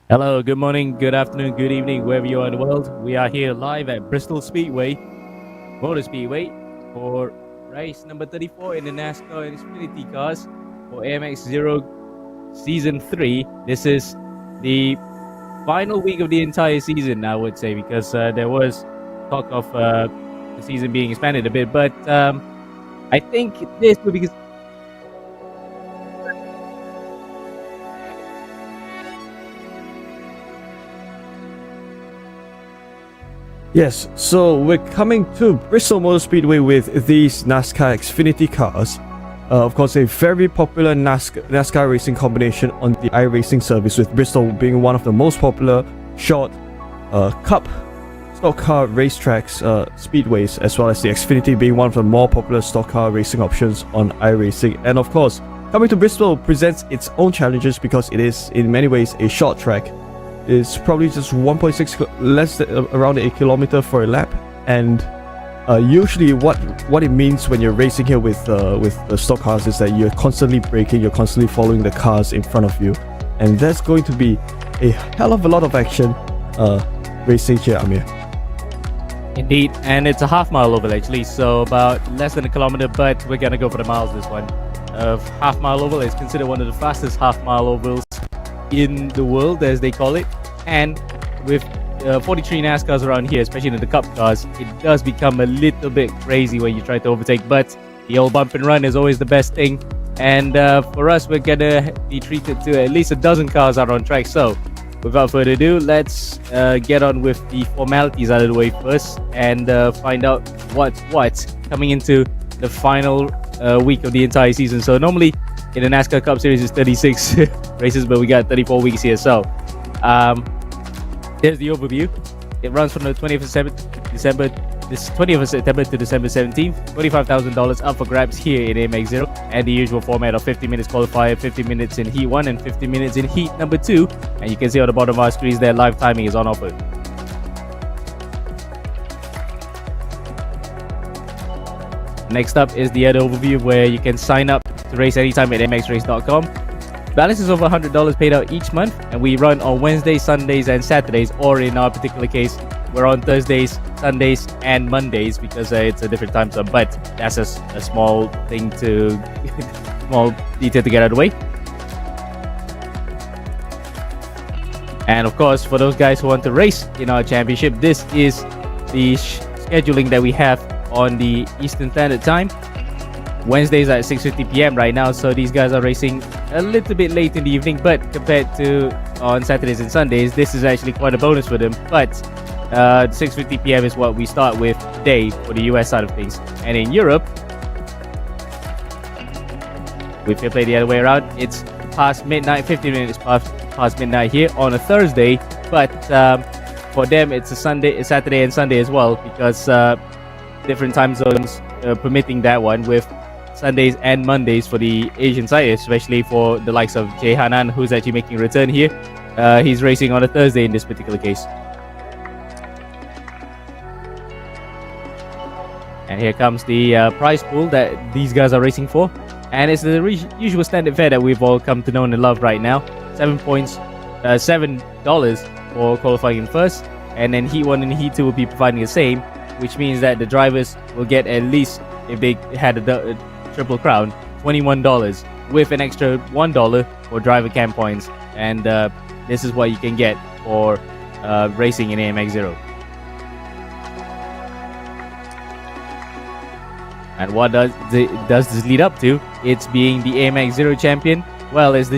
Hello, good morning, good afternoon, good evening, wherever you are in the world. We are here live at Bristol Speedway, Motor Speedway, for race number 34 in the NASCAR Xfinity cars for AMX Zero Season 3. This is the final week of the entire season, I would say, because there was talk of the season being expanded a bit, but I think this will be. Yes, so we're coming to Bristol Motor Speedway with these NASCAR Xfinity cars. Of course, a very popular NASCAR racing combination on the iRacing service, with Bristol being one of the most popular short cup stock car racetracks, speedways, as well as the Xfinity being one of the more popular stock car racing options on iRacing. And of course, coming to Bristol presents its own challenges because it is in many ways a short track. It's probably just 1.6 less than around a kilometer for a lap, and usually what it means when you're racing here with the stock cars is that you're constantly braking, you're constantly following the cars in front of you, and there's going to be a hell of a lot of action racing here, Amir. Indeed, and it's a half-mile oval actually, so about less than a kilometer, but we're gonna go for the miles this one. Half-mile oval is considered one of the fastest half-mile ovals in the world, as they call it, and with 43 NASCARs around here, especially in the Cup cars, it does become a little bit crazy when you try to overtake, but the old bump and run is always the best thing, and for us, we're gonna be treated to at least a dozen cars out on track. So without further ado, let's get on with the formalities out of the way first and find out what's what coming into the final week of the entire season. So normally in the NASCAR Cup Series is 36 races, but we got 34 weeks here. So here's the overview. It runs from the 20th of September to December 17th. $25,000 up for grabs here in AMX Zero, and the usual format of 50 minutes qualifier, 50 minutes in Heat 1, and 50 minutes in Heat number 2. And you can see on the bottom of our screens there, live timing is on offer. Next up is the other overview, where you can sign up to race anytime at amxrace.com. Balance is over $100 paid out each month, and we run on Wednesdays, Sundays, and Saturdays, or in our particular case, we're on Thursdays, Sundays, and Mondays because it's a different time zone. But that's a small thing to, small detail to get out of the way. And of course, for those guys who want to race in our championship, this is the scheduling that we have on the Eastern Standard Time. Wednesdays at 6:50 p.m. right now, so these guys are racing a little bit late in the evening, but compared to on Saturdays and Sundays, this is actually quite a bonus for them. But 6:50 p.m. is what we start with today for the US side of things. And in Europe, if you play the other way around, it's past midnight, 15 minutes past midnight here on a Thursday, but for them it's a Saturday and Sunday as well, because different time zones permitting that one, with Sundays and Mondays for the Asian side, especially for the likes of Jay Hanan, who's actually making a return here. He's racing on a Thursday in this particular case. And here comes the prize pool that these guys are racing for, and it's the usual standard fare that we've all come to know and love right now. $7 for qualifying in first, and then Heat 1 and Heat 2 will be providing the same, which means that the drivers will get, at least if they had a triple crown, $21 with an extra $1 for driver camp points. And this is what you can get for racing in AMX Zero. And what does this lead up to? It's being the AMX Zero champion. Well, it's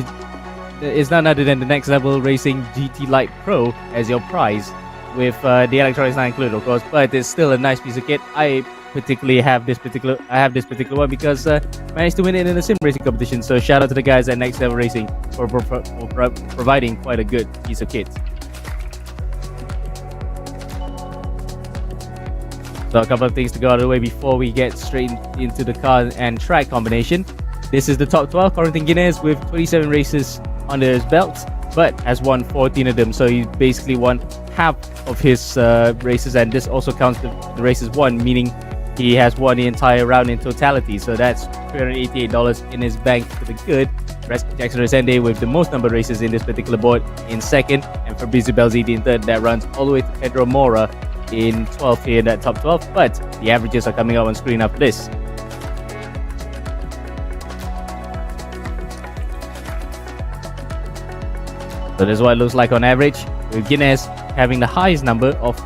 none other than the Next Level Racing GT Lite Pro as your prize, with the electronics not included, of course, but it's still a nice piece of kit. I have this particular one because I managed to win it in a sim racing competition. So shout out to the guys at Next Level Racing for providing quite a good piece of kit. So a couple of things to go out of the way before we get straight into the car and track combination. This is the top 12. Corentin Guinness with 27 races under his belt, but has won 14 of them. So he basically won half of his races, and this also counts the races won, meaning he has won the entire round in totality. So that's $388 in his bank for the good. Jackson Resende with the most number of races in this particular board in second, and Fabrizio Belziti in third. That runs all the way to Pedro Mora in 12th here in that top 12, but the averages are coming up on screen after this. So this is what it looks like on average, with Guinness having the highest number of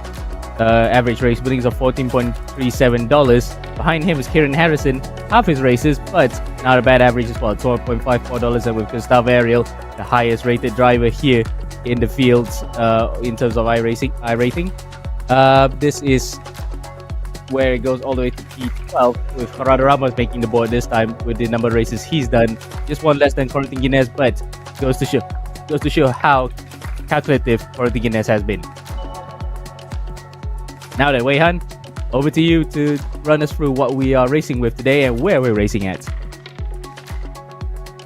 average race winnings of $14.37. Behind him is Kieran Harrison, half his races, but not a bad average as well, $12.54. And with Gustav Ariel, the highest rated driver here in the field in terms of iRacing. This is where it goes all the way to P12, with Corrado Ramos making the board this time with the number of races he's done. Just one less than Corentin Guinness, but goes to show how calculative Corentin Guinness has been. Now then, Wei Han, over to you to run us through what we are racing with today and where we're racing at.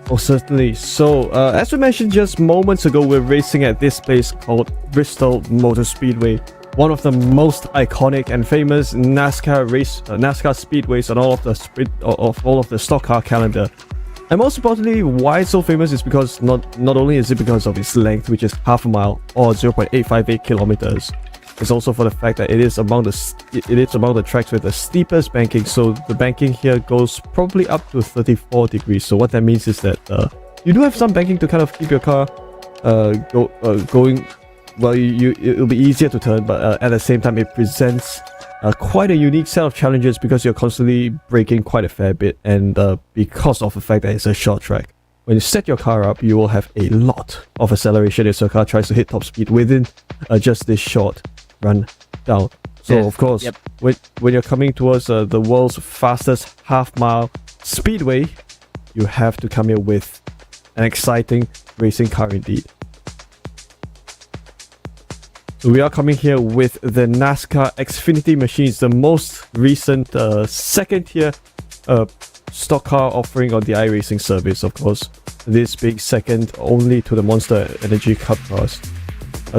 Oh, certainly. So, as we mentioned just moments ago, we're racing at this place called Bristol Motor Speedway, one of the most iconic and famous NASCAR speedways on all of the stock car calendar. And most importantly, why it's so famous is because not only is it because of its length, which is half a mile or 0.858 kilometers. It's also for the fact that it is among the tracks with the steepest banking. So the banking here goes probably up to 34 degrees. So what that means is that you do have some banking to kind of keep your car going. Well, it'll be easier to turn, but at the same time, it presents quite a unique set of challenges because you're constantly braking quite a fair bit, and because of the fact that it's a short track. When you set your car up, you will have a lot of acceleration as your car tries to hit top speed within just this short run down. So of course, when you're coming towards the world's fastest half-mile speedway, you have to come here with an exciting racing car indeed. So we are coming here with the NASCAR Xfinity machines, the most recent second-tier stock car offering on the iRacing service, of course. This being second only to the Monster Energy Cup cars.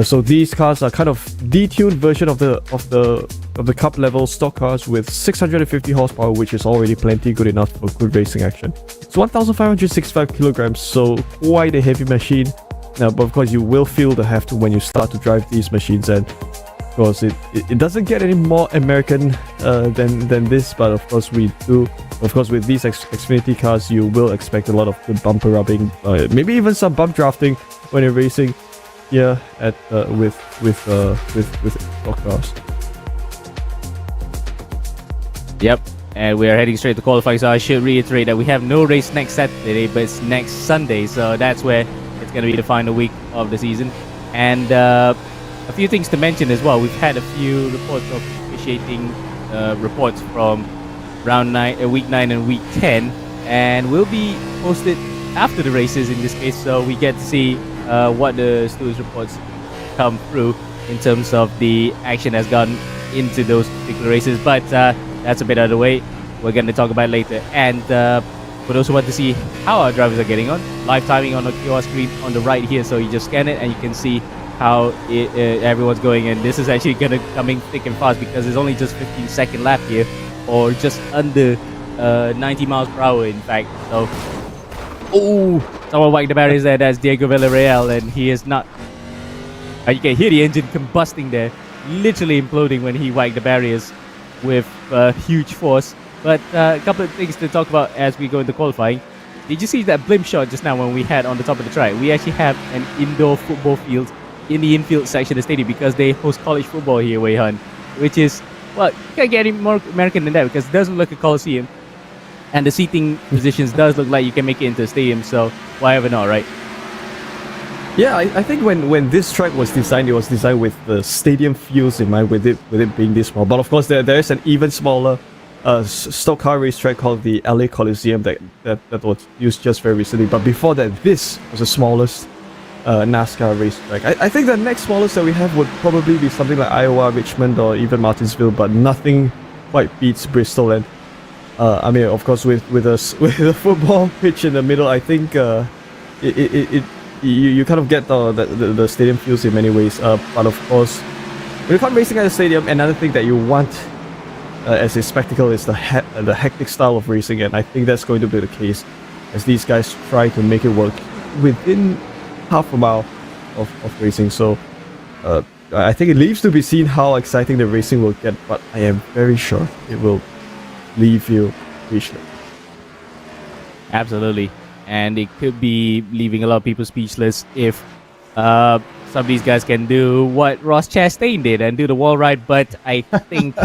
So these cars are kind of detuned version of the Cup level stock cars with 650 horsepower, which is already plenty good enough for good racing action. It's 1,565 kilograms, so quite a heavy machine. But of course, you will feel the heft when you start to drive these machines, and of course, it doesn't get any more American than this. But of course, we do. Of course, with these Xfinity cars, you will expect a lot of good bumper rubbing, maybe even some bump drafting when you're racing here at with stock cars. Yep, and we are heading straight to qualifying. So I should reiterate that we have no race next Saturday, but it's next Sunday. So that's where it's going to be the final week of the season. And a few things to mention as well. We've had a few reports of officiating reports from week 9 and week 10, and will be posted after the races in this case, so we get to see what the stewards reports come through in terms of the action that's gone into those particular races. But that's a bit out of the way. We're going to talk about it later. And for those who want to see how our drivers are getting on, live timing on the QR screen on the right here. So you just scan it and you can see how everyone's going. And this is actually going to come in thick and fast because there's only just 15-second lap here, or just under 90 miles per hour in fact. So, someone whacked the barriers there. That's Diego Villarreal, and he is not. You can hear the engine combusting there, literally imploding when he whacked the barriers with huge force. But a couple of things to talk about as we go into qualifying. Did you see that blimp shot just now when we had on the top of the track? We actually have an indoor football field in the infield section of the stadium because they host college football here, Wei Han, which is, well, you can't get any more American than that because it doesn't look like a coliseum, and the seating positions does look like you can make it into a stadium, so why ever not, right? Yeah, I think when this track was designed, it was designed with the stadium feels in mind, with it being this small. But of course, there is an even smaller stock car racetrack called the LA Coliseum that was used just very recently. But before that, this was the smallest NASCAR racetrack. I think the next smallest that we have would probably be something like Iowa, Richmond, or even Martinsville, but nothing quite beats Bristol. And I mean, of course, with a football pitch in the middle, I think you kind of get the stadium feels in many ways. But of course, when you come racing at a stadium, another thing that you want as a spectacle is the hectic style of racing, and I think that's going to be the case as these guys try to make it work within half a mile of racing. So I think it leaves to be seen how exciting the racing will get, but I am very sure it will leave you speechless. Absolutely. And it could be leaving a lot of people speechless if some of these guys can do what Ross Chastain did and do the wall ride, but I think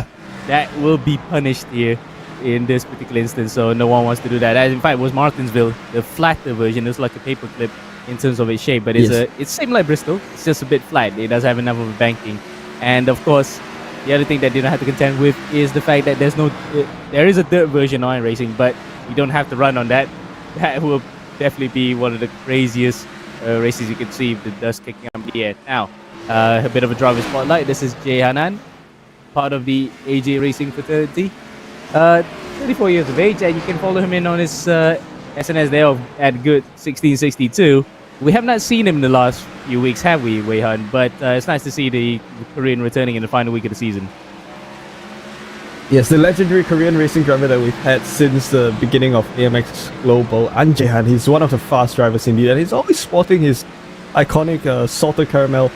that will be punished here in this particular instance, so no one wants to do that. As in fact, it was Martinsville, the flatter version. It's like a paperclip in terms of its shape, but it's same like Bristol. It's just a bit flat. It doesn't have enough of a banking. And of course, the other thing that they don't have to contend with is the fact that there is a dirt version on iRacing, but you don't have to run on that. That will definitely be one of the craziest races you can see with the dust kicking up in the air. Now, a bit of a driver spotlight. This is Jay Hanan, part of the AJ Racing fraternity. 34 years of age, and you can follow him in on his SNS there at good 1662. We have not seen him in the last few weeks, have we, Wei Han? But it's nice to see the Korean returning in the final week of the season. Yes, the legendary Korean racing driver that we've had since the beginning of AMX Global, An Jae-han. He's one of the fast drivers indeed, and he's always sporting his iconic salted caramel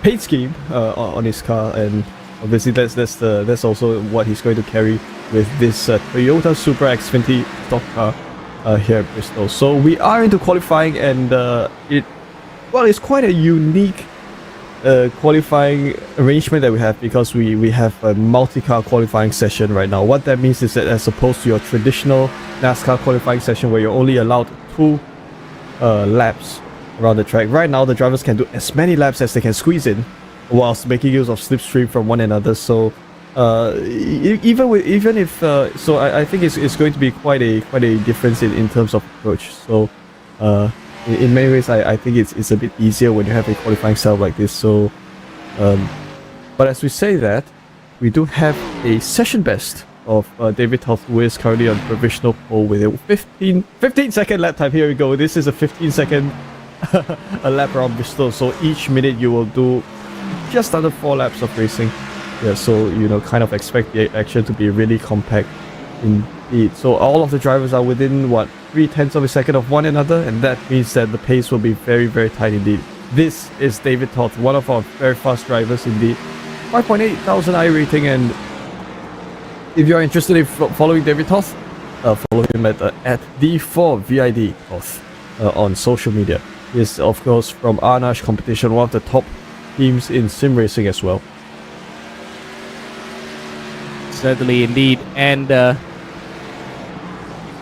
paint scheme on his car, and obviously that's also what he's going to carry with this Toyota Supra Xfinity stock car here at Bristol. So we are into qualifying, and it's quite a unique qualifying arrangement that we have, because we have a multi-car qualifying session right now. What that means is that as opposed to your traditional NASCAR qualifying session where you're only allowed 2 laps around the track, right now the drivers can do as many laps as they can squeeze in whilst making use of slipstream from one another. So I think it's going to be quite a difference in terms of approach. So in many ways, I think it's a bit easier when you have a qualifying setup like this. So but as we say that, we do have a session best of David Toth, who is currently on provisional pole with a 15 second lap time. Here we go. This is a 15 second a lap around Bristol. So each minute you will do just under 4 laps of racing. Yeah, so kind of expect the action to be really compact indeed. So all of the drivers are within 0.3 of a second of one another, and that means that the pace will be very, very tight indeed. This is David Toth, one of our very fast drivers indeed. 5.8 thousand iRating, and if you are interested in following David Toth, follow him at D4VID Toth on social media. He is of course from Arnash Competition, one of the top teams in sim racing as well. Certainly indeed, and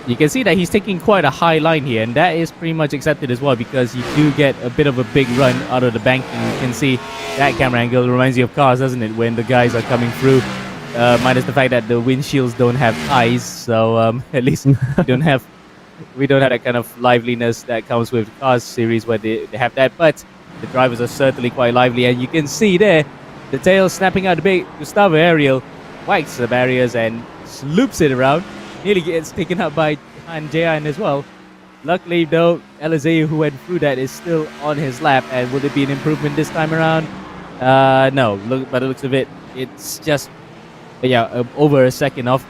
you can see that he's taking quite a high line here, and that is pretty much accepted as well, because you do get a bit of a big run out of the banking. You can see that camera angle reminds you of cars, doesn't it, when the guys are coming through, minus the fact that the windshields don't have eyes, so at least we don't have that kind of liveliness that comes with Cars series where they have that, but the drivers are certainly quite lively, and you can see there the tail snapping out the big Gustavo Ariel, whacks the barriers and loops it around, nearly gets taken up by Han Jae-han as well. Luckily though, Elizeu, who went through that, is still on his lap, and will it be an improvement this time around? No, by the looks of it, it's just over a second off.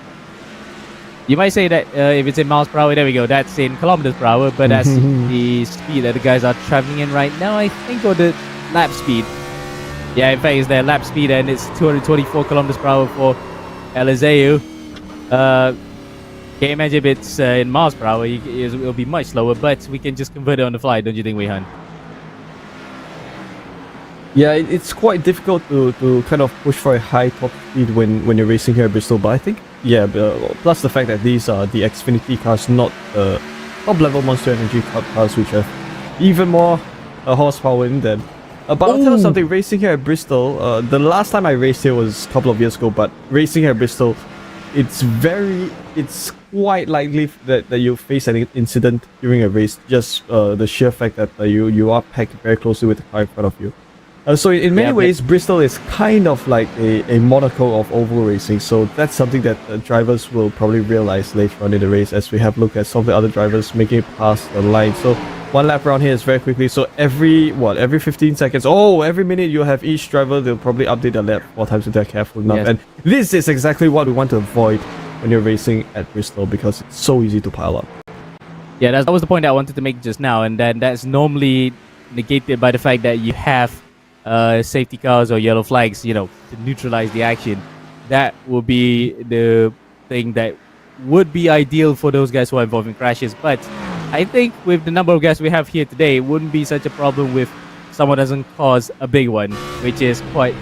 You might say that if it's in miles per hour, there we go, that's in kilometers per hour, but that's the speed that the guys are traveling in right now, I think, or the lap speed. Yeah, in fact, it's their lap speed, and it's 224 kilometers per hour for Elizeu. Can you imagine if it's in miles per hour? It'll be much slower, but we can just convert it on the fly, don't you think, Wei Han? Yeah, it's quite difficult to kind of push for a high top speed when you're racing here at Bristol, but I think, plus the fact that these are the Xfinity cars, not top level Monster Energy Cup cars, which have even more horsepower in them. But I'll tell you something, racing here at Bristol, the last time I raced here was a couple of years ago, but racing here at Bristol, it's quite likely that you'll face an incident during a race, just the sheer fact that you are packed very closely with the car in front of you. So in many ways, Bristol is kind of like a Monaco of oval racing, so that's something that drivers will probably realize later on in the race as we have a look at some of the other drivers making it past the line. So one lap around here is very quickly. So every 15 seconds, every minute you have each driver, they'll probably update their lap 4 times if they're careful enough. Yes. And this is exactly what we want to avoid when you're racing at Bristol, because it's so easy to pile up. Yeah, that was the point I wanted to make just now, and then that's normally negated by the fact that you have safety cars or yellow flags, to neutralize the action. That would be the thing that would be ideal for those guys who are involved in crashes. But I think with the number of guys we have here today, it wouldn't be such a problem if someone doesn't cause a big one, which is quite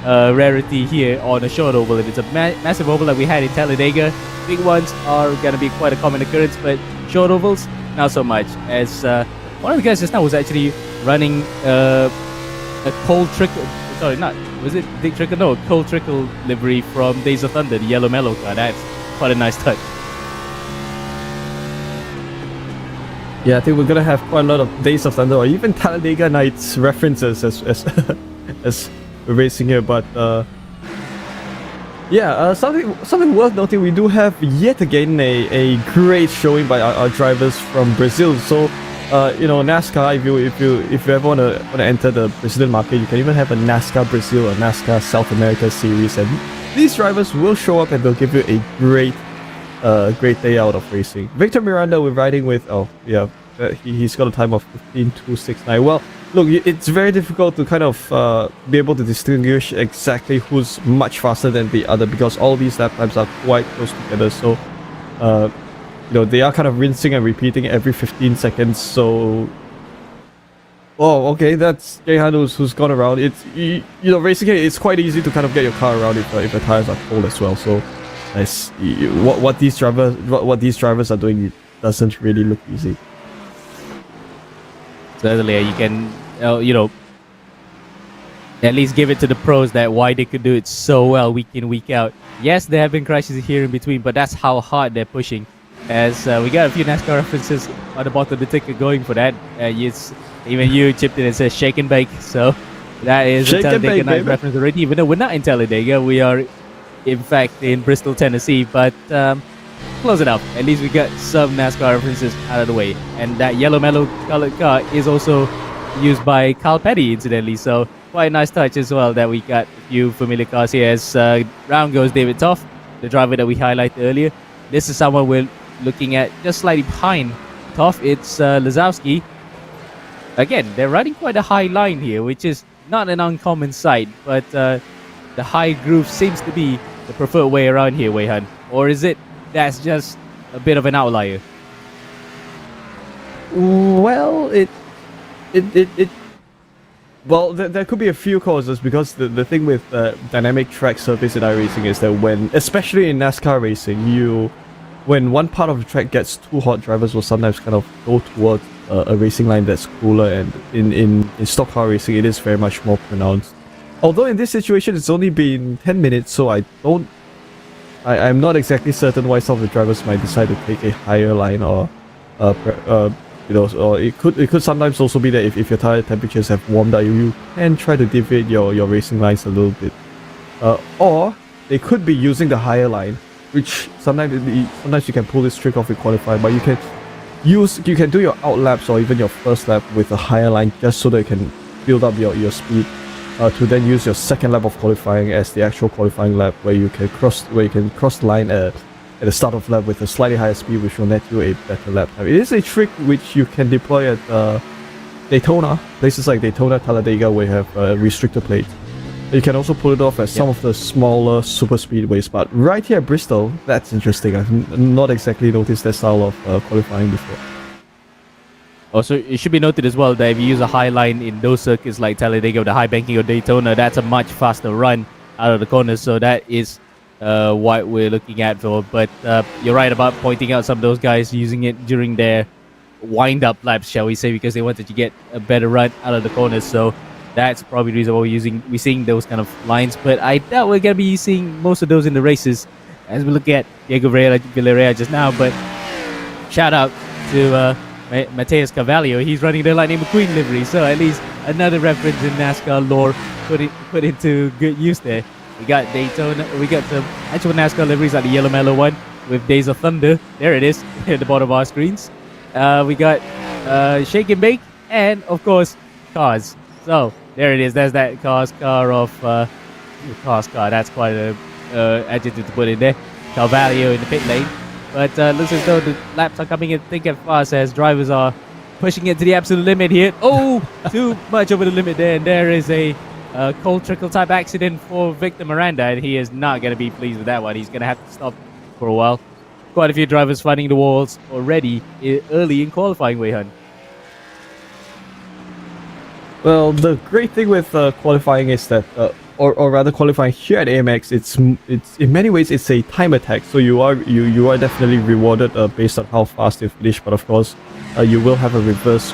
a rarity here on a short oval. If it's a massive oval like we had in Talladega, big ones are going to be quite a common occurrence, but short ovals, not so much. As one of the guys just now was actually running a cold trickle, sorry, not, was it Dick Trickle? No, a cold trickle livery from Days of Thunder, the yellow mellow car. That's quite a nice touch. Yeah, I think we're gonna have quite a lot of Days of Thunder or even Talladega Nights references as as we're racing here. But something worth noting, we do have yet again a great showing by our drivers from Brazil. So NASCAR, if you ever want to enter the Brazilian market, you can even have a NASCAR Brazil or NASCAR South America series, and these drivers will show up and they'll give you a great day out of racing. Victor Miranda, we're riding with. He's got a time of 15.269. Well, look, it's very difficult to kind of be able to distinguish exactly who's much faster than the other, because all these lap times are quite close together. So they are kind of rinsing and repeating every 15 seconds. So okay, that's Jehan who's gone around. It's racing here, it's quite easy to kind of get your car around if the tires are cold as well. So what these drivers are doing, it doesn't really look easy. Certainly, you can at least give it to the pros that why they could do it so well week in, week out. Yes, there have been crashes here in between, but that's how hard they're pushing. As we got a few NASCAR references on the bottom of the ticket going for that. Even you chipped in and says shake and bake. So that is a Talladega Night reference already. Even though we're not in Talladega, we are in fact in Bristol, Tennessee. But close enough. At least we got some NASCAR references out of the way. And that yellow mellow colored car is also used by Kyle Petty, incidentally. So quite a nice touch as well that we got a few familiar cars here. As round goes David Toff, the driver that we highlighted earlier. This is someone we're looking at just slightly behind Toff. It's Lazowski. Again, they're riding quite a high line here, which is not an uncommon sight, but the high groove seems to be the preferred way around here, Wei Han. Or is it that's just a bit of an outlier? Well, there could be a few causes, because the thing with dynamic track surface in iRacing is that especially in NASCAR racing, when one part of the track gets too hot, drivers will sometimes kind of go towards a racing line that's cooler, and in stock car racing it is very much more pronounced. Although in this situation it's only been 10 minutes, so I'm not exactly certain why some of the drivers might decide to take a higher line, or or it could sometimes also be that if your tire temperatures have warmed up, you can try to deviate your racing lines a little bit, or they could be using the higher line, which sometimes you can pull this trick off in qualifying, but you can do your out laps or even your first lap with a higher line, just so that you can build up your speed, to then use your second lap of qualifying as the actual qualifying lap, where you can cross the line at the start of lap with a slightly higher speed, which will net you a better lap time. It is a trick which you can deploy at Daytona, places like Daytona, Talladega, where you have restrictor plates. You can also pull it off at some of the smaller super speedways, but right here at Bristol, that's interesting. I've not exactly noticed that style of qualifying before. Also, it should be noted as well that if you use a high line in those circuits like Talladega, the high banking or Daytona, that's a much faster run out of the corners. So that is what we're looking at for. But you're right about pointing out some of those guys using it during their wind-up laps, shall we say, because they wanted to get a better run out of the corners. So that's probably the reason why we're seeing those kind of lines. But I doubt we're going to be seeing most of those in the races as we look at Diego Villarreal just now. But shout out to Mateus Carvalho. He's running the Lightning McQueen livery. So at least another reference in NASCAR lore put into good use there. We got Daytona. We got some actual NASCAR liveries like the Yellow Mellow one with Days of Thunder. There it is at the bottom of our screens. We got shake and bake, and of course, cars. So there it is. There's that cars car of cars car. That's quite a adjective to put in there. Carvalho in the pit lane, but looks as though the laps are coming in thick and fast as drivers are pushing it to the absolute limit here. Oh, too much over the limit there, and there is a cold trickle type accident for Victor Miranda, and he is not going to be pleased with that one. He's going to have to stop for a while. Quite a few drivers finding the walls already early in qualifying, Wei Hun. Well, the great thing with qualifying is that, or rather qualifying here at AMX, it's in many ways it's a time attack. So you are definitely rewarded based on how fast you finish. But of course, you will have a reverse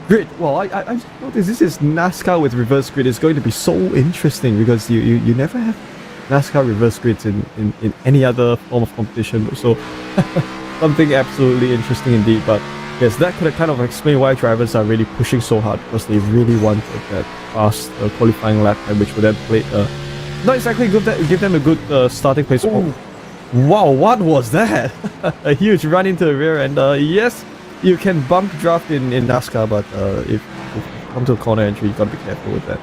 grid. Well, I noticed this is NASCAR with reverse grid. It's going to be so interesting because you never have NASCAR reverse grids in any other form of competition. So something absolutely interesting indeed. But yes, that could kind of explain why drivers are really pushing so hard, because they really wanted that fast qualifying lap time, which would then play not exactly give them a good starting place. Oh, wow, what was that? A huge run into the rear end. Yes, you can bump draft in NASCAR, but if you come to a corner entry, you gotta be careful with that.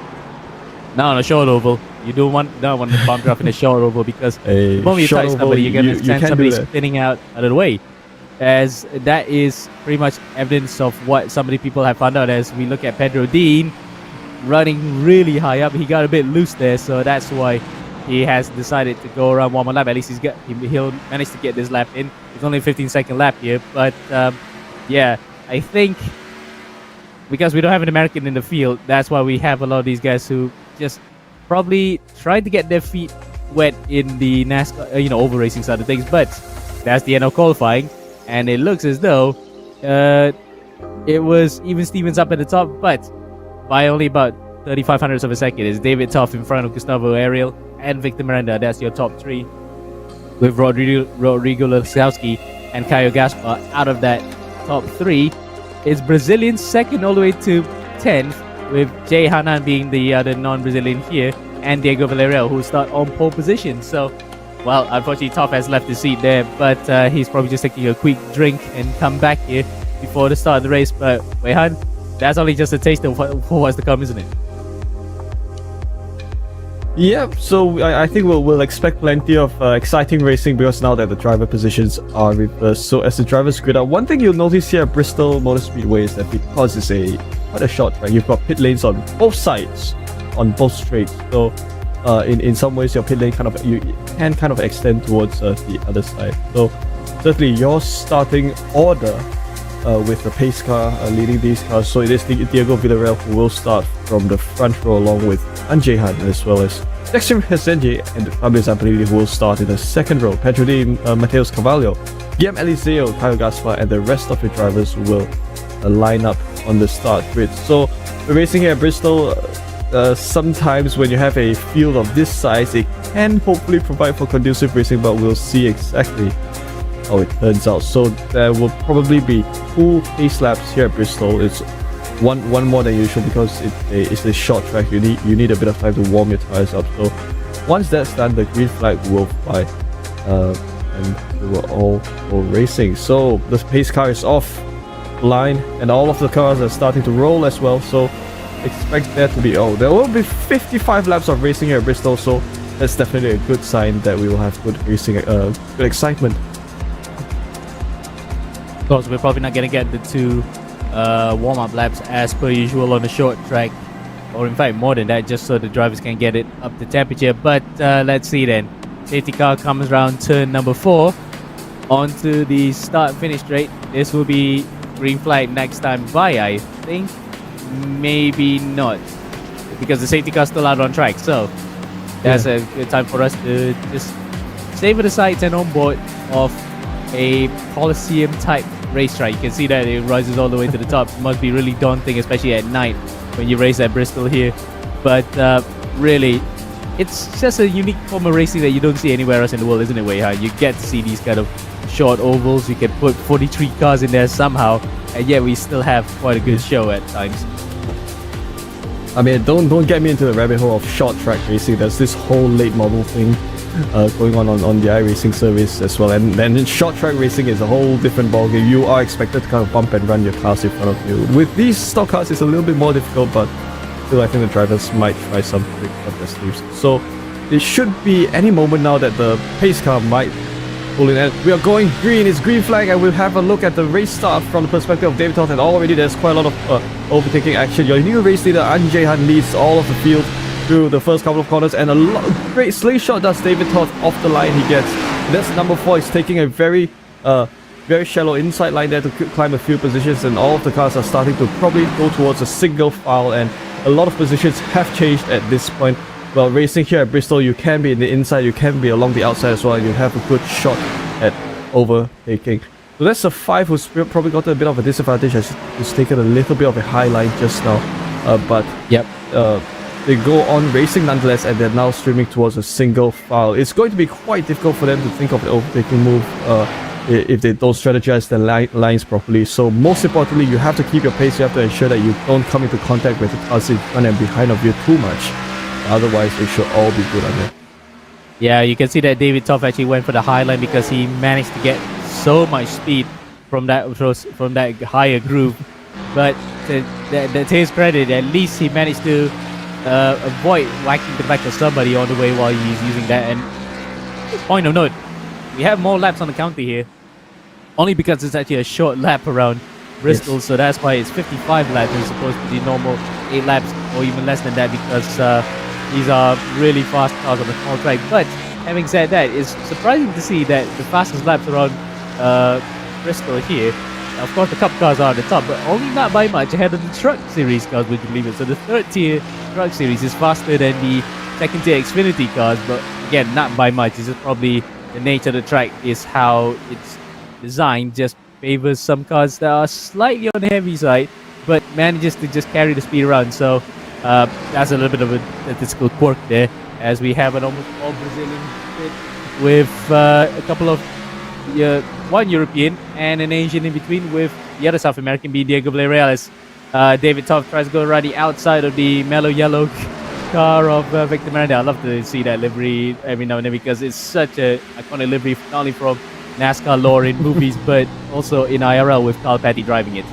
Now on a short oval, you don't want to bump draft in a short oval, because the moment you touch somebody, you're gonna send somebody spinning out of the way. As that is pretty much evidence of what some of the people have found out. As we look at Pedro Dean running really high up, he got a bit loose there, so that's why he has decided to go around one more lap. At least he'll manage to get this lap in. It's only a 15-second lap here, but yeah, I think because we don't have an American in the field, that's why we have a lot of these guys who just probably tried to get their feet wet in the NASCAR, oval racing side of things. But that's the end of qualifying. And it looks as though it was even Stevens up at the top, but by only about 3500ths of a second. It's David Toff in front of Gustavo Ariel and Victor Miranda. That's your top three, with Rodrigo Lasowski and Caio Gaspar out of that top three. It's Brazilian second all the way to 10th, with Jay Hanan being the other non-Brazilian here, and Diego Villarreal, who start on pole position. So, well, unfortunately, Toff has left his seat there, but he's probably just taking a quick drink and come back here before the start of the race. But Wei Han, that's only just a taste of what's to come, isn't it? Yeah, so I think we'll expect plenty of exciting racing, because now that the driver positions are reversed. So as the drivers grid out, one thing you'll notice here at Bristol Motor Speedway is that because it's quite a short track, you've got pit lanes on both sides, on both straights. So in some ways, your pit lane you can kind of extend towards the other side. So certainly your starting order with the pace car leading these cars. So it is Diego Villarreal who will start from the front row, along with Anjay Han, as well as Dexter Rezende and Fabio Zampanini, who will start in the second row. Pedro Dean, Mateus Carvalho, Guillaume Eliseo, Caio Gaspar, and the rest of the drivers will line up on the start grid. So the racing here at Bristol, sometimes when you have a field of this size, it can hopefully provide for conducive racing, but we'll see exactly how it turns out. So there will probably be 2 pace laps here at Bristol. It's one more than usual because it's a short track. You need a bit of time to warm your tires up. So once that's done, the green flag will fly, and we will all go racing. So the pace car is off line, and all of the cars are starting to roll as well. So expect there to be there will be 55 laps of racing here at Bristol. So that's definitely a good sign that we will have good racing, good excitement. Of course, we're probably not going to get the 2 warm-up laps as per usual on the short track, or in fact more than that, just so the drivers can get it up to temperature. But let's see then. Safety car comes around turn number 4 onto the start-finish straight. This will be green flag next time by, I think. Maybe not, because the safety car's still out on track. So that's a good time for us to just savor the sights and on board of a Coliseum type racetrack. You can see that it rises all the way to the top. It must be really daunting, especially at night when you race at Bristol here. But really, it's just a unique form of racing that you don't see anywhere else in the world, isn't it, Wei Han? You get to see these kind of short ovals. You can put 43 cars in there somehow, and yet we still have quite a good show at times. I mean, don't get me into the rabbit hole of short track racing. There's this whole late model thing going on the iRacing service as well. And then short track racing is a whole different ballgame. You are expected to kind of bump and run your cars in front of you. With these stock cars, it's a little bit more difficult, but still I think the drivers might try some tricks up their sleeves. So it should be any moment now that the pace car might pull in. And we are going green, it's green flag, and we'll have a look at the race start from the perspective of David Toth. And already there's quite a lot of overtaking action. Your new race leader, Anjay Han, leads all of the field through the first couple of corners, and a lot of great slingshot does David Toth off the line he gets. And that's number 4. He's taking a very shallow inside line there to climb a few positions, and all of the cars are starting to probably go towards a single file, and a lot of positions have changed at this point. Well, racing here at Bristol, you can be in the inside, you can be along the outside as well, and you have a good shot at overtaking. So that's a 5 who's probably got a bit of a disadvantage, as he's taken a little bit of a high line just now. But Yep. They go on racing nonetheless, and they're now streaming towards a single file. It's going to be quite difficult for them to think of the overtaking move if they don't strategize their lines properly. So most importantly, you have to keep your pace. You have to ensure that you don't come into contact with the cars in front and behind of you too much. Otherwise, it should all be good under. Yeah, you can see that David Toth actually went for the high line because he managed to get so much speed from that higher groove. But to his credit, at least he managed to avoid whacking the back of somebody on the way while he's using that. And point of note, we have more laps on the counter here, only because it's actually a short lap around Bristol. Yes. So that's why it's 55 laps as opposed to the normal 8 laps or even less than that, because these are really fast cars on the small track. But having said that, it's surprising to see that the fastest laps around Bristol here, of course the Cup cars are at the top, but only not by much ahead of the Truck Series cars, would you believe it? So the 3rd tier Truck Series is faster than the 2nd tier Xfinity cars, but again, not by much. It's just probably the nature of the track is how it's designed, just favors some cars that are slightly on the heavy side, but manages to just carry the speed around. So that's a little bit of a statistical quirk there, as we have an almost all Brazilian pit with a couple of one European and an Asian in between, with the other South American being Diego Villarreal. David Toth tries to go around the outside of the mellow yellow car of Victor Miranda. I love to see that livery every now and then, because it's such a iconic livery, not only from NASCAR lore in movies, but also in IRL with Carl Petty driving it.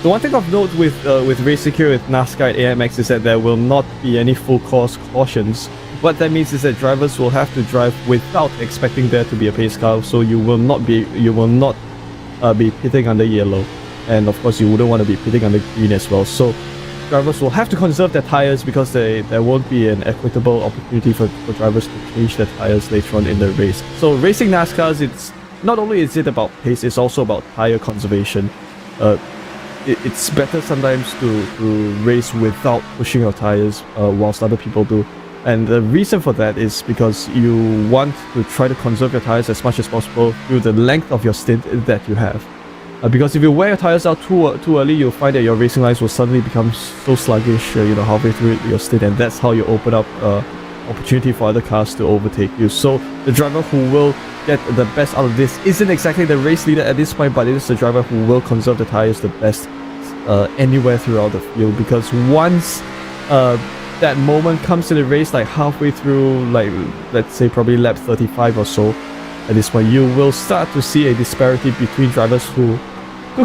The one thing of note with racing here with NASCAR at AMX is that there will not be any full course cautions. What that means is that drivers will have to drive without expecting there to be a pace car, so you will not be pitting under yellow, and of course you wouldn't want to be pitting under green as well. So drivers will have to conserve their tires, because there won't be an equitable opportunity for drivers to change their tires later on in the race. So racing NASCARs, it's not only is it about pace, it's also about tire conservation. It's better sometimes to race without pushing your tires whilst other people do. And the reason for that is because you want to try to conserve your tires as much as possible through the length of your stint that you have. Because if you wear your tires out too early, you'll find that your racing lines will suddenly become so sluggish, halfway through your stint, and that's how you open up opportunity for other cars to overtake you. So the driver who will get the best out of this isn't exactly the race leader at this point, but it is the driver who will conserve the tires the best anywhere throughout the field. Because once that moment comes in the race, like halfway through, like let's say probably lap 35 or so, at this point you will start to see a disparity between drivers who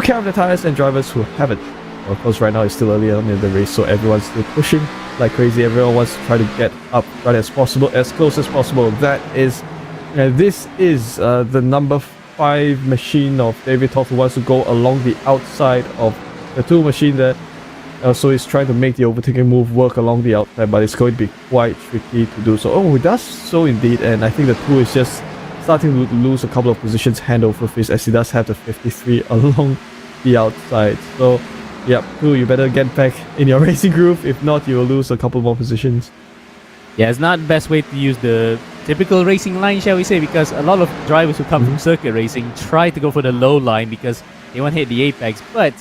care of the tires and drivers who haven't. Of course, right now it's still early on in the race, so everyone's still pushing like crazy. Everyone wants to try to get up right as possible, as close as possible. This is the number 5 machine of David Toth, who wants to go along the outside of the 2 machine there. So he's trying to make the overtaking move work along the outside, but it's going to be quite tricky to do so. Oh, he does so indeed, and I think the 2 is just starting to lose a couple of positions hand over fist, as he does have the 53 along the outside. So, yep, 2, you better get back in your racing groove. If not, you will lose a couple more positions. Yeah, it's not the best way to use the typical racing line, shall we say, because a lot of drivers who come from circuit racing try to go for the low line because they want to hit the apex, but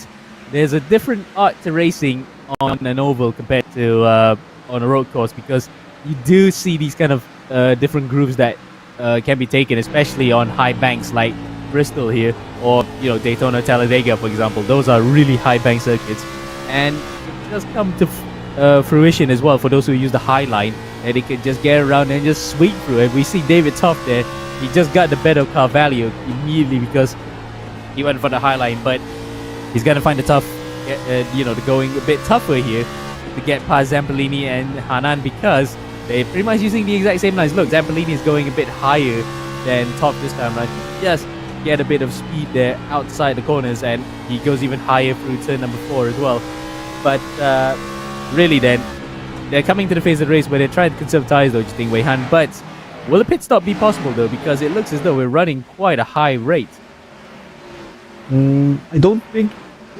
there's a different art to racing on an oval compared to on a road course, because you do see these kind of different grooves that can be taken, especially on high banks like Bristol here, or Daytona, Talladega, for example. Those are really high bank circuits, and it does come to fruition as well for those who use the high line, and he could just get around and just sweep through. And we see David Toft there. He just got the better car value immediately because he went for the high line, but he's gonna find it tough, going a bit tougher here to get past Zampolini and Hanan because they're pretty much using the exact same lines. Look, Zampolini is going a bit higher than Toft this time around. Just get a bit of speed there outside the corners, and he goes even higher through turn number 4 as well. But really then, they're coming to the phase of the race where they're trying to conserve tires though, Jing Wei Han. But will a pit stop be possible though? Because it looks as though we're running quite a high rate. I don't think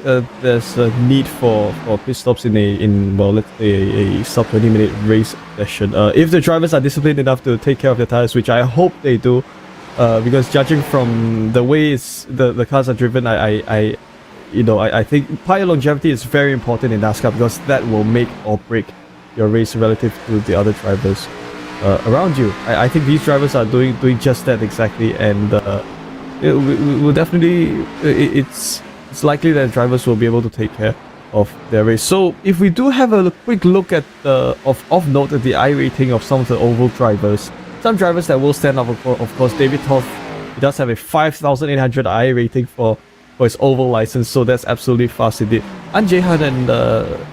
there's a need for pit stops in let's say a sub 20-minute race session. If the drivers are disciplined enough to take care of their tires, which I hope they do, because judging from the way the cars are driven, I think tire longevity is very important in NASCAR because that will make or break your race relative to the other drivers around you. I think these drivers are doing just that exactly, and we will definitely it's likely that drivers will be able to take care of their race. So if we do have a quick look at of note at the iRating of some of the oval drivers, some drivers that will stand out, of course, David Toft, he does have a 5,800 iRating for his oval license, so that's absolutely fast indeed. And Jehan and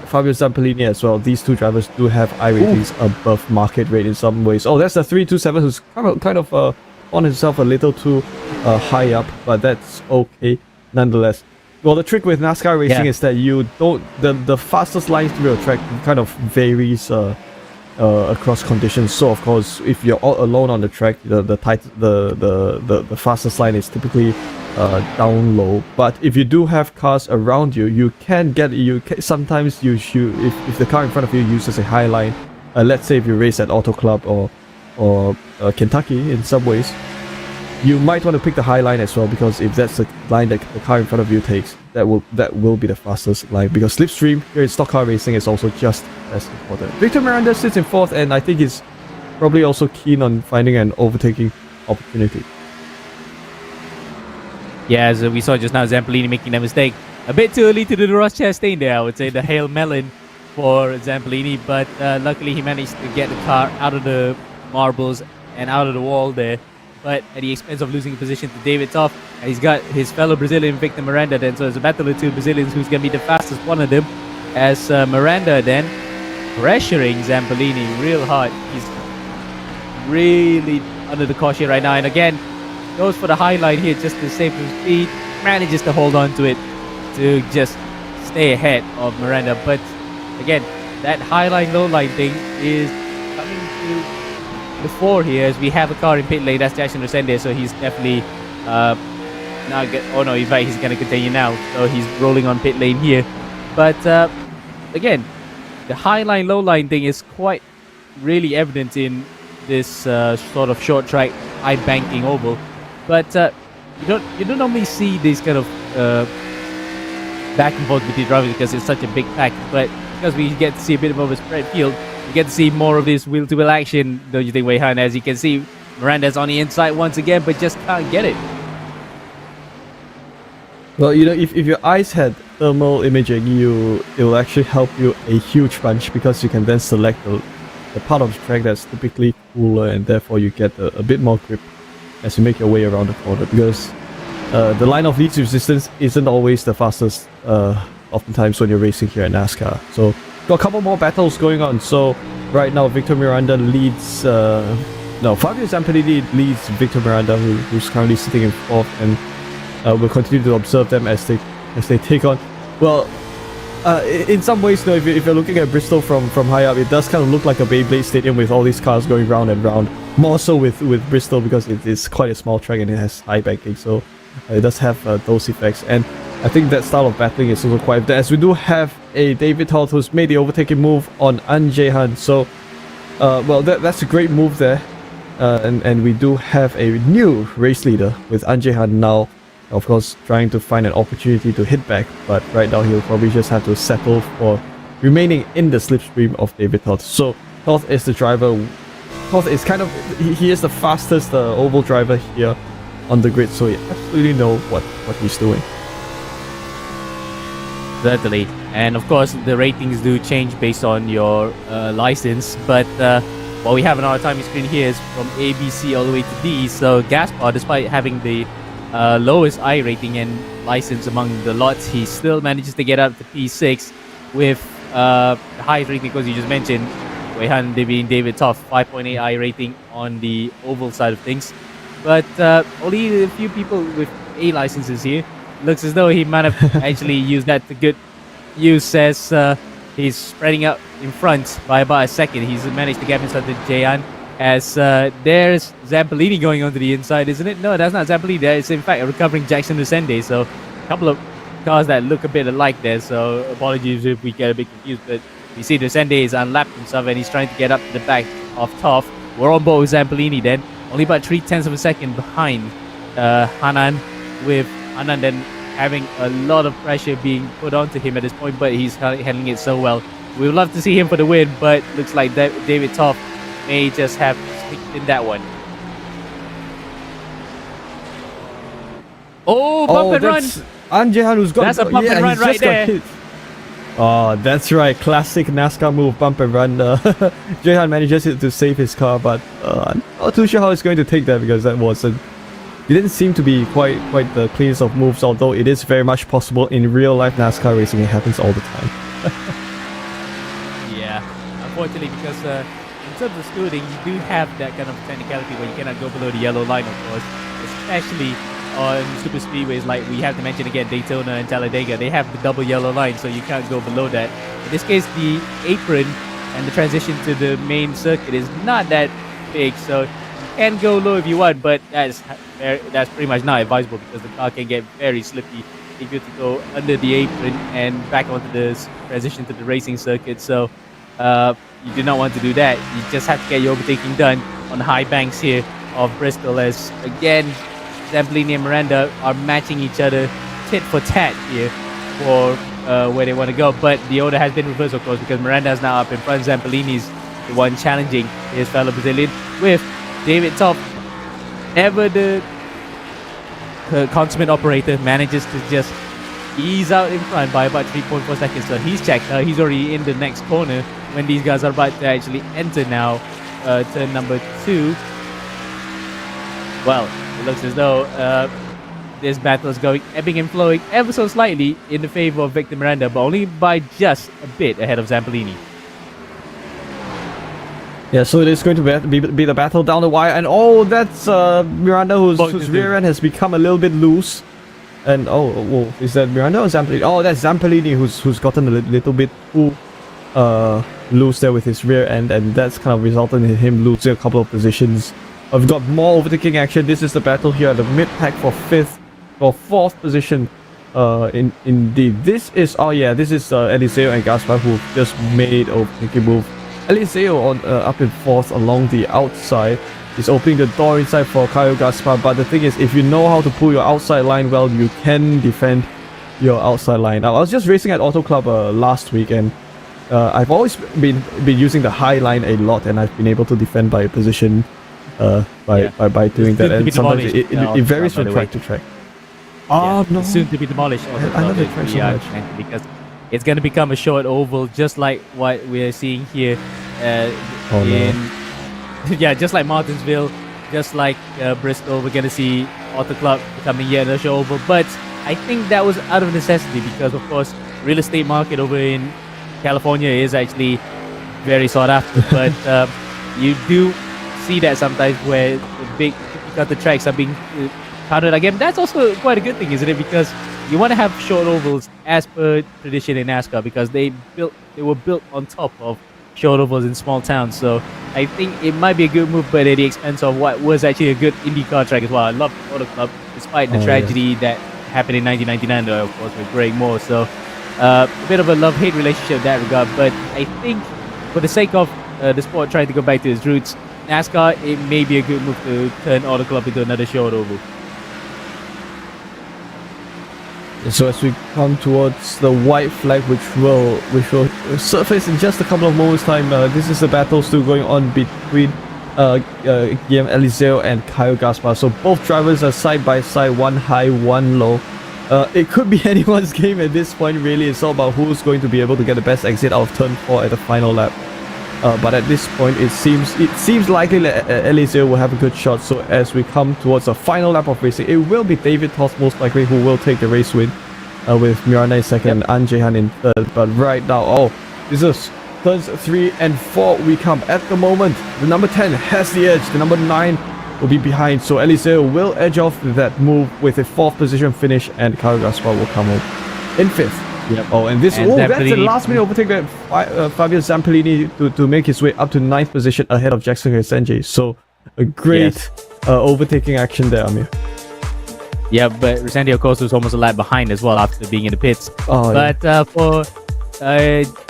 Fabio Zampolini as well, these two drivers do have iRatings above market rate in some ways. Oh, that's the 327 who's kind of on himself a little too high up, but that's okay nonetheless. Well, the trick with NASCAR racing is that you don't the fastest lines through a track kind of varies across conditions. So of course, if you're all alone on the track, the fastest line is typically down low. But if you do have cars around you, you can sometimes if the car in front of you uses a high line. Let's say if you race at Auto Club or Kentucky in some ways, you might want to pick the high line as well, because if that's the line that the car in front of you takes, that will be the fastest line, because slipstream here in stock car racing is also just as important. Victor Miranda sits in 4th, and I think he's probably also keen on finding an overtaking opportunity. Yeah, as we saw just now, Zampolini making that mistake. A bit too early to do the Ross Chastain there, I would say, the Hail Melon for Zampolini, but luckily he managed to get the car out of the marbles and out of the wall there, but at the expense of losing position to David Toft. And he's got his fellow Brazilian Victor Miranda then, so it's a battle of two Brazilians who's going to be the fastest one of them, as Miranda then pressuring Zampolini real hard. He's really under the caution right now, and again goes for the high line here just to save some speed, manages to hold on to it to just stay ahead of Miranda. But again, that high line low line thing is coming to the fore here, as we have a car in pit lane. That's Jackson Resende, so he's definitely he's going to continue now, so he's rolling on pit lane here. But again, the high line low line thing is quite really evident in this sort of short track high banking oval, but you don't normally see these kind of back and forth between drivers because it's such a big pack. But because we get to see a bit more of a spread field, we get to see more of this wheel-to-wheel action, don't you think, Wei Han? As you can see, Miranda's on the inside once again, but just can't get it. Well, if your eyes had thermal imaging, it will actually help you a huge bunch, because you can then select the part of the track that's typically cooler, and therefore you get a bit more grip as you make your way around the corner, because the line of least resistance isn't always the fastest oftentimes when you're racing here at NASCAR. So got a couple more battles going on. So right now Victor Miranda leads Fabio Zampolini leads Victor Miranda, who's currently sitting in 4th, and we'll continue to observe them as they take on. Well, in some ways, if you're looking at Bristol from high up, it does kind of look like a Beyblade stadium with all these cars going round and round. More so with Bristol, because it is quite a small track and it has high banking, so it does have those effects. And I think that style of battling is also quite, as we do have a David Toft who's made the overtaking move on An Jae-han. So that's a great move there, and we do have a new race leader with An Jae-han now, of course, trying to find an opportunity to hit back, but right now he'll probably just have to settle for remaining in the slipstream of David Toft. So Toft is the driver. Toft is he is the fastest oval driver here on the grid, so he absolutely knows what he's doing. Certainly, and of course the ratings do change based on your license, but what we have on our timing screen here is from A, B, C all the way to D. So Gaspar, despite having the lowest I rating and license among the lots, he still manages to get up to P6 with the highest rating, because you just mentioned Weihan being David Toff, 5.8 I rating on the oval side of things. But only a few people with A licenses here. Looks as though he might have actually used that to good use, as he's spreading out in front by about a second. He's managed to get himself to Jayan, as there's Zampolini going onto the inside, isn't it? No, that's not Zampolini. It's in fact a recovering Jackson Lucende. So a couple of cars that look a bit alike there. So apologies if we get a bit confused, but we see Lucende is unlapped himself and he's trying to get up to the back of Toff. We're on board with Zampolini then, only about 0.3 of a second behind Hanan, with Hanan then having a lot of pressure being put onto him at this point, but he's handling it so well. We would love to see him for the win, but looks like David Toff may just have sneaked in that one. Oh, bump and run! Anjehan who's got... That's a bump and run right there. Oh, that's right. Classic NASCAR move, bump and run. Jehan manages to save his car, but I'm not too sure how it's going to take that, because that wasn't... It didn't seem to be quite the cleanest of moves, although it is very much possible in real life NASCAR racing. It happens all the time. Yeah, unfortunately, because in terms of scooting, you do have that kind of technicality where you cannot go below the yellow line, of course, especially on super speedways like we have to mention again, Daytona and Talladega. They have the double yellow line, so you can't go below that. In this case, the apron and the transition to the main circuit is not that big, so you can go low if you want, but that's pretty much not advisable, because the car can get very slippy if you to go under the apron and back onto the transition to the racing circuit. So you do not want to do that. You just have to get your overtaking done on the high banks here of Bristol, as again Zampolini and Miranda are matching each other tit for tat here for where they want to go. But the order has been reversed, of course, because Miranda is now up in front. Zampolini's the one challenging his fellow Brazilian, with David Toff, ever the consummate operator, manages to just ease out in front by about 3.4 seconds. So he's checked. He's already in the next corner when these guys are about to actually enter now turn number 2. Well, it looks as though this battle is going ebbing and flowing ever so slightly in the favor of Victor Miranda, but only by just a bit ahead of Zampolini. Yeah, so it is going to be the battle down the wire, and oh, that's Miranda whose rear end has become a little bit loose. And oh, is that Miranda or Zampolini? Oh, that's Zampolini who's gotten a little bit too loose there with his rear end, and that's kind of resulted in him losing a couple of positions. We've got more overtaking action. This is the battle here at the mid-pack for 4th position. Indeed, this is Eliseo and Gaspar, who just made overtaking move. Eliseo on up in 4th along the outside. He's opening the door inside for Caio Gaspar, but the thing is, if you know how to pull your outside line well, you can defend your outside line. Now, I was just racing at Auto Club last week, and I've always been using the high line a lot, and I've been able to defend by position by doing that. And sometimes it varies from track to track. Oh no! It's soon to be demolished. I love the track so much. Because it's going to become a short oval, just like what we're seeing here. Just like Martinsville, just like Bristol, we're going to see Auto Club becoming yet another short oval. But I think that was out of necessity, because of course, real estate market over in California is actually very sought after. But you do see that sometimes where the tracks are being crowded again. That's also quite a good thing, isn't it? Because you want to have short ovals as per tradition in NASCAR, because they were built on top of short ovals in small towns. So I think it might be a good move, but at the expense of what was actually a good IndyCar track as well. I love Auto Club, despite the tragedy that happened in 1999, though, of course, with Greg Moore. So a bit of a love-hate relationship in that regard. But I think for the sake of the sport trying to go back to its roots, NASCAR, it may be a good move to turn Auto Club into another short oval. So as we come towards the white flag, which will surface in just a couple of moments' time, this is the battle still going on between Guillaume Eliseo and Caio Gaspar. So both drivers are side by side, one high, one low. It could be anyone's game at this point, really. It's all about who's going to be able to get the best exit out of turn 4 at the final lap. But at this point, it seems likely that Eliseo will have a good shot. So as we come towards the final lap of racing, it will be David Toss most likely who will take the race win, with Miranda in second and Anjehan in third. But right now, this is turns 3 and 4 we come. At the moment, the number 10 has the edge. The number 9 will be behind. So Eliseo will edge off that move with a 4th position finish, and Carlo Gaspar will come home in 5th. Yep. That's a last minute overtake that Fabio Zampellini to make his way up to 9th position ahead of Jackson Senji. So a great overtaking action there, Amir. Yeah, but Resendi, of course, was almost a lap behind as well after being in the pits. For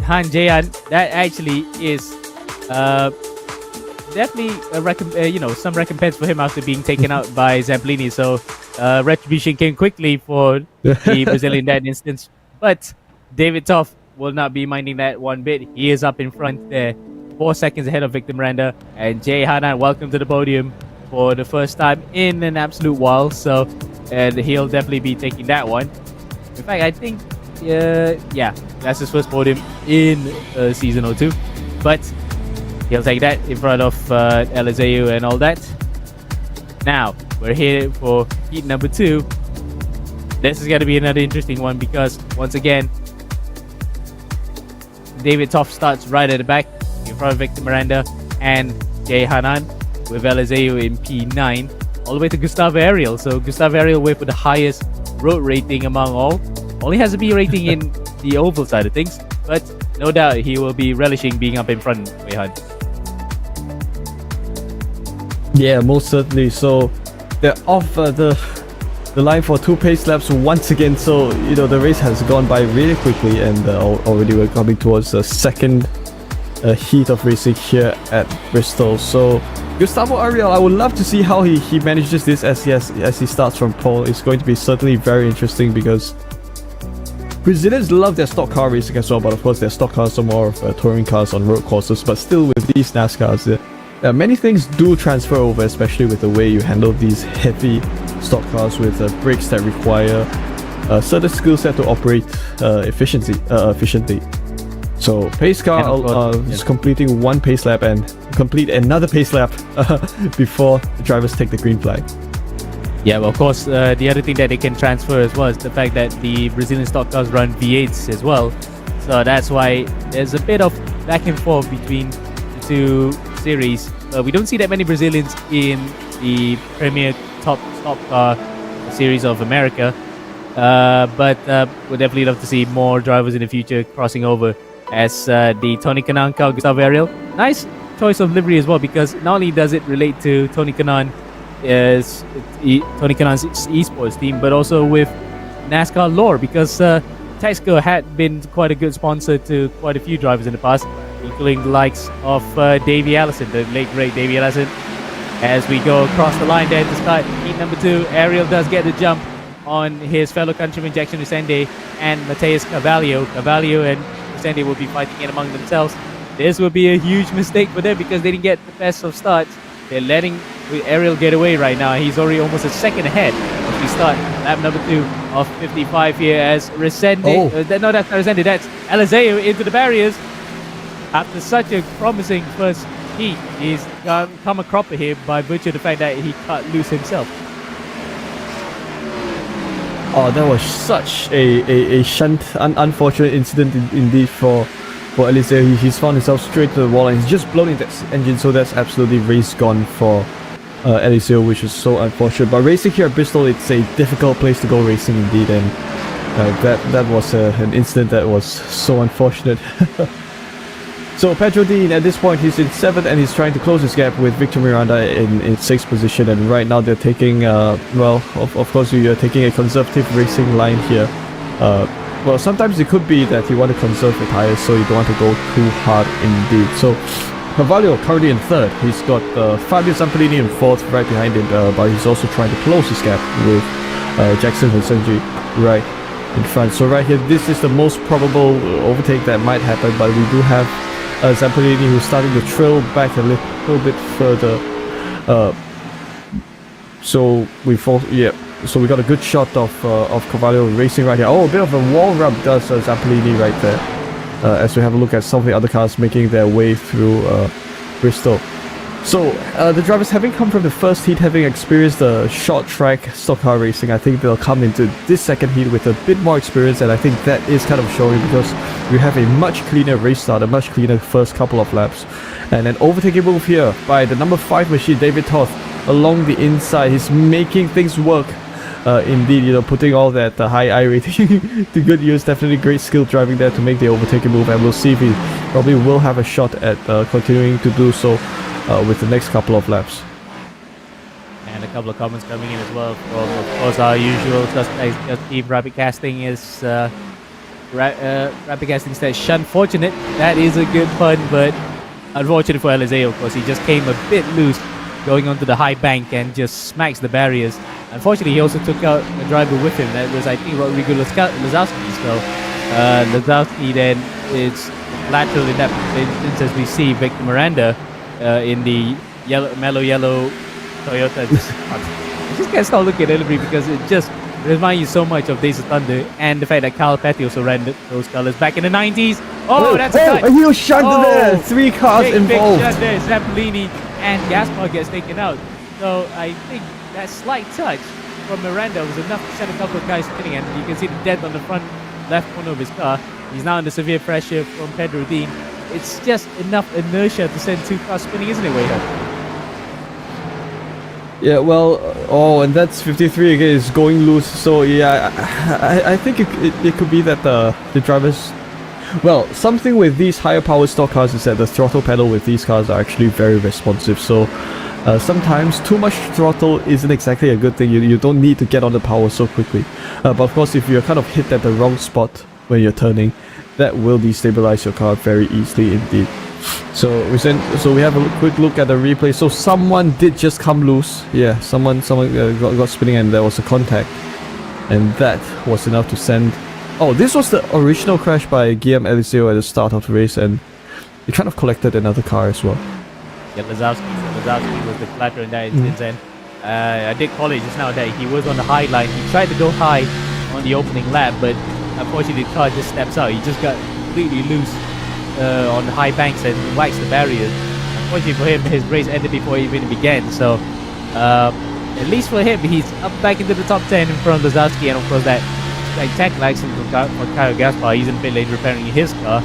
Han Jaehan, that actually is definitely some recompense for him after being taken out by Zampellini. So retribution came quickly for the Brazilian in that instance. But David Toff will not be minding that one bit. He is up in front there, 4 seconds ahead of Victor Miranda. And Jay Hanan, welcome to the podium for the first time in an absolute while. So he'll definitely be taking that one. In fact, I think, that's his first podium in season 02. But he'll take that in front of Eliseu and all that. Now, we're here for heat number 2. This is going to be another interesting one because, once again, David Toff starts right at the back in front of Victor Miranda and Jay Hanan with Eliseu in P9 all the way to Gustavo Ariel. So Gustavo Ariel with the highest road rating among all. Only has a B rating in the oval side of things, but no doubt he will be relishing being up in front, Wei Han. Yeah, most certainly. So they're off the line for 2 pace laps once again. So the race has gone by really quickly, and already we're coming towards the second heat of racing here at Bristol. So Gustavo Ariel, I would love to see how he manages this as he starts from pole. It's going to be certainly very interesting because Brazilians love their stock car racing as well, but of course their stock cars are more of touring cars on road courses. But still, with these NASCARs, many things do transfer over, especially with the way you handle these heavy stock cars with brakes that require a certain skill set to operate efficiently. So pace car is completing 1 pace lap and complete another pace lap before the drivers take the green flag. Yeah, well, of course, the other thing that they can transfer as well is the fact that the Brazilian stock cars run V8s as well. So that's why there's a bit of back and forth between the two series. We don't see that many Brazilians in the Premier Top Car Series of America, but we'd definitely love to see more drivers in the future crossing over as the Tony Kanaan car, Gustavo Ariel. Nice choice of livery as well, because not only does it relate to Tony Kanaan as Tony Kanaan's esports team, but also with NASCAR lore, because Texaco had been quite a good sponsor to quite a few drivers in the past, including the likes of Davey Allison, the late great Davey Allison. As we go across the line there to start heat number 2, Ariel does get the jump on his fellow countryman Jackson Usende and Mateus Carvalho. Carvalho and Usende will be fighting in among themselves. This will be a huge mistake for them because they didn't get the best of starts. They're letting Ariel get away right now. He's already almost a second ahead as we start lap number 2 of 55 here as Resende. That's not Resende, that's Eliseu into the barriers. After such a promising first heat, he's come a cropper here by virtue of the fact that he cut loose himself. That was such a unfortunate incident indeed for Eliseu. He's found himself straight to the wall and he's just blown in that engine, so that's absolutely race gone for Eliseu, which is so unfortunate. But racing here at Bristol, it's a difficult place to go racing indeed, and that was an incident that was so unfortunate. So Pedro Dean, at this point, he's in 7th and he's trying to close his gap with Victor Miranda in 6th position. And right now they're taking, of course, you're taking a conservative racing line here. Well, sometimes it could be that you want to conserve your tires, so you don't want to go too hard indeed. So Carvalho currently in 3rd. He's got Fabio Zampellini in 4th, right behind him, but he's also trying to close his gap with Jackson Senji right in front. So right here, this is the most probable overtake that might happen, but we do have Zampellini who's starting to trail back a little bit further. So we got a good shot of Carvalho racing right here. A bit of a wall rub does Zampellini right there. as we have a look at some of the other cars making their way through Bristol. So the drivers having come from the first heat, having experienced the short track stock car racing, I think they'll come into this second heat with a bit more experience, and I think that is kind of showing because we have a much cleaner race start, a much cleaner first couple of laps. And an overtaking move here by the number 5 machine, David Toth, along the inside. He's making things work. Indeed, putting all that high I rating to good use. Definitely great skill driving there to make the overtaking move, and we'll see if he probably will have a shot at continuing to do so with the next couple of laps. And a couple of comments coming in as well from, of course, our usual suspects. Just Team Rapid Casting is Rapid Casting says, "Shunfortunate." That is a good pun, but unfortunate for LSA, of course. He just came a bit loose going onto the high bank and just smacks the barriers. Unfortunately, he also took out a driver with him. That was, I think, Rodrigo Lazowski. So Lazowski then is lateral in that instance, as we see Victor Miranda in the mellow yellow Toyota. I just can't stop looking at Ellery because it just reminds you so much of Days of Thunder, and the fact that Kyle Petty also ran those colors back in the 90s. Oh, that's a cut. A huge shunt there. 3 cars involved. Big shut there. Zampolini and Gaspar gets taken out. So I think that slight touch from Miranda was enough to send a couple of guys spinning, and you can see the dent on the front left corner of his car. He's now under severe pressure from Pedro Dean. It's just enough inertia to send 2 cars spinning, isn't it, Wader? Yeah, well, and that's 53 again, is going loose. So yeah, I think it could be that the drivers, well, something with these higher power stock cars is that the throttle pedal with these cars are actually very responsive. So sometimes too much throttle isn't exactly a good thing. You don't need to get on the power so quickly. But of course, if you're kind of hit at the wrong spot when you're turning, that will destabilize your car very easily indeed. So we have a quick look at the replay. So someone did just come loose. Yeah, someone got spinning, and there was a contact, and that was enough to send. Oh, this was the original crash by Guillaume Eliseo at the start of the race, and it kind of collected another car as well. Yeah, Lazowski was the flatter in that instance, and I did call it just now that he was on the high line. He tried to go high on the opening lap, but unfortunately the car just steps out. He just got completely loose on the high banks and waxed the barriers. Unfortunately for him, his race ended before it even began. So at least for him, he's up back into the top 10 in front of Lazowski, and of course that spectacular accident for Kyle Gaspar. He's in pit lane repairing his car,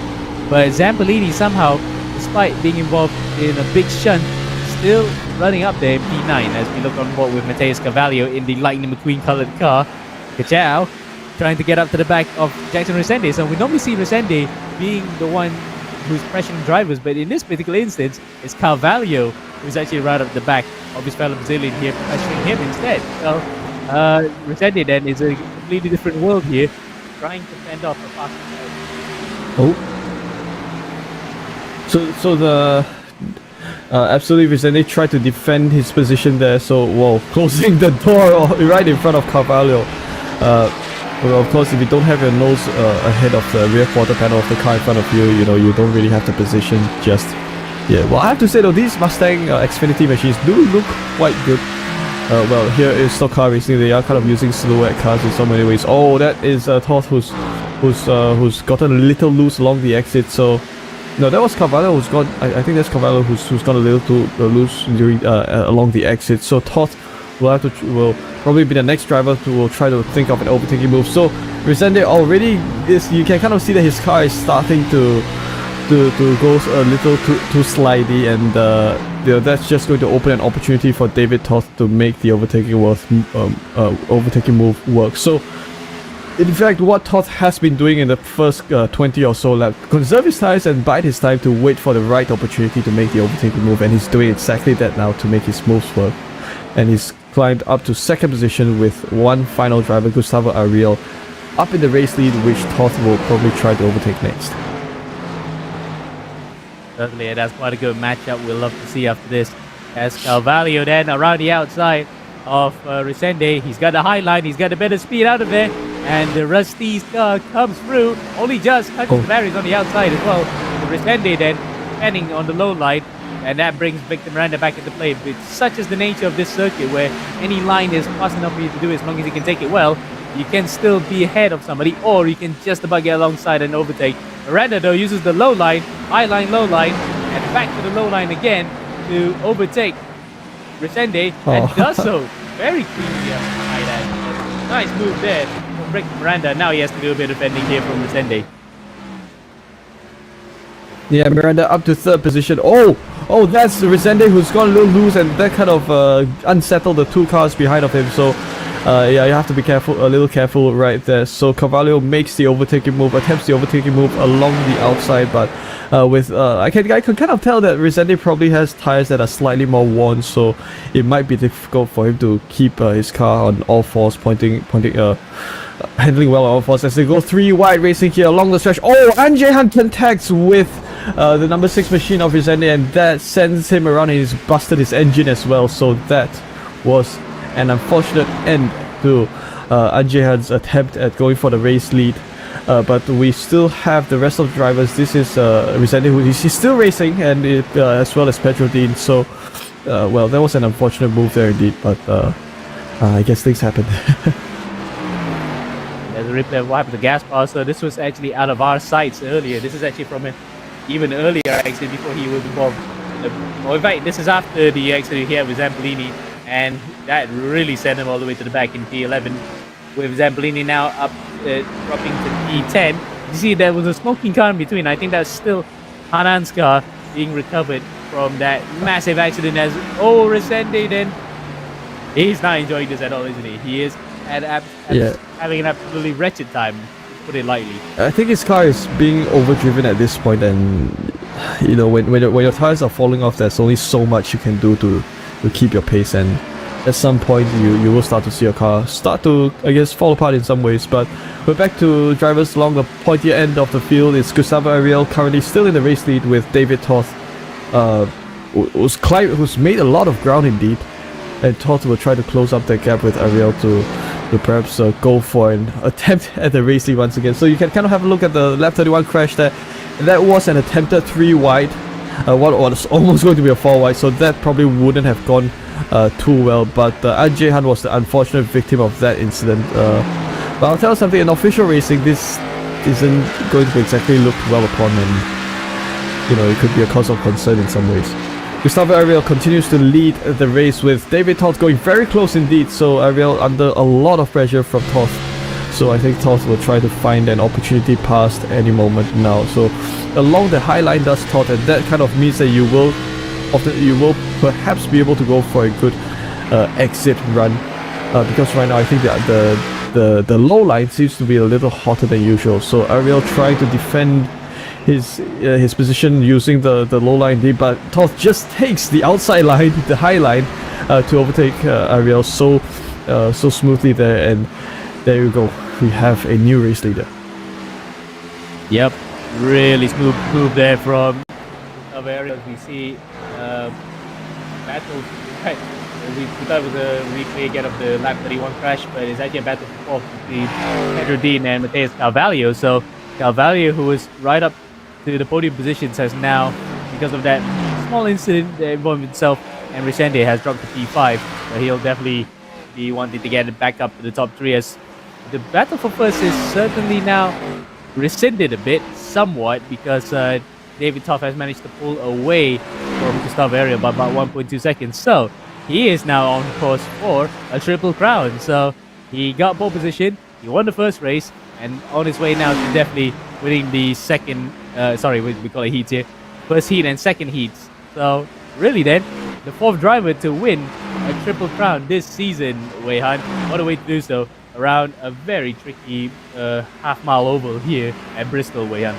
but Zampolini somehow, despite being involved in a big shunt, still running up there in P9 as we look on board with Mateus Carvalho in the Lightning McQueen colored car. Kachao trying to get up to the back of Jackson Resende. So we normally see Resende being the one who's pressuring drivers, but in this particular instance, it's Carvalho who's actually right up the back of his fellow Brazilian here, pressuring him instead. So Resende then is a completely different world here, trying to fend off a fast Oh. So the absolutely Resende tried to defend his position there. So closing the door right in front of Carvalho. Well, of course, if you don't have your nose ahead of the rear quarter panel of the car in front of you, you don't really have the position just. Yeah, well, I have to say though, these Mustang Xfinity machines do look quite good. Well, here is stock car racing. They are kind of using silhouette cars in so many ways. Oh, that is Toth who's gotten a little loose along the exit. So no, that was Carvalho who's gone. I think that's Carvalho who's gone a little too loose during along the exit. So Toth will probably be the next driver who will try to think of an overtaking move. So Resende already is. You can kind of see that his car is starting to go a little too slidey, and that's just going to open an opportunity for David Toth to make the overtaking move work. So in fact, what Toth has been doing in the first 20 or so laps, conserve his tires and bide his time to wait for the right opportunity to make the overtaking move, and he's doing exactly that now to make his moves work. And he's climbed up to second position with one final driver, Gustavo Ariel, up in the race lead, which Toth will probably try to overtake next. Certainly, that's quite a good matchup we'll love to see after this. As Carvalho then around the outside of Resende, he's got the high line, he's got a better speed out of there, and the Rusty's car comes through, only just touches the barriers on the outside as well. Resende then standing on the low line, and that brings Victor Miranda back into play. But such is the nature of this circuit, where any line is fast enough for you to do as long as you can take it well. You can still be ahead of somebody, or you can just about get alongside and overtake. Miranda though uses the low line, high line, low line, and back to the low line again to overtake Resende, and does so very cleanly behind that. Nice move there from Rick Miranda. Now he has to do a bit of ending here from Resende. Yeah, Miranda up to third position. Oh, that's Resende who's gone a little loose, and that kind of unsettled the two cars behind of him. So, yeah, you have to be careful, a little careful right there. So Carvalho makes the overtaking move, attempts the overtaking move along the outside, but I can kind of tell that Resende probably has tires that are slightly more worn, so it might be difficult for him to keep his car on all fours, handling well on all fours as they go 3 wide racing here along the stretch. Oh, Anjehan contacts with the number 6 machine of Resende, and that sends him around, and he's busted his engine as well. So that was an unfortunate end to Anjehan's attempt at going for the race lead. But we still have the rest of the drivers. This is Resende, who is still racing, and as well as Petrodine. So, well, that was an unfortunate move there indeed, but I guess things happened. There's a replay of what happened to Gaspar. So this was actually out of our sights earlier. This is actually from an even earlier accident before he was involved. Well, in fact, this is after the accident here with Zampolini, and that really sent him all the way to the back in P11. With Zampolini now up, dropping to P10. You see there was a smoking car in between. I think that's still Hanan's car being recovered from that massive accident as Resende then. He's not enjoying this at all, isn't he? He is having an absolutely wretched time, to put it lightly. I think his car is being overdriven at this point, and you know, when your tires are falling off, there's only so much you can do to keep your pace, and at some point you will start to see your car start to, I guess, fall apart in some ways. But we're back to drivers along the pointy end of the field. It's Gustavo Ariel currently still in the race lead with David Toth, who's made a lot of ground indeed, and Toth will try to close up that gap with Ariel to perhaps go for an attempt at the race lead once again. So you can kind of have a look at the lap 31 crash there, and that was an attempted 3 wide, what was almost going to be a 4 wide, so that probably wouldn't have gone too well, but Anjehan was the unfortunate victim of that incident. But I'll tell you something, in official racing, this isn't going to be exactly looked well upon, and you know, it could be a cause of concern in some ways. Gustavo Ariel continues to lead the race with David Toth going very close indeed, so Ariel under a lot of pressure from Toth. So I think Toth will try to find an opportunity past any moment now. So along the high line does Toth, and that kind of means that you will perhaps be able to go for a good exit run, because right now I think that the low line seems to be a little hotter than usual. So Ariel trying to defend his position using the low line D, but Toth just takes the outside line, the high line, to overtake Ariel so smoothly there, and there you go. We have a new race leader. Yep, really smooth move there from Ariel. We see battle. We thought it was a replay again of the lap 31 crash, but it's actually a battle for between Petrodine and Mateus Carvalho. So Carvalho, who was right up to the podium positions, has now, because of that small incident that involved himself and Resende, has dropped to P5. So he'll definitely be wanting to get it back up to the top 3, as the battle for first is certainly now rescinded a bit, somewhat, because David Toth has managed to pull away from Gustavo Ariel by about 1.2 seconds. So he is now on course for a triple crown. So he got pole position, he won the first race, and on his way now to definitely winning the second, we call it heats here, first heat and second heats. So really then, the 4th driver to win a triple crown this season, Wei Han. What a way to do so around a very tricky half-mile oval here at Bristol, Wei Han.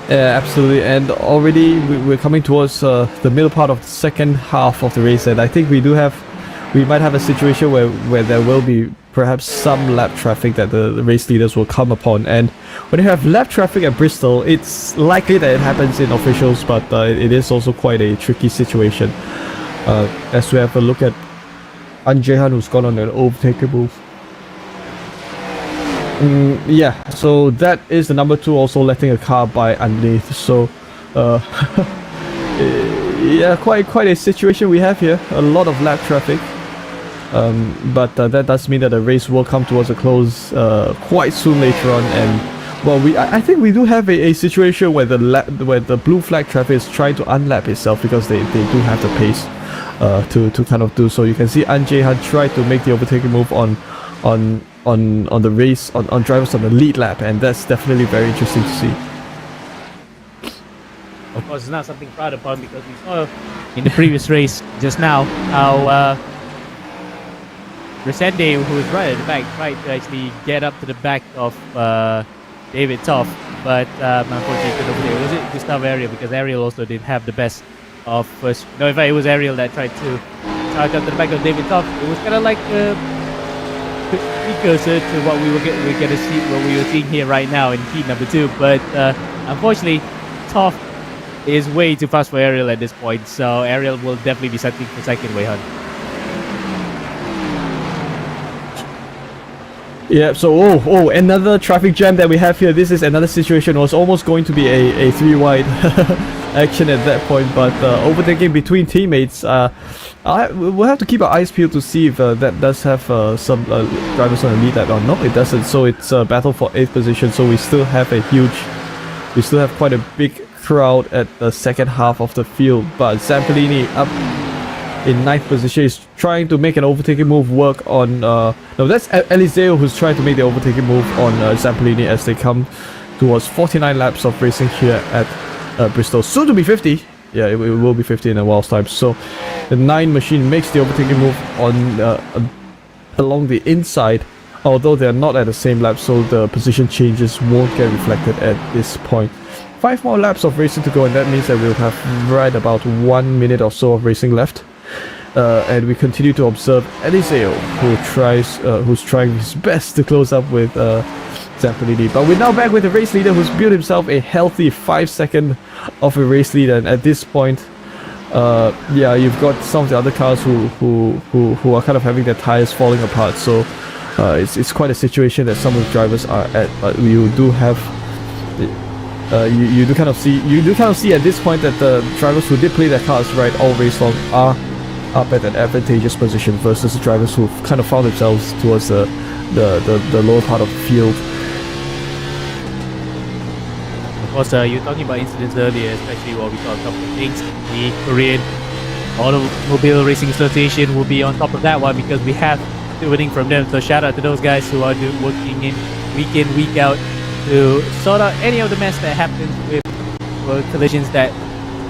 Yeah, absolutely, and already we're coming towards the middle part of the second half of the race, and I think we might have a situation where there will be perhaps some lap traffic that the race leaders will come upon. And when you have lap traffic at Bristol, it's likely that it happens in officials, but it is also quite a tricky situation. As we have a look at Anjehan, who's gone on an overtaker move. Yeah, so that is the number 2 also letting a car by underneath. So yeah, quite a situation we have here. A lot of lap traffic. But that does mean that the race will come towards a close quite soon later on, and Well, I think we do have a situation where the blue flag traffic is trying to unlap itself because they do have the pace to kind of do so. You can see An Jae-han try to make the overtaking move on the race on drivers on the lead lap, and that's definitely very interesting to see. Of course, it's not something proud upon because we saw in the previous race just now how Resende, who was right at the back, tried to actually get up to the back of David Toff, but unfortunately couldn't overtake. Was it Gustav Ariel? Because Ariel also didn't have the best of first. No, in fact, it was Ariel that tried to charge up to the back of David Toff. It was kind of like a precursor to what we were gonna see, what we were seeing here right now in heat number 2. But unfortunately, Toff is way too fast for Ariel at this point, so Ariel will definitely be settling for second, Wei Hun. Yeah, so another traffic jam that we have here. This is another situation. It was almost going to be a 3-wide action at that point, but overtaking between teammates. We'll have to keep our eyes peeled to see if that does have some drivers on the lead lap or not. It doesn't, so it's a battle for 8th position. So we still have quite a big crowd at the second half of the field, but Zampolini up in 9th position is trying to make an overtaking move work on no, that's Eliseo who's trying to make the overtaking move on Zampolini as they come towards 49 laps of racing here at Bristol, soon to be 50. Yeah, it will be 50 in a while's time. So the 9 machine makes the overtaking move on along the inside, although they're not at the same lap, so the position changes won't get reflected at this point. 5 more laps of racing to go, and that means that we'll have right about 1 minute or so of racing left. And we continue to observe Eliseo, who's trying his best to close up with Zampolini. But we're now back with the race leader, who's built himself a healthy 5 second of a race lead. And at this point, yeah, you've got some of the other cars who are kind of having their tires falling apart. So it's quite a situation that some of the drivers are at. But you do have. You do kind of see at this point that the drivers who did play their cars right all race long are up at an advantageous position versus the drivers who kind of found themselves towards the lower part of the field. Of course, you were talking about incidents earlier, especially what we saw a couple of things. The Korean Automobile Racing Association will be on top of that one because we have winning from them. So shout out to those guys who are working in week out to sort out any of the mess that happens with collisions that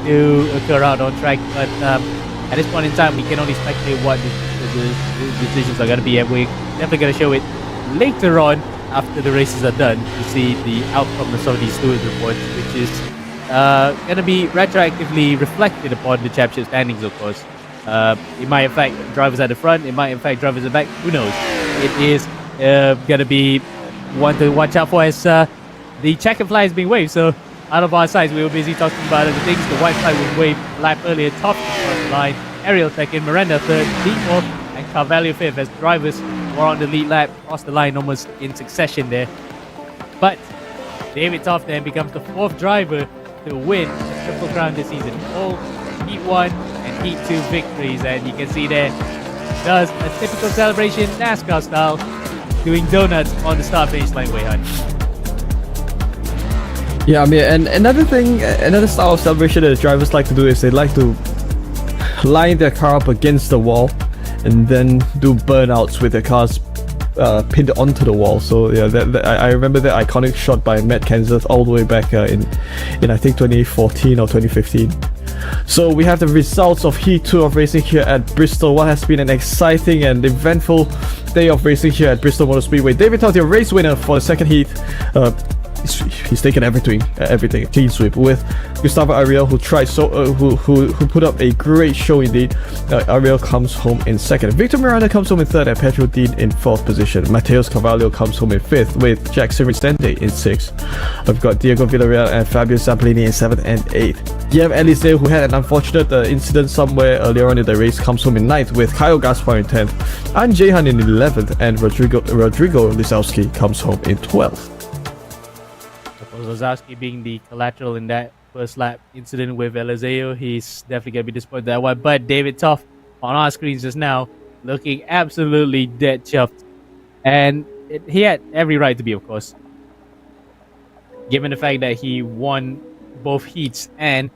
do occur out on track. But at this point in time, we can only speculate what the decisions are going to be, and we're definitely going to show it later on after the races are done to see the outcome of some of these stewards reports, which is going to be retroactively reflected upon the championship standings, of course. It might affect drivers at the front, it might affect drivers at the back, who knows. It is going to be one to watch out for as the checkered flag is being waved. So out of our sides, we were busy talking about other things. The white flag was waved a lap earlier. Top across the line, Ariel second, Miranda third, Dean fourth, and Carvalho fifth as drivers were on the lead lap, crossed the line almost in succession there. But David Toff then becomes the 4th driver to win the Triple Crown this season. All Heat 1 and Heat 2 victories, and you can see there does a typical celebration NASCAR style, doing donuts on the start finish line, Wei Hun. Yeah, I mean, and another style of celebration that drivers like to do is they like to line their car up against the wall and then do burnouts with their cars pinned onto the wall. So yeah, I remember that iconic shot by Matt Kenseth all the way back in I think 2014 or 2015. So we have the results of Heat 2 of racing here at Bristol. What has been an exciting and eventful day of racing here at Bristol Motor Speedway. David Toff, your race winner for the second heat. He's taken everything, clean sweep with Gustavo Ariel, who tried who put up a great show indeed. Ariel comes home in second. Victor Miranda comes home in third, and Pedro Dean in 4th position. Mateus Carvalho comes home in 5th, with Jack Simracing in 6th. I've got Diego Villarreal and Fabio Zampolini in 7th and 8th. You have Eliseo, who had an unfortunate incident somewhere earlier on in the race, comes home in 9th, with Kyle Gaspar in 10th, and Jae-han in 11th, and Rodrigo Lisowski comes home in 12th. Lisowski being the collateral in that first lap incident with Eliseo, he's definitely going to be disappointed that one. But David Toff on our screens just now looking absolutely dead chuffed, and he had every right to be, of course. given the fact that he won both heats and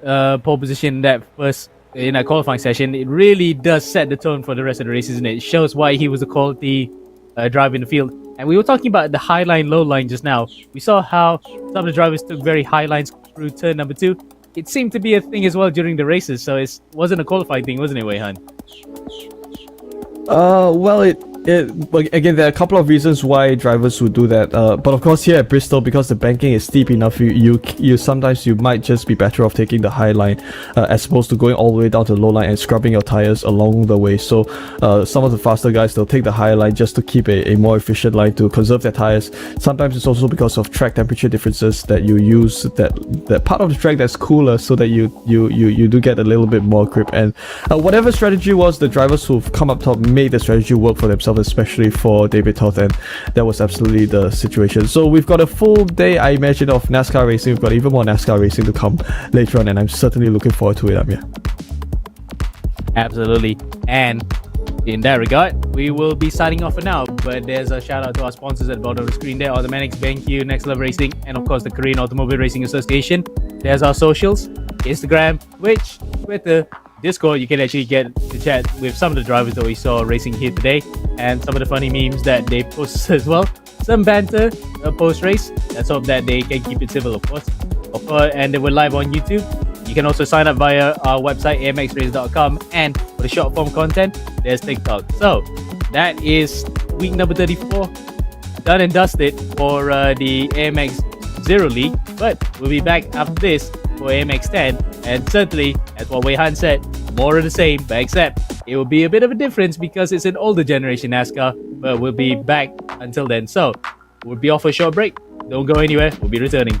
pole position in that qualifying session. It really does set the tone for the rest of the race, isn't it? It shows why he was a quality driver in the field. And we were talking about the high line, low line just now. We saw how some of the drivers took very high lines through turn number 2. It seemed to be a thing as well during the races, so it wasn't a qualifying thing, wasn't it, Wei Han? Well, again, there are a couple of reasons why drivers would do that. But of course, here at Bristol, because the banking is steep enough, you sometimes you might just be better off taking the high line as opposed to going all the way down to the low line and scrubbing your tires along the way. So some of the faster guys, they'll take the high line just to keep a more efficient line to conserve their tires. Sometimes it's also because of track temperature differences that you use that part of the track that's cooler, so that you do get a little bit more grip. And whatever strategy was, the drivers who've come up top made the strategy work for themselves, especially for David Toth, and that was absolutely the situation. So we've got a full day, I imagine, of NASCAR racing. We've got even more NASCAR racing to come later on, and I'm certainly looking forward to it, Amir. Absolutely. And in that regard, we will be signing off for now, but there's a shout out to our sponsors at the bottom of the screen there, Automatics, BenQ, Next Level Racing, and of course the Korean Automobile Racing Association. There's our socials, Instagram, Twitch, Twitter, Discord. You can actually get to chat with some of the drivers that we saw racing here today, and some of the funny memes that they post as well. Some banter post-race. Let's hope that they can keep it civil, of course. And they were live on YouTube. You can also sign up via our website, amxrace.com, and for the short form content, there's TikTok. So that is week number 34, done and dusted for the AMX 0 League, but we'll be back after this for AMX 10, and certainly, as what Wei Han said, more of the same, but except it will be a bit of a difference because it's an older generation NASCAR, but we'll be back until then. So we'll be off for a short break. Don't go anywhere, we'll be returning.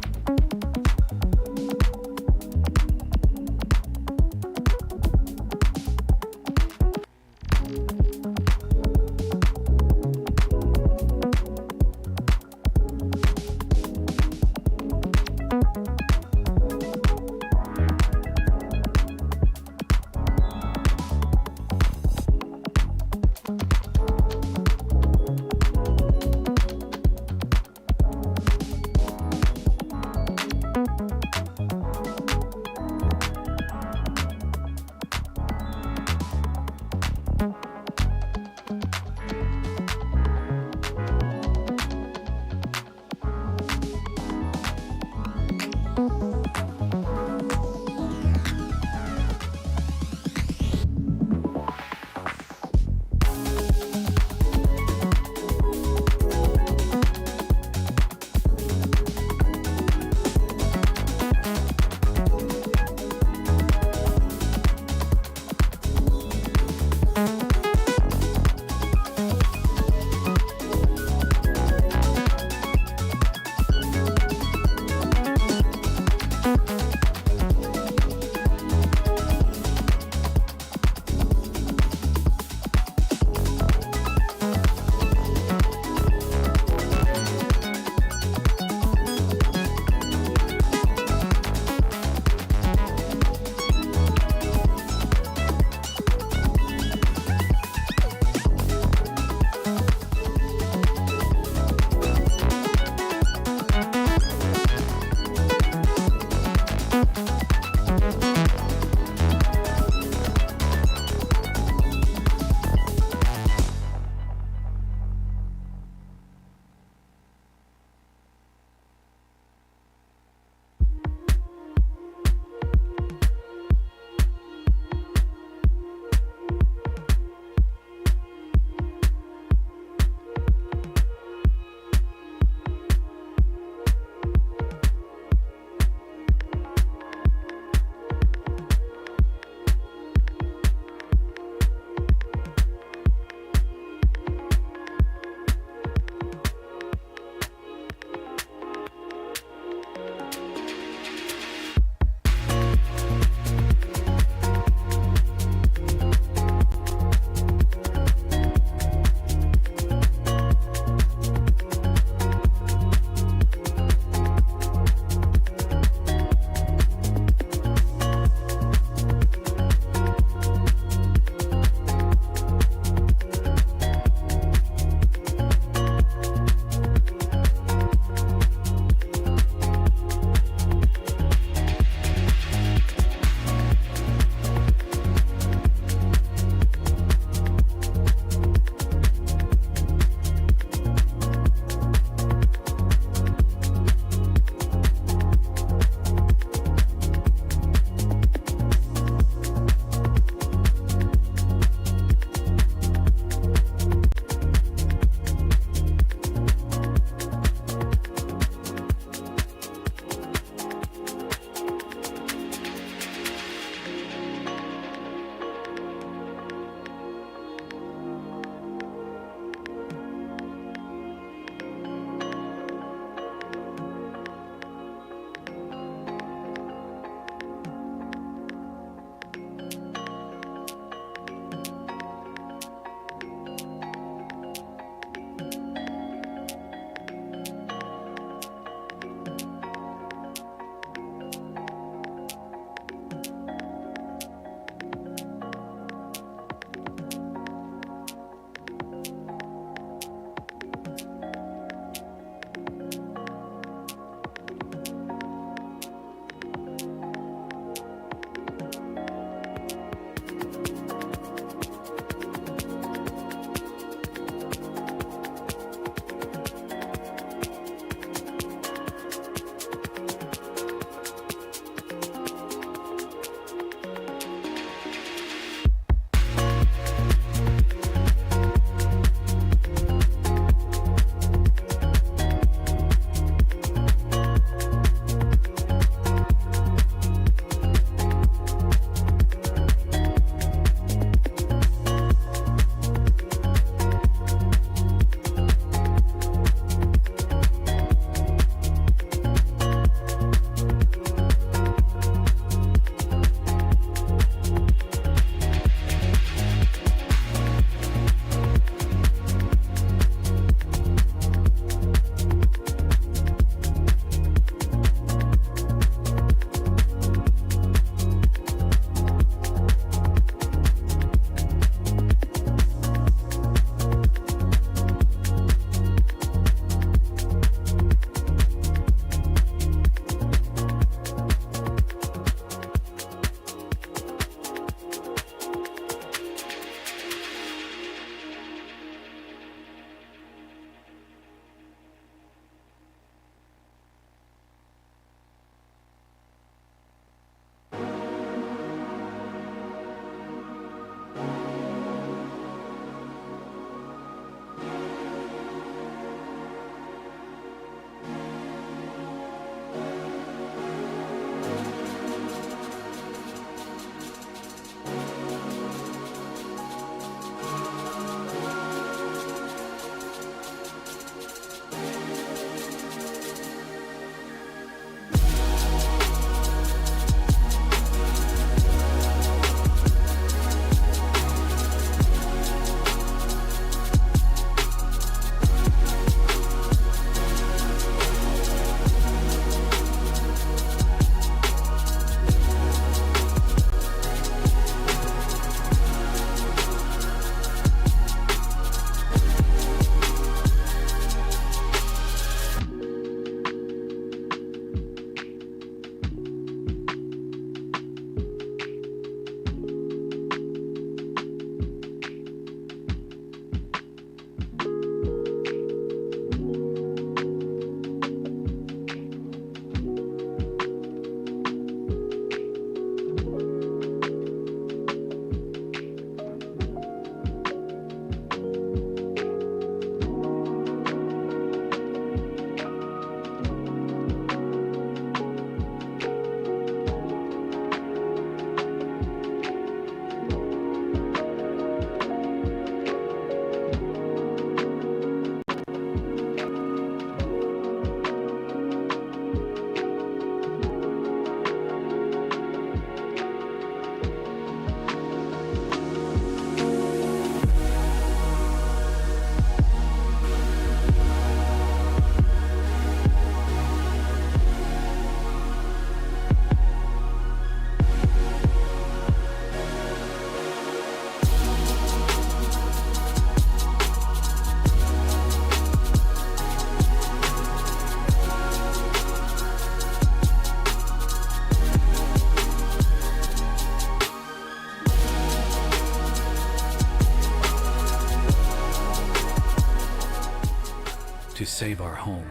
save our home,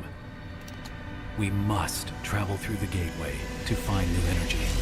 we must travel through the gateway to find new energy.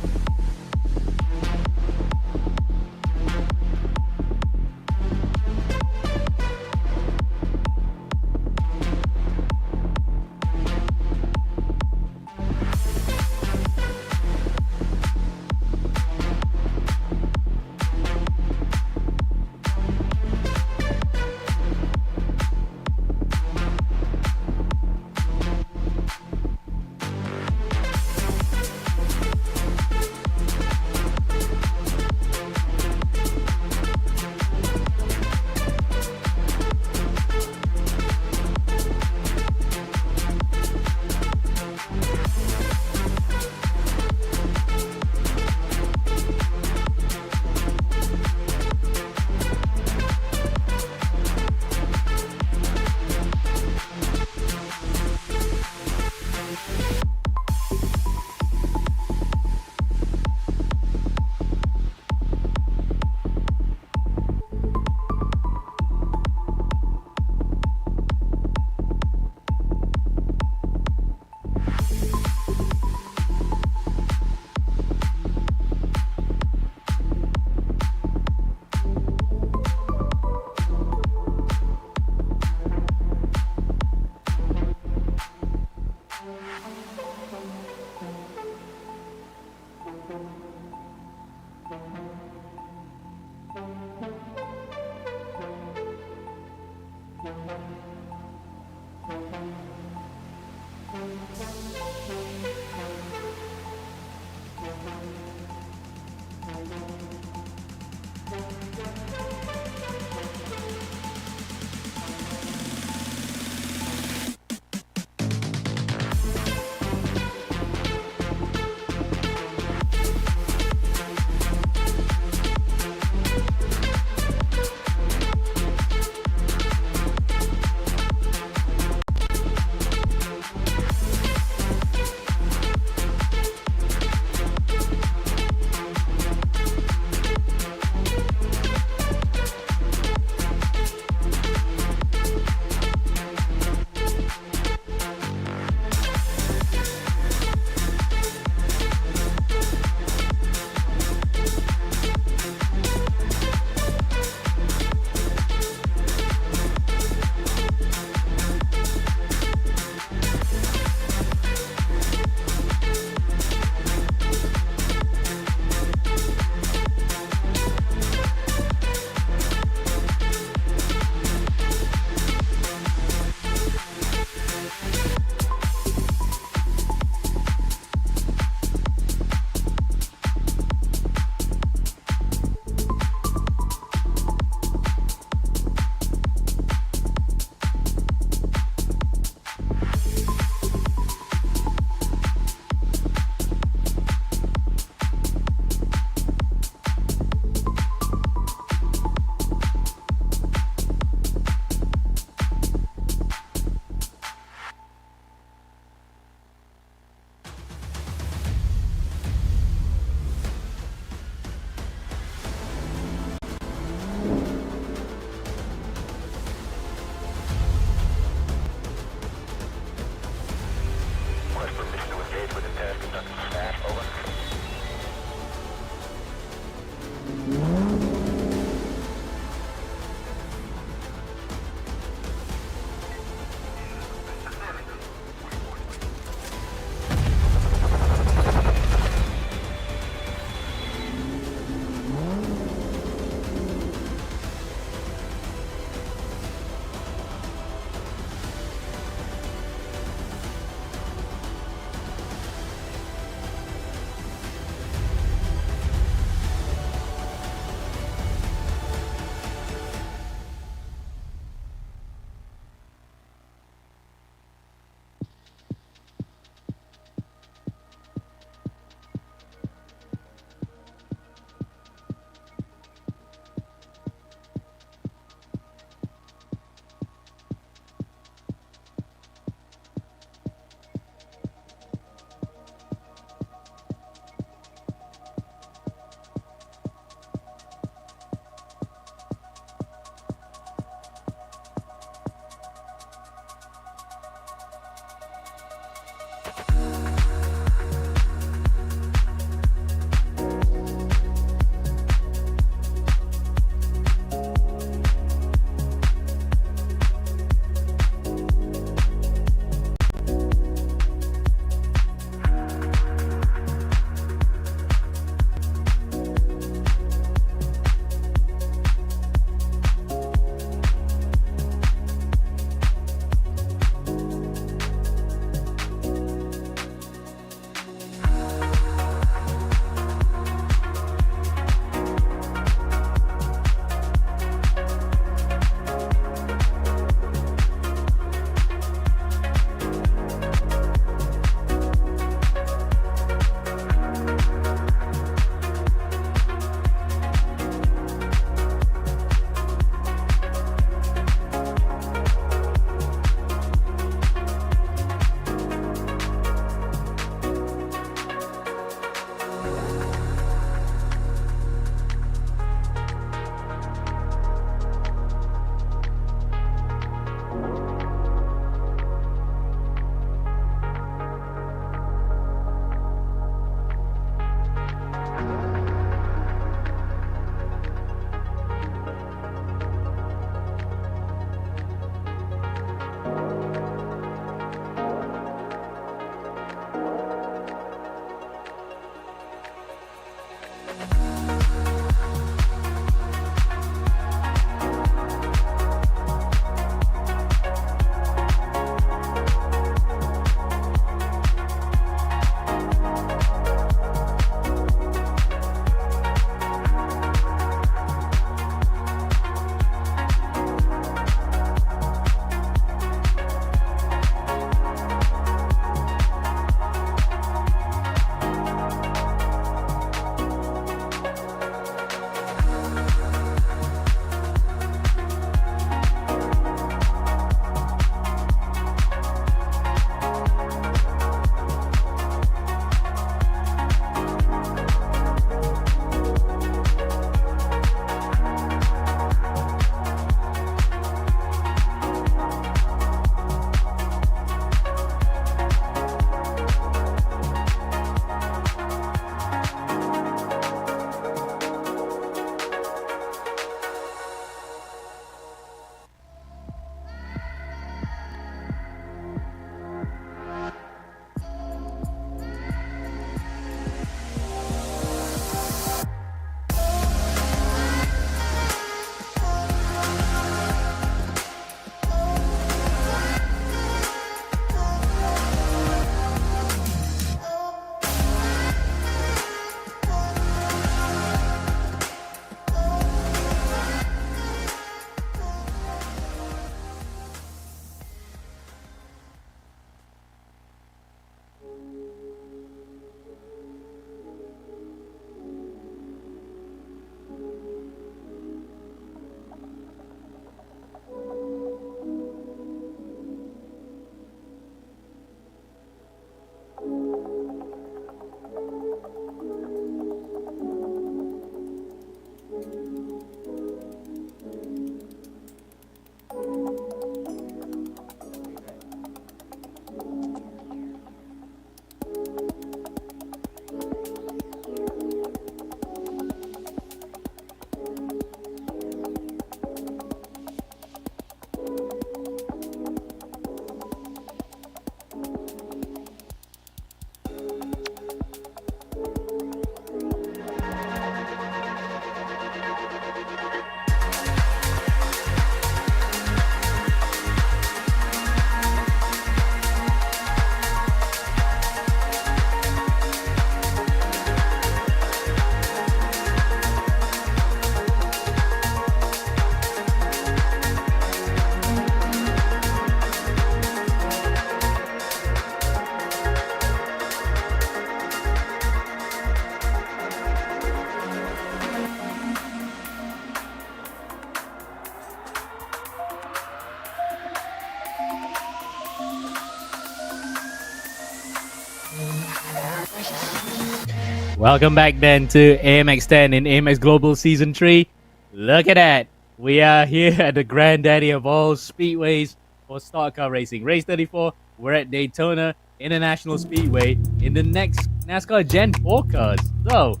Welcome back then to AMX 10 in AMX Global Season 3. Look at that. We are here at the granddaddy of all speedways for stock car racing. Race 34, we're at Daytona. International Speedway in the next NASCAR Gen 4 cars. So,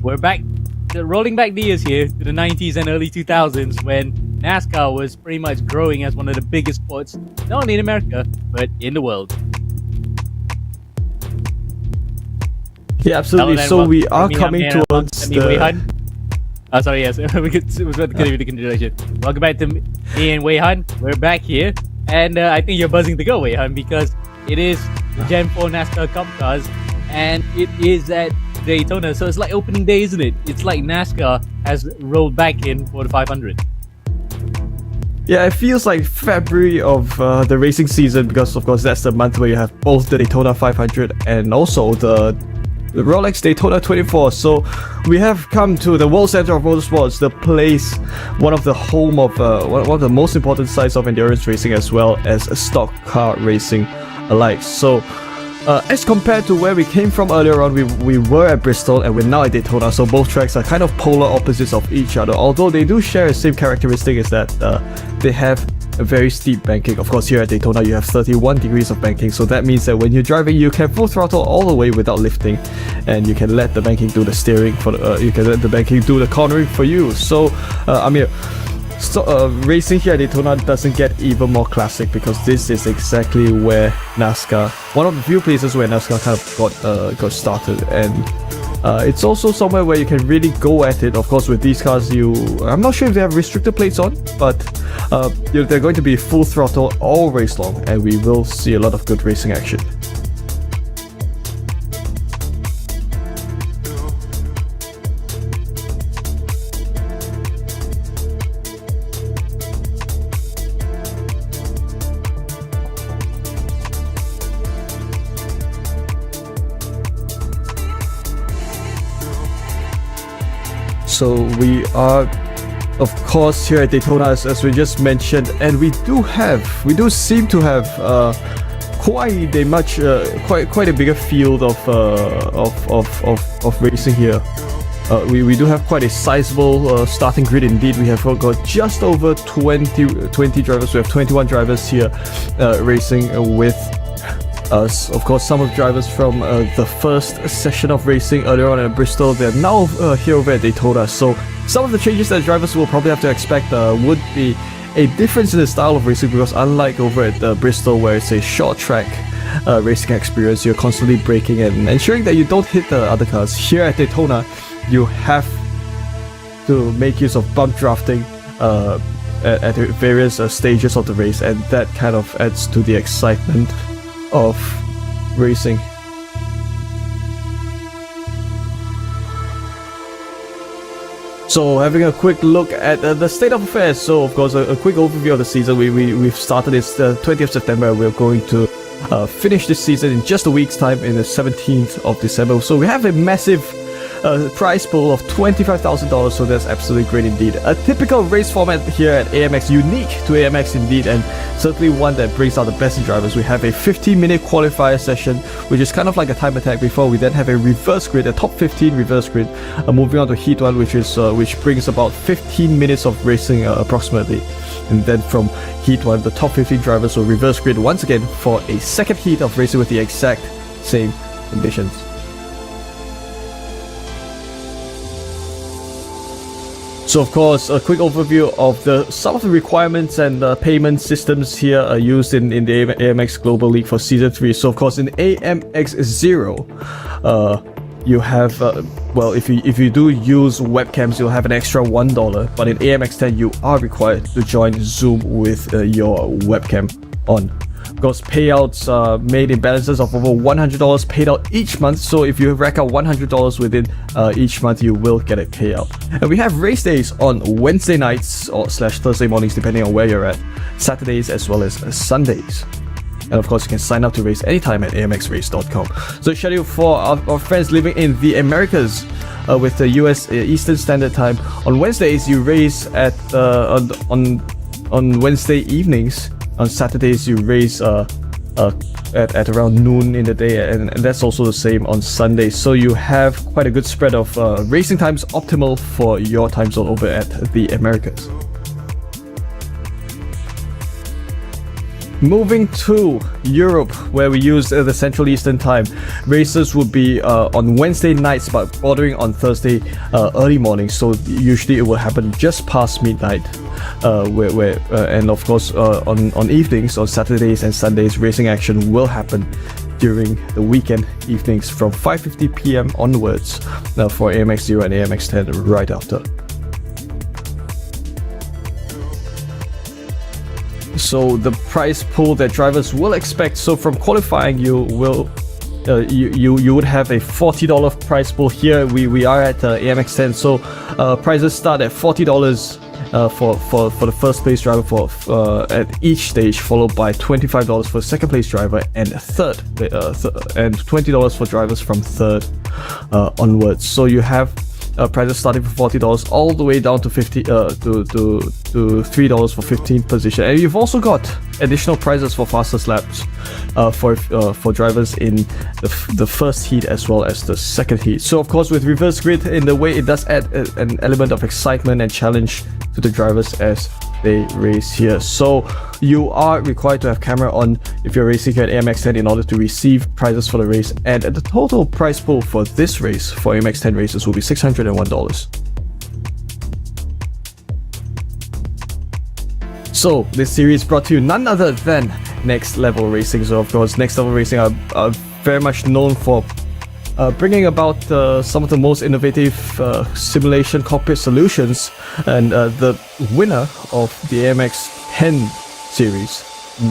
we're back, rolling back the years here to the 90s and early 2000s when NASCAR was pretty much growing as one of the biggest sports, not only in America, but in the world. Yeah, absolutely. So we are coming towards the... Oh, sorry, yes. We could continue the continuation. Welcome back to me and Wei Han. We're back here. And I think you're buzzing to go, Wei Han, because it is the Gen 4 NASCAR Cup cars and it is at Daytona. So it's like opening day, isn't it? It's like NASCAR has rolled back in for the 500. Yeah, it feels like February of the racing season because, of course, that's the month where you have both the Daytona 500 and also the Rolex Daytona 24. So we have come to the World Center of Motorsports, the place, one of the home of one of the most important sites of endurance racing as well as stock car racing alike. So as compared to where we came from earlier on, we were at Bristol and we're now at Daytona, so both tracks are kind of polar opposites of each other, although they do share the same characteristic, is that they have a very steep banking. Of course, here at Daytona you have 31 degrees of banking, so that means that when you're driving you can full throttle all the way without lifting, and you can let the banking do the steering for you can let the banking do the cornering for you. So racing here at Daytona doesn't get even more classic because this is exactly where NASCAR, one of the few places where NASCAR kind of got started, and it's also somewhere where you can really go at it. Of course, with these cars, I'm not sure if they have restrictor plates on, but they're going to be full throttle all race long, and we will see a lot of good racing action. So we are, of course, here at Daytona, as we just mentioned, and we do seem to have quite a bigger field of racing here. We do have quite a sizable starting grid indeed. We have got just over 20 drivers. We have 21 drivers here racing with us. Of course, some of the drivers from the first session of racing earlier on at Bristol, they're now here over at Daytona. So some of the changes that drivers will probably have to expect would be a difference in the style of racing, because unlike over at Bristol, where it's a short track racing experience, you're constantly braking and ensuring that you don't hit the other cars. Here at Daytona, you have to make use of bump drafting at various stages of the race, and that kind of adds to the excitement of racing. So having a quick look at the state of affairs. So of course, a quick overview of the season. We've started this 20th September. We're going to finish this season in just a week's time, in the 17th of December. So we have a massive prize pool of $25,000, so that's absolutely great indeed. A typical race format here at AMX, unique to AMX indeed, and certainly one that brings out the best in drivers. We have a 15-minute qualifier session, which is kind of like a time attack before. We then have a reverse grid, a top 15 reverse grid, moving on to Heat 1, which brings about 15 minutes of racing approximately. And then from Heat 1, the top 15 drivers will reverse grid once again for a second heat of racing with the exact same conditions. So of course, a quick overview of some of the requirements and payment systems here are used in the AMX Global League for Season 3. So of course, in AMX 0, you have, well, if you do use webcams, you'll have an extra $1, but in AMX 10, you are required to join Zoom with your webcam on. Of course, payouts made in balances of over $100 paid out each month. So if you rack out $100 within each month, you will get a payout. And we have race days on Wednesday nights or / Thursday mornings, depending on where you're at, Saturdays as well as Sundays. And of course, you can sign up to race anytime at amxrace.com. So scheduled for our friends living in the Americas with the US Eastern Standard Time. On Wednesdays, you race at on Wednesday evenings. On Saturdays, you race at around noon in the day, and that's also the same on Sundays. So you have quite a good spread of racing times, optimal for your time zone over at the Americas. Moving to Europe, where we use the Central Eastern Time, races will be on Wednesday nights, but bordering on Thursday early morning. So usually it will happen just past midnight. And of course on evenings, on Saturdays and Sundays, racing action will happen during the weekend evenings from 5:50 p.m. onwards for AMX 0 and AMX 10 right after. So the prize pool that drivers will expect, so from qualifying you will you would have a $40 prize pool. Here we are at AMX 10, so prizes start at $40 for the first place driver at each stage, followed by $25 for second place driver and third, and $20 for drivers from third onwards. So you have prizes starting from $40 all the way down to to $3 for 15th position, and you've also got additional prizes for fastest laps for drivers in the first heat as well as the second heat. So of course, with reverse grid, in the way it does add an element of excitement and challenge to the drivers as they race here. So you are required to have camera on if you're racing here at AMX 10 in order to receive prizes for the race, and the total prize pool for this race for AMX 10 races will be $601. So this series brought to you none other than Next Level Racing. So of course, Next Level Racing are very much known for bringing about some of the most innovative simulation cockpit solutions, and the winner of the AMX 10 series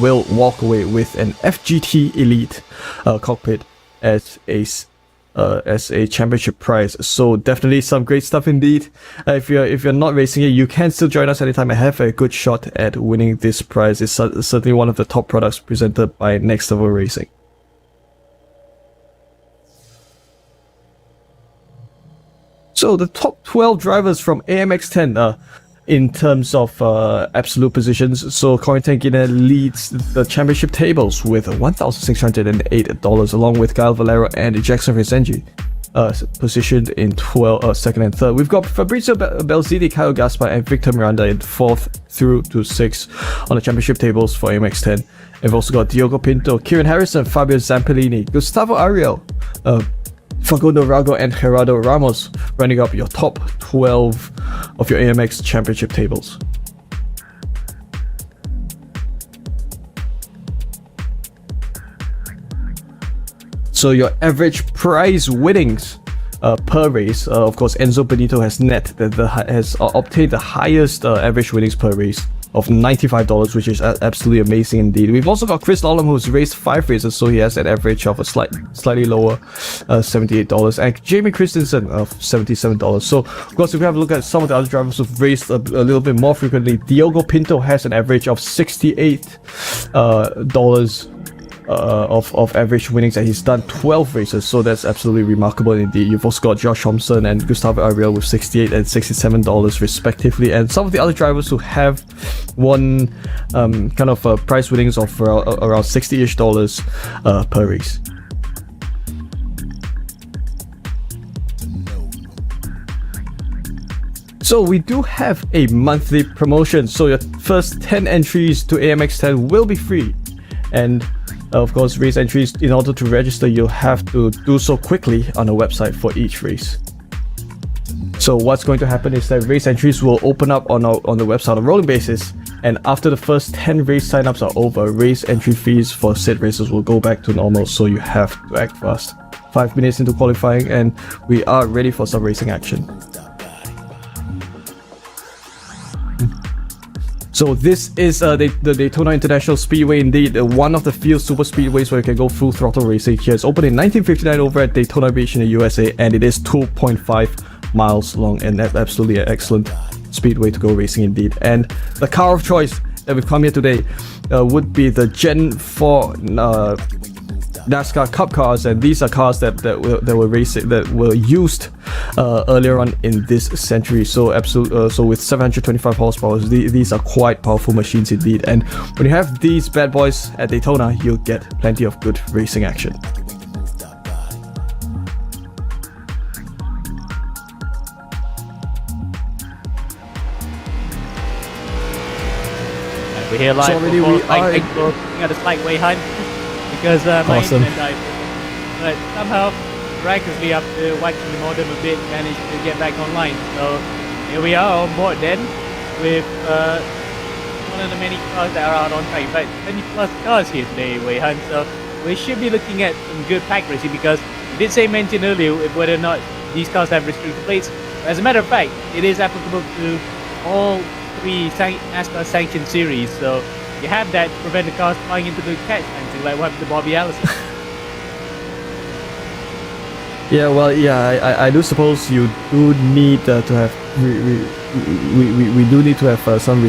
will walk away with an FGT Elite cockpit as a championship prize. So definitely some great stuff indeed. If you're not racing it, you can still join us anytime and have a good shot at winning this prize. It's certainly one of the top products presented by Next Level Racing. So the top 12 drivers from AMX 10 in terms of absolute positions. So Corin Tankina leads the championship tables with $1,608, along with Kyle Valero and Jackson Resenji positioned in second and third. We've got Fabrizio Belziti, Kyle Gaspar, and Victor Miranda in 4th through to 6th on the championship tables for AMX 10. And we've also got Diogo Pinto, Kieran Harrison, Fabio Zampellini, Gustavo Ariel, Facundo Rago, and Gerardo Ramos running up your top 12 of your AMX championship tables. So your average prize winnings per race, of course, Enzo Benito has obtained the highest average winnings per race of $95, which is absolutely amazing indeed. We've also got Chris Lawlem, who's raced 5 races, so he has an average of a slightly lower $78, and Jamie Christensen of $77. So of course, if we have a look at some of the other drivers who've raced a little bit more frequently, Diogo Pinto has an average of $68 of average winnings, and he's done 12 races, so that's absolutely remarkable indeed. You've also got Josh Thompson and Gustavo Ariel with $68 and $67 respectively, and some of the other drivers who have won kind of prize winnings of around $60-ish per race. So we do have a monthly promotion, so your first 10 entries to AMX 10 will be free, and of course, race entries, in order to register, you'll have to do so quickly on a website for each race. So what's going to happen is that race entries will open up on the website on a rolling basis, and after the first 10 race signups are over, race entry fees for said races will go back to normal, so you have to act fast. 5 minutes into qualifying, and we are ready for some racing action. So this is the Daytona International Speedway indeed, one of the few super speedways where you can go full throttle racing here. It's opened in 1959 over at Daytona Beach in the USA, and it is 2.5 miles long, and absolutely an excellent speedway to go racing indeed. And the car of choice that we've come here today would be the Gen 4 NASCAR Cup cars, and these are cars that were used earlier on in this century. So so with 725 horsepower, these are quite powerful machines indeed. And when you have these bad boys at Daytona, you'll get plenty of good racing action. We're here live So already for we qualifying. are- Thank you for looking at the slight way hunt because my Awesome. internet died. But somehow, miraculously, after whacking the modem a bit, managed to get back online. So here we are on board then with one of the many cars that are out on track. In fact, 20 plus cars here today, Wei Hunt. So we should be looking at some good pack racing because we did say mention earlier whether or not these cars have restricted plates. As a matter of fact, it is applicable to all three NASCAR sanctioned series. So you have that to prevent the cars flying into the catch fencing like what happened to Bobby Allison. Yeah, well, yeah, I do suppose you do need to have we do need to have some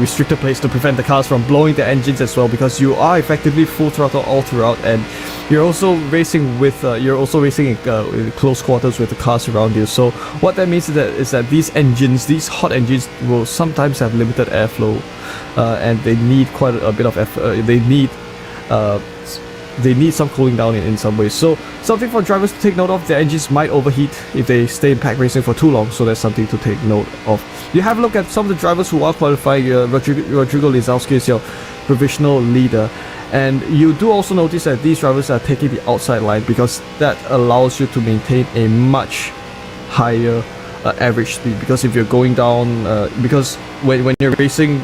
restrictor plates to prevent the cars from blowing the engines as well, because you are effectively full throttle all throughout, and you're also racing in close quarters with the cars around you. So what that means is that these hot engines will sometimes have limited airflow, and they need quite a bit of effort. They need some cooling down in some ways. So something for drivers to take note of: the engines might overheat if they stay in pack racing for too long, so that's something to take note of. You have a look at some of the drivers who are qualifying. Rodrigo Lizowski is your provisional leader, and you do also notice that these drivers are taking the outside line because that allows you to maintain a much higher average speed. Because if you're going down, because when you're racing,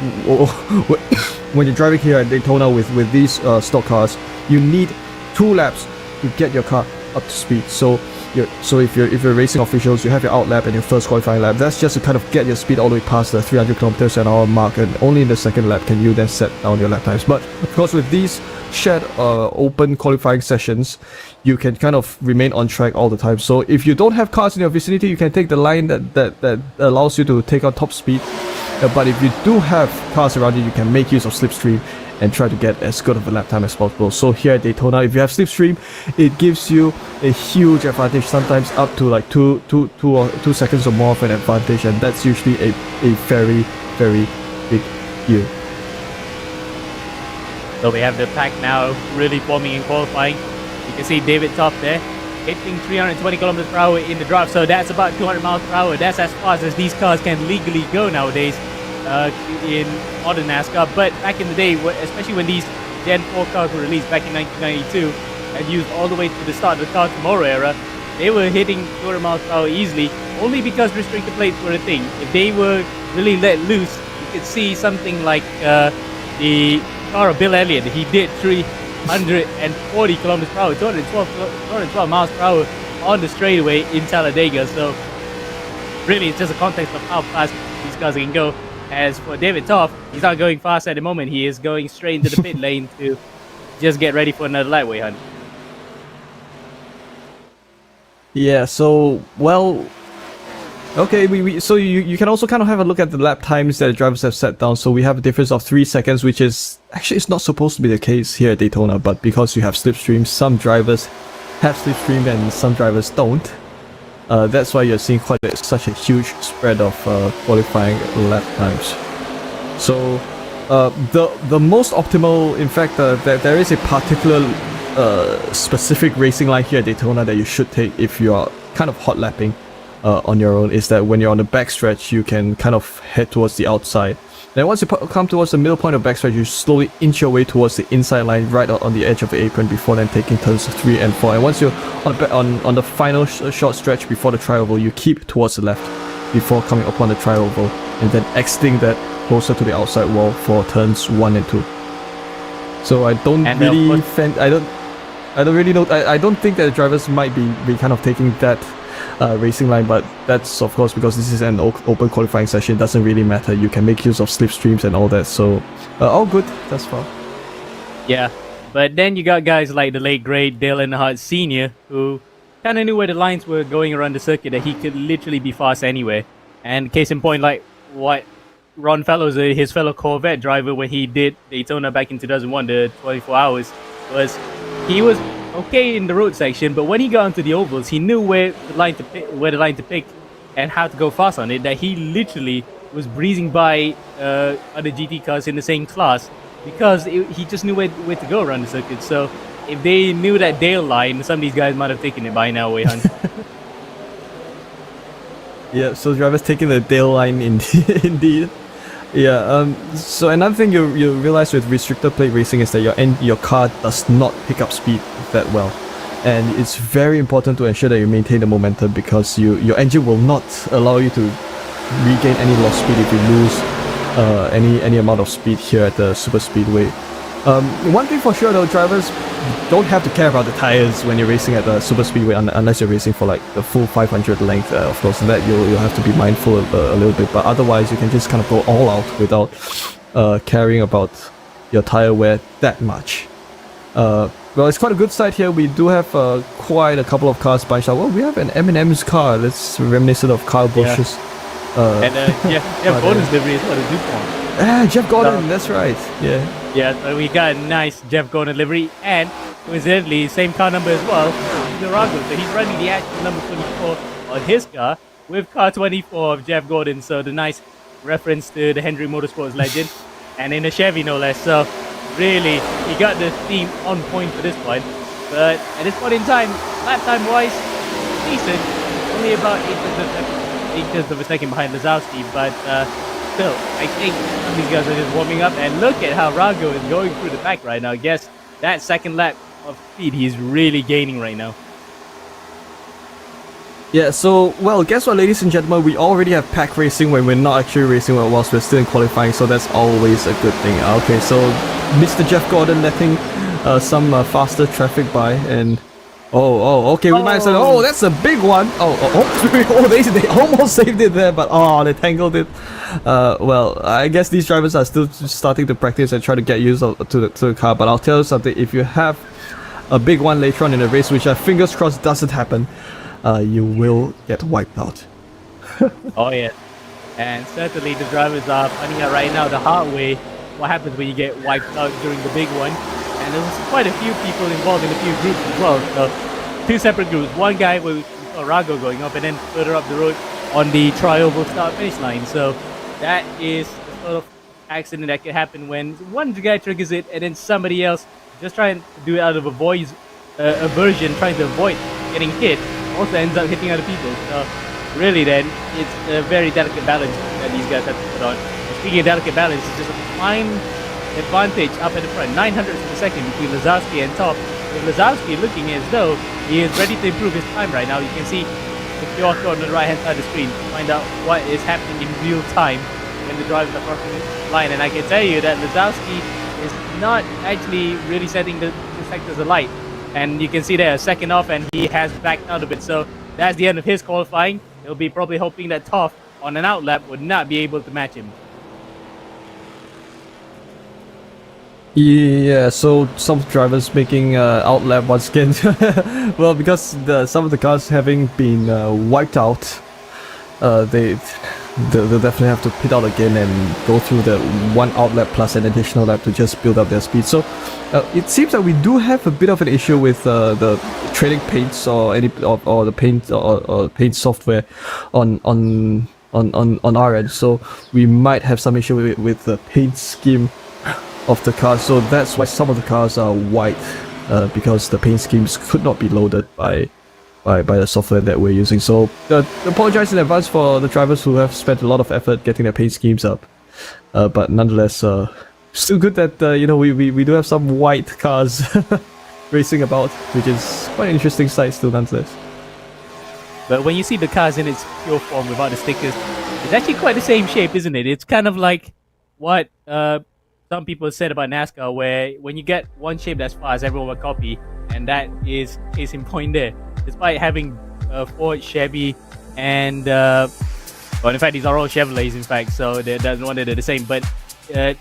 when you're driving here at Daytona with these stock cars, you need 2 laps to get your car up to speed. So if you're racing officials, you have your out lap and your first qualifying lap. That's just to kind of get your speed all the way past the 300 kilometers an hour mark, and only in the second lap can you then set down your lap times. But of course, with these shared open qualifying sessions, you can kind of remain on track all the time. So if you don't have cars in your vicinity, you can take the line that allows you to take on top speed. But if you do have cars around you, you can make use of slipstream and try to get as good of a lap time as possible. So here at Daytona, if you have slipstream, it gives you a huge advantage, sometimes up to like 2 seconds or more of an advantage, and that's usually a very, very big deal. So we have the pack now really forming in qualifying. You can see David Topp there hitting 320 kilometers per hour in the draft. So that's about 200 miles per hour. That's as fast as these cars can legally go nowadays in modern NASCAR. But back in the day, especially when these Gen 4 cars were released back in 1992 and used all the way to the start of the Car Tomorrow era, they were hitting 200 miles per hour easily, only because restrictor plates were a thing. If they were really let loose, you could see something like the car of Bill Elliott. He did 340 kilometers per hour, 212 miles per hour on the straightaway in Talladega. So really, it's just a context of how fast these cars can go. As for David Toff, he's not going fast at the moment. He is going straight into the pit lane to just get ready for another lightweight hunt. Yeah, so, well, okay, so you can also kind of have a look at the lap times that the drivers have set down. So we have a difference of 3 seconds, which is actually, it's not supposed to be the case here at Daytona, but because you have slipstream, some drivers have slipstream and some drivers don't. That's why you're seeing such a huge spread of qualifying lap times. So the most optimal, in fact, there is a particular specific racing line here at Daytona that you should take if you are kind of hot lapping on your own, is that when you're on the backstretch, you can kind of head towards the outside. Then once you come towards the middle point of backstretch, you slowly inch your way towards the inside line, right on the edge of the apron, before then taking turns 3 and 4. And once you're on the final short stretch before the tri-oval, you keep towards the left before coming upon the tri-oval, and then exiting that closer to the outside wall for turns 1 and 2. So I don't really know. I don't think that the drivers might be kind of taking that racing line, but that's of course because this is an open qualifying session. It doesn't really matter. You can make use of slipstreams and all that, so all good thus far. Yeah, but then you got guys like the late great Dale Earnhardt Sr., who kind of knew where the lines were going around the circuit, that he could literally be fast anywhere. And case in point, like what Ron Fellows, his fellow Corvette driver, when he did Daytona back in 2001, the 24 hours, he was okay in the road section, but when he got into the ovals, he knew where the line to pick and how to go fast on it, that he literally was breezing by other GT cars in the same class because he just knew where to go around the circuit. So if they knew that Dale line, some of these guys might have taken it by now, Wei Hunt. Yeah, so drivers taking the Dale line indeed. Yeah. So another thing you realize with restrictor plate racing is that your car does not pick up speed that well, and it's very important to ensure that you maintain the momentum because your engine will not allow you to regain any lost speed if you lose any amount of speed here at the super speedway. One thing for sure though, drivers don't have to care about the tires when you're racing at the super speedway unless you're racing for like the full 500 length. Of course, that you'll have to be mindful a little bit, but otherwise you can just kind of go all out without caring about your tire wear that much. Well, it's quite a good side here. We do have quite a couple of cars bunched out. Well, we have an M&M's car. That's reminiscent of Kyle Busch's. Jeff Gordon's livery is what a DuPont. Jeff Gordon, that's right. Yeah. Yeah, so we got a nice Jeff Gordon livery, and coincidentally, same car number as well, Durago. So he's running the actual number 24 on his car with car 24 of Jeff Gordon. So the nice reference to the Hendrick Motorsports legend, and in a Chevy no less. So really, he got the theme on point for this one. But at this point in time, lap time wise, decent. Only about 8 of a second behind Lazowski, but still, I think these guys are just warming up, and look at how Rago is going through the pack right now. I guess that second lap of speed he's really gaining right now. Yeah, so, well, guess what, ladies and gentlemen, we already have pack racing when we're not actually racing whilst we're still in qualifying, so that's always a good thing. Okay, so Mr. Jeff Gordon letting some faster traffic by, and okay, we might have said, that's a big one. They almost saved it there, but they tangled it. Well, I guess these drivers are still starting to practice and try to get used to the car, but I'll tell you something, if you have a big one later on in the race, which I fingers crossed doesn't happen, you will get wiped out. Oh yeah, and certainly the drivers are finding out right now the hard way what happens when you get wiped out during the big one. And there was quite a few people involved in a few groups as well. So 2 separate groups. One guy with Rago going up, and then further up the road on the tri-oval start finish line. So that is the sort of accident that could happen when one guy triggers it, and then somebody else just trying to do it out of aversion, trying to avoid getting hit, also ends up hitting other people. So really then, it's a very delicate balance that these guys have to put on. Speaking of delicate balance, it's just a fine advantage up at the front, 900ths of a second between Lazowski and top. With Lazowski looking as though he is ready to improve his time right now. You can see the QR code on the right hand side of the screen to find out what is happening in real time when the drivers are crossing the line. And I can tell you that Lazowski is not actually really setting the sectors alight. And you can see there, a second off, and he has backed out a bit. So that's the end of his qualifying. He'll be probably hoping that Toff on an outlap would not be able to match him. Yeah, so some drivers making outlap once again. Well, because some of the cars having been wiped out, they'll definitely have to pit out again and go through the one outlap plus an additional lap to just build up their speed. So it seems that we do have a bit of an issue with the trailing paints or the paint or paint software on our end. So we might have some issue with the paint scheme of the cars, so that's why some of the cars are white, because the paint schemes could not be loaded by the software that we're using. So apologize in advance for the drivers who have spent a lot of effort getting their paint schemes up, but nonetheless, still good that we do have some white cars racing about, which is quite an interesting sight still nonetheless. But when you see the cars in its pure form without the stickers, it's actually quite the same shape, isn't it? It's kind of like what some people said about NASCAR, where when you get one shape that's fast, everyone will copy, and that is case in point there. Despite having Ford, Chevy, and well, in fact, these are all Chevrolets, in fact, so that's one that they're the same. But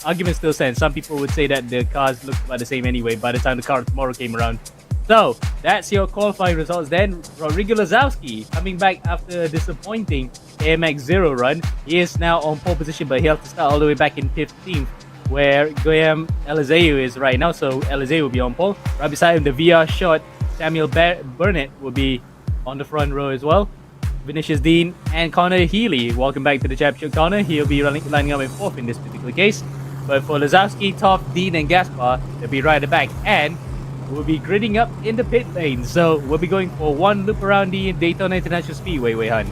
argument still stands. Some people would say that the cars look about the same anyway by the time the car tomorrow came around. So that's your qualifying results. Then Rodrigo Lazowski coming back after a disappointing AMX 0 run. He is now on pole position, but he has to start all the way back in 15th. Where Guillaume Elizeu is right now, so Elizeu will be on pole. Right beside him, the VR shot, Samuel Burnett will be on the front row as well. Vinicius Dean and Connor Healy, welcome back to the championship. Connor, he'll be lining up in 4th in this particular case. But for Lazowski, Toff, Dean and Gaspar, they'll be right at the back. And we'll be gridding up in the pit lane. So we'll be going for one loop around the Daytona International Speedway, Wei Han.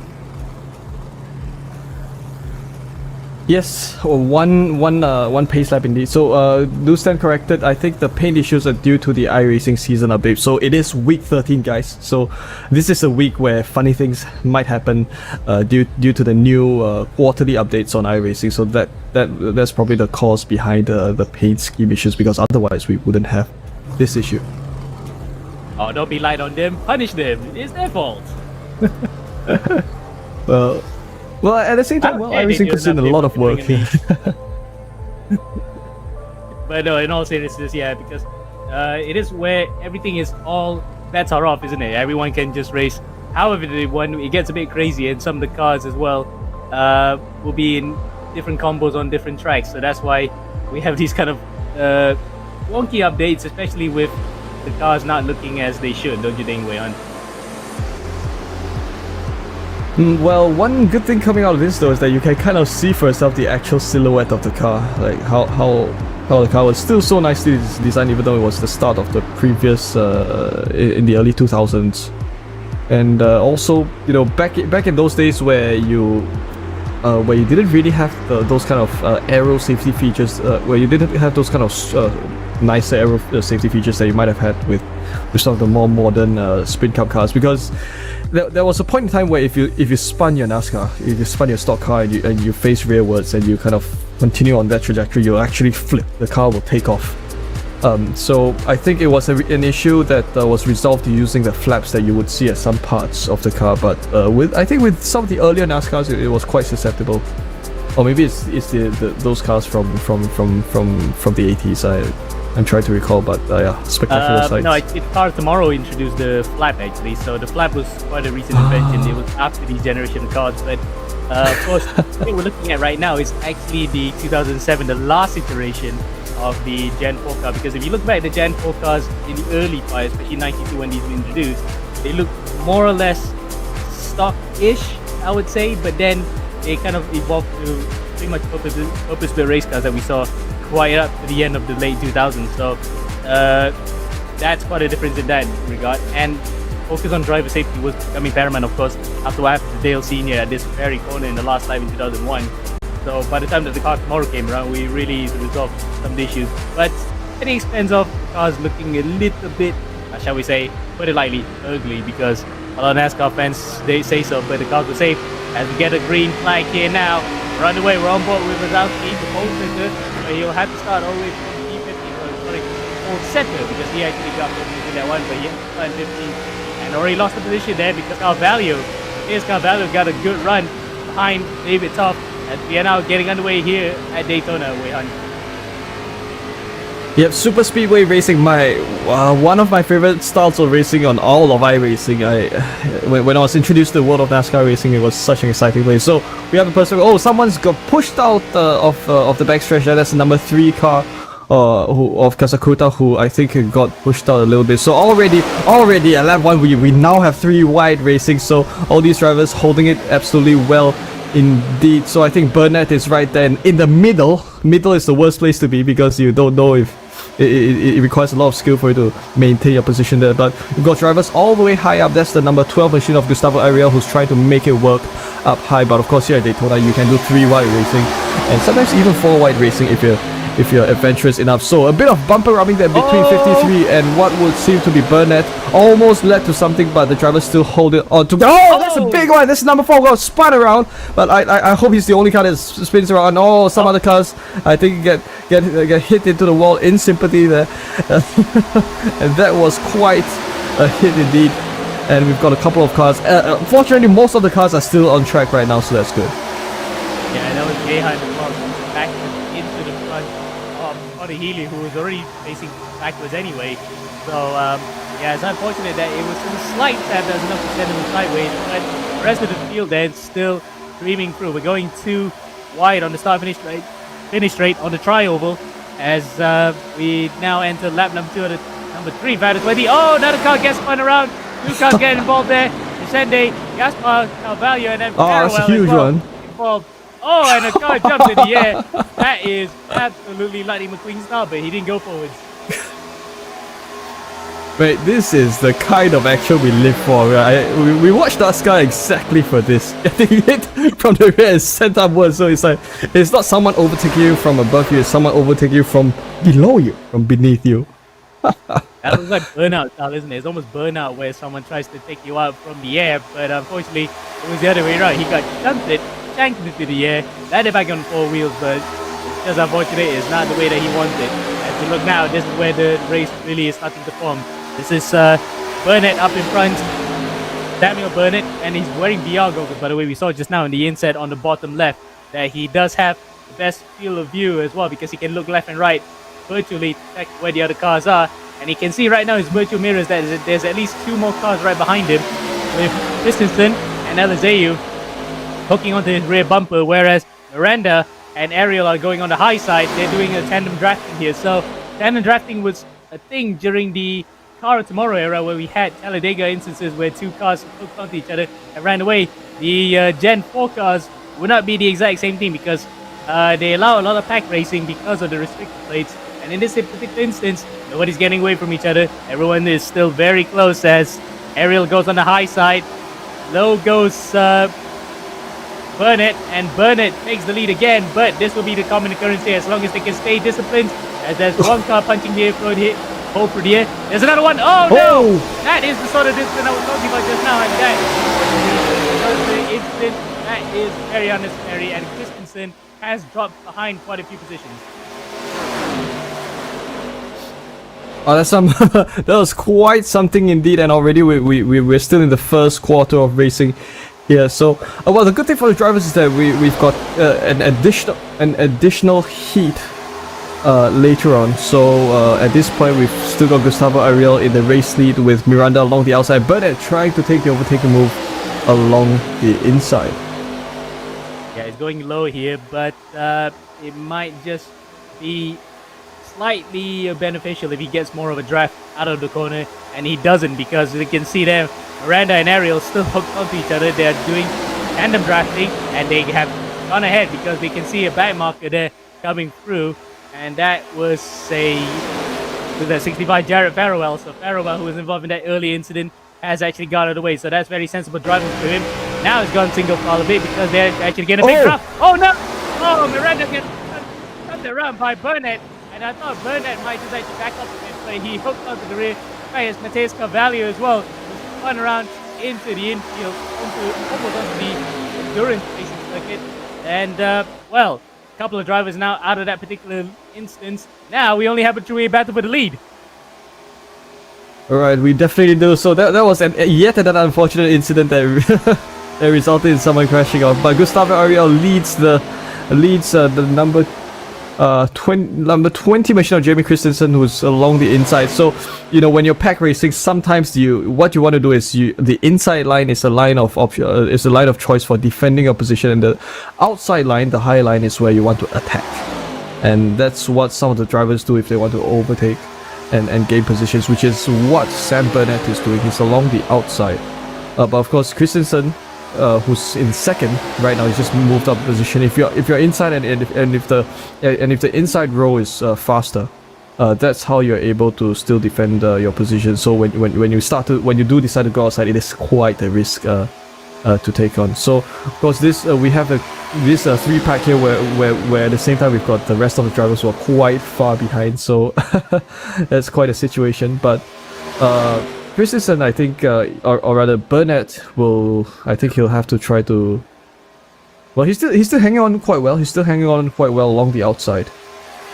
Yes, one pace lap indeed. So do stand corrected. I think the paint issues are due to the iRacing season update. So it is week 13, guys. So this is a week where funny things might happen due to the new quarterly updates on iRacing. So that's probably the cause behind the paint scheme issues, because otherwise we wouldn't have this issue. Oh, don't be light on them. Punish them. It's their fault. Well, at the same time, iRacing puts in a lot of work. But no, in all seriousness, yeah, because it is where everything is all bets are off, isn't it? Everyone can just race however they want. It gets a bit crazy, and some of the cars as well will be in different combos on different tracks. So that's why we have these kind of wonky updates, especially with the cars not looking as they should, don't you think, Wei-Han? Well, one good thing coming out of this though is that you can kind of see for yourself the actual silhouette of the car, like how the car was still so nicely designed, even though it was the start of the previous in the early 2000s. And also, you know, back in those days where you didn't really have those kind of aero safety features, where you didn't have those kind of nicer aero safety features that you might have had with some of the more modern sprint cup cars, because there was a point in time where if you spun your NASCAR, if you spun your stock car and you face rearwards and you kind of continue on that trajectory, you'll actually flip. The car will take off. So I think it was an issue that was resolved using the flaps that you would see at some parts of the car. But I think with some of the earlier NASCARs, it was quite susceptible. Or maybe it's those cars from the 80s. I'm trying to recall, but yeah, spectacular sights. No, the car tomorrow introduced the flap actually. So the flap was quite a recent invention. It was after these generation of cars, but of course, what we're looking at right now is actually the 2007, the last iteration of the Gen 4 car. Because if you look back at the Gen 4 cars in the early part, especially 92 when these were introduced, they look more or less stock-ish, I would say. But then they kind of evolved to pretty much purpose-built race cars that we saw quite up to the end of the late 2000s. So that's quite a difference in that regard. And focus on driver safety was becoming paramount, of course, after what happened to Dale Sr. at this very corner in the last lap in 2001. So by the time that the car tomorrow came around, we really resolved some of the issues. But at the expense of the cars looking a little bit, shall we say, put it lightly, ugly, because a lot of NASCAR fans, they say so, but the cars were safe. As we get a green flag here now, we're on the way, we're on board with Wazowski, the pole sitter, but he'll have to start all the way from P50, pole setter, because he actually got position in that one, but yeah, started 15, and already lost the position there because here's Carvalho got a good run behind David Toff, as we are now getting underway here at Daytona, Wei-Han. Yep, super speedway racing, one of my favorite styles of racing on all of iRacing. When I was introduced to the world of NASCAR racing, it was such an exciting way. So we have a person. Oh, someone's got pushed out of the backstretch. That's the number 3 car of Kasakuta, who I think got pushed out a little bit. So already at lap 1, we now have 3 wide racing. So all these drivers holding it absolutely well. Indeed, so I think Burnett is right there in the middle. Middle is the worst place to be because you don't know if it requires a lot of skill for you to maintain your position there. But we've got drivers all the way high up. That's the number 12 machine of Gustavo Ariel, who's trying to make it work up high. But of course, here at Daytona, you can do 3 wide racing and sometimes even 4 wide racing if you're adventurous enough. So a bit of bumper rubbing there between 53 and what would seem to be Burnett. Almost led to something, but the driver still hold it on to. Oh, that's a big one. This number 4 got spun around, but I hope he's the only car that spins around. Oh, some other cars I think get hit into the wall in sympathy there, and that was quite a hit indeed. And we've got a couple of cars. Fortunately, most of the cars are still on track right now, so that's good. Yeah, that was Gehan back into the front of Otto Healy, who was already facing backwards anyway. So yeah, it's unfortunate that it was a slight tap that was enough to send him sideways, but the rest of the field then still streaming through. We're going too wide on the finish straight on the tri-oval as we now enter lap number 2 of the number 3 battle 20. Oh, another car gets spun around. 2 cars get involved there. Vicente, Gaspar, Carvalho, and then that's a huge one. Involved. Oh, and the car jumps in the air. That is absolutely Lightning McQueen style, but he didn't go forwards. Mate, this is the kind of action we live for. Right? We watched NASCAR exactly for this. Getting hit from the rear and sent upwards. So it's like, it's not someone overtaking you from above you, it's someone overtaking you from below you, from beneath you. That was like burnout style, isn't it? It's almost burnout where someone tries to take you out from the air, but unfortunately, it was the other way around. He got shunted, shanked into the air, landed back on 4 wheels, but it's just unfortunate. It's not the way that he wants it. As we look now, this is where the race really is starting to form. This is Burnett up in front, Samuel Burnett, and he's wearing VR goggles, by the way. We saw just now in the inset on the bottom left that he does have the best field of view as well, because he can look left and right virtually to check where the other cars are. And he can see right now his virtual mirrors that there's at least 2 more cars right behind him, with Christensen and Elizeu hooking onto his rear bumper, whereas Miranda and Ariel are going on the high side. They're doing a tandem drafting here. So tandem drafting was a thing during the Car of Tomorrow era, where we had Talladega instances where 2 cars hooked onto each other and ran away. The Gen 4 cars would not be the exact same thing, because they allow a lot of pack racing because of the restrictor plates. And in this particular instance, nobody's getting away from each other. Everyone is still very close as Ariel goes on the high side. Low goes Burnett, and Burnett takes the lead again, but this will be the common occurrence here as long as they can stay disciplined, as there's one car punching the air through the hole through the air. There's another one. Oh no! That is the sort of discipline I was talking about just now, and that is the incident that is very unnecessary, and Christensen has dropped behind quite a few positions. Oh, that's some. That was quite something indeed, and already we're still in the first quarter of racing here. So, well, the good thing for the drivers is that we've got an additional heat later on. So at this point, we've still got Gustavo Ariel in the race lead with Miranda along the outside, Burnett trying to take the overtaking move along the inside. Yeah, it's going low here, but it might just be slightly beneficial if he gets more of a draft out of the corner, and he doesn't, because you can see there Miranda and Ariel still hooked onto each other. They're doing tandem drafting, and they have gone ahead because they can see a back marker there coming through, and that was with a 65 Jared Farrell. So Farrell, who was involved in that early incident, has actually got out of the way. So that's very sensible driving for him. Now it's gone single file a bit because they're actually getting a big draft. Oh no! Oh, Miranda gets turned around by Burnett. And I thought Burnett might just actually back up a bit, but he hooked onto the rear. There's Mateus Carvalho as well, who's spun around into the infield, almost onto the endurance racing circuit. And, well, a couple of drivers now out of that particular instance. Now we only have a two-way battle for the lead. Alright, we definitely do. So that was yet another unfortunate incident that, that resulted in someone crashing off. But Gustavo Ariel leads the number 20 machine of Jamie Christensen, who's along the inside. So, you know, when you're pack racing, sometimes what you want to do is the inside line is a line of is a line of choice for defending your position, and the outside line, the high line, is where you want to attack. And that's what some of the drivers do if they want to overtake and gain positions, which is what Sam Burnett is doing. He's along the outside. But of course, Christensen, who's in second right now, he's just moved up position. If you're inside and if the inside row is faster, that's how you're able to still defend your position. So when you do decide to go outside, it is quite a risk to take on. So of course we have this 3-pack here where at the same time we've got the rest of the drivers who are quite far behind. So that's quite a situation. But Christensen, I think, or rather Burnett I think he'll have to try to. Well, he's still hanging on quite well. He's still hanging on quite well along the outside.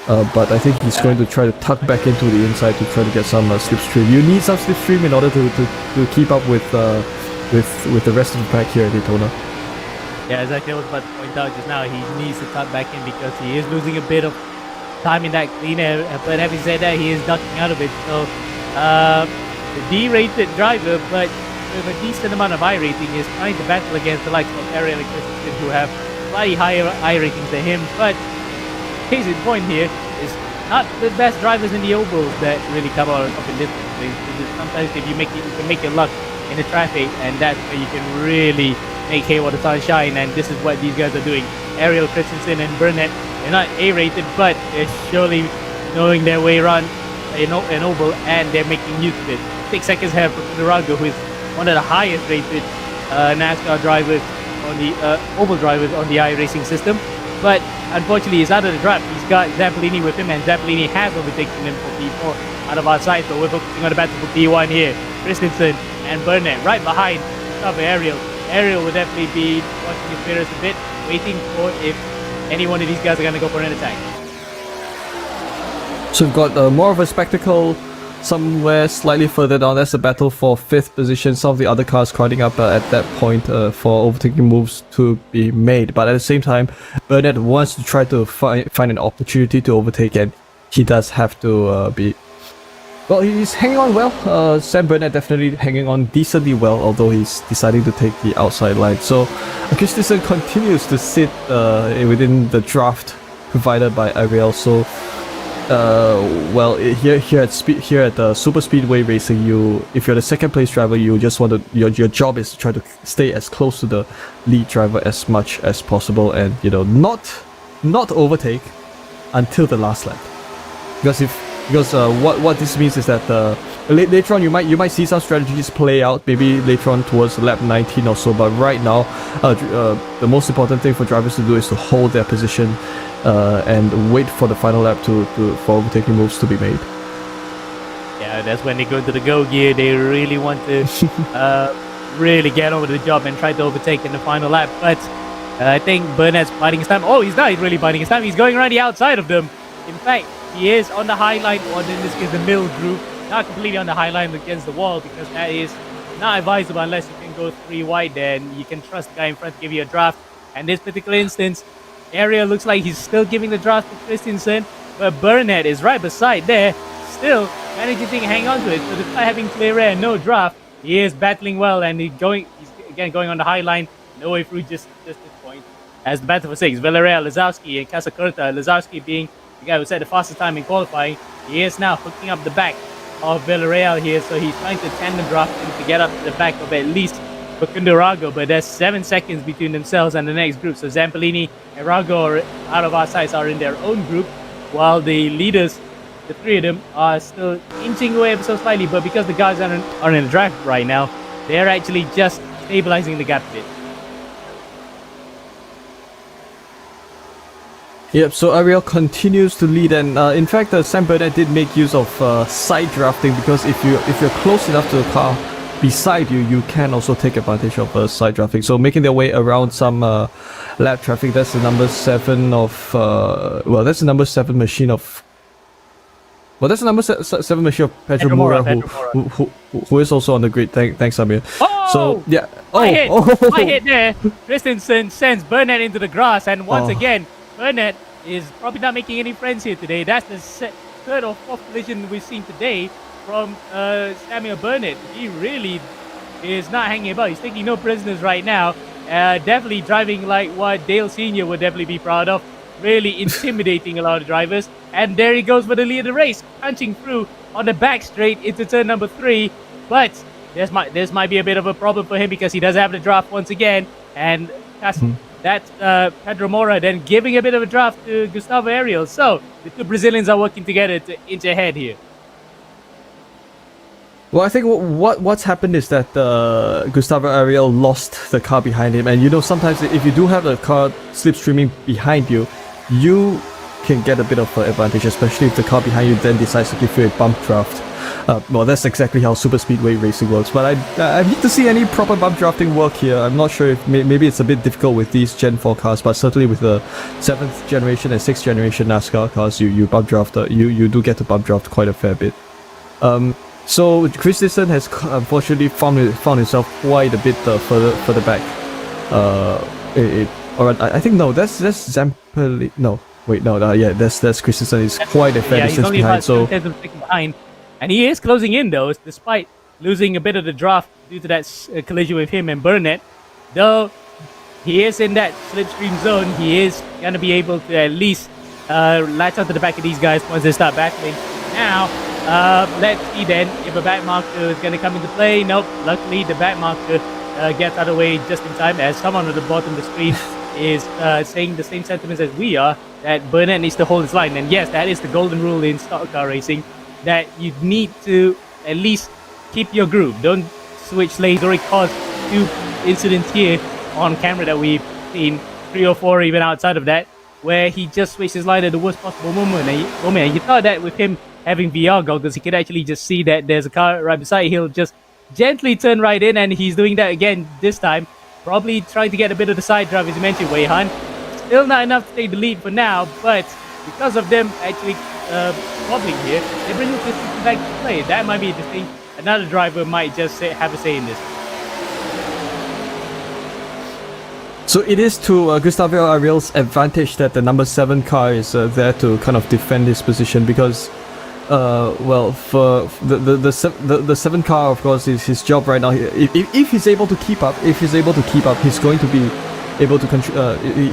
But I think he's going to try to tuck back into the inside to try to get some slipstream. You need some slipstream in order to keep up with the rest of the pack here at Daytona. Yeah, exactly. I was about to point out just now, he needs to tuck back in because he is losing a bit of time in that clean air. But having said that, he is ducking out of it. So the D-rated driver, but with a decent amount of I rating, is trying to battle against the likes of Ariel and Christensen, who have slightly higher I ratings than him. But case in point here is not the best drivers in the ovals that really come out up in this thing. Sometimes if you can make your luck in the traffic, and that's where you can really make hay while the sun shine, and this is what these guys are doing. Ariel, Christensen, and Burnett, they're not A-rated, but they're surely knowing their way around an oval, and they're making use of it. 6 seconds ahead from Durago, who is one of the highest rated NASCAR drivers on the oval drivers on the iRacing system. But unfortunately, he's out of the draft. He's got Zampolini with him, and Zampolini has overtaken him for P4 out of our sight. So we're focusing on the battle for P1 here. Christensen and Burnett right behind Gustavo Ariel. Ariel will definitely be watching his mirrors a bit, waiting for if any one of these guys are going to go for an attack. So we've got more of a spectacle somewhere slightly further down. That's the battle for 5th position. Some of the other cars crowding up at that point for overtaking moves to be made. But at the same time, Burnett wants to try to find an opportunity to overtake, and he does have to be... Well, he's hanging on well. Sam Burnett definitely hanging on decently well, although he's deciding to take the outside line. So Christensen continues to sit within the draft provided by Ariel. So well, here at Super Speedway Racing, if you're the second place driver, you just want to your job is to try to stay as close to the lead driver as much as possible, and not overtake until the last lap. Because what this means is that later on you might see some strategies play out, maybe later on towards lap 19 or so. But right now, the most important thing for drivers to do is to hold their position and wait for the final lap for overtaking moves to be made. Yeah, that's when they go into the go gear. They really want to really get over the job and try to overtake in the final lap. But I think Burnett's biding his time. Oh, he's not really biding his time. He's going around the outside of them. In fact, he is on the high line, or in this case the middle group, not completely on the high line against the wall, because that is not advisable unless you can go 3 wide. Then you can trust the guy in front to give you a draft. And this particular instance, Ariel looks like he's still giving the draft to Christensen, but Burnett is right beside there, still managing to hang on to it. So despite having clear air and no draft, he is battling well, and he's again going on the high line, no way through just this point. As the battle for 6, Villarreal, Lazowski, and Casacorta. Lazowski being the guy who set the fastest time in qualifying. He is now hooking up the back of Villarreal here, so he's trying to tandem draft him to get up to the back of at least Facundo Rago, but there's 7 seconds between themselves and the next group. So Zampolini and Rago out of our sights are in their own group, while the leaders, the 3 of them, are still inching away ever so slightly. But because the guys are in the draft right now, they're actually just stabilizing the gap a bit. Yep, so Ariel continues to lead, and in fact, Sam Burnett did make use of side drafting, because if you're close enough to the car beside you, you can also take advantage of side drafting. So making their way around some lap traffic. That's the number 7 of that's the number 7 machine of. Well, that's the number 7 machine of Pedro Moura, who is also on the grid. Thanks, Amir. Oh! So yeah. I hit there. Christensen sends Burnett into the grass, and once again, Burnett is probably not making any friends here today. That's the 3rd or 4th collision we've seen today from Samuel Burnett. He really is not hanging about. He's taking no prisoners right now. Definitely driving like what Dale Sr. would definitely be proud of. Really intimidating a lot of drivers. And there he goes for the lead of the race, punching through on the back straight into turn number 3. But this might be a bit of a problem for him, because he does have the draft once again. And that's Pedro Moura then giving a bit of a draft to Gustavo Ariel. So the 2 Brazilians are working together to inch ahead here. Well, I think what's happened is that Gustavo Ariel lost the car behind him, and sometimes if you do have a car slipstreaming behind you, you can get a bit of an advantage, especially if the car behind you then decides to give you a bump draft. Well, that's exactly how Super Speedway Racing works, but I need to see any proper bump drafting work here. I'm not sure if maybe it's a bit difficult with these Gen 4 cars, but certainly with the 7th generation and 6th generation NASCAR cars, you bump draft, you do get to bump draft quite a fair bit. So Christensen has unfortunately found himself quite a bit further back. I think no, that's Zampolini. No, wait, no, yeah, that's Christensen is quite a fair distance behind. So behind, and he is closing in though, despite losing a bit of the draft due to that collision with him and Burnett. Though he is in that slipstream zone, he is gonna be able to at least latch onto the back of these guys once they start battling. Now, let's see then if a back marker is going to come into play. Nope. Luckily, the back marker gets out of the way just in time, as someone at the bottom of the screen is saying the same sentiments as we are, that Burnett needs to hold his line. And yes, that is the golden rule in stock car racing. that you need to at least keep your groove. Don't switch lanes. Already caused 2 incidents here on camera that we've seen, 3 or 4 even outside of that, where he just switched his line at the worst possible moment. And you thought that with him having VR goggles, he could actually just see that there's a car right beside. He'll just gently turn right in, and he's doing that again this time. Probably trying to get a bit of the side drive, as you mentioned, Wei Han. Still not enough to take the lead for now, but because of them actually wobbling here, they bring the system back to play. That might be the thing. Another driver might just have a say in this. So it is to Gustavo Ariel's advantage that the number 7 car is there to kind of defend his position, because for the 7 car, of course, is his job right now. If he's able to keep up, he's going to be able to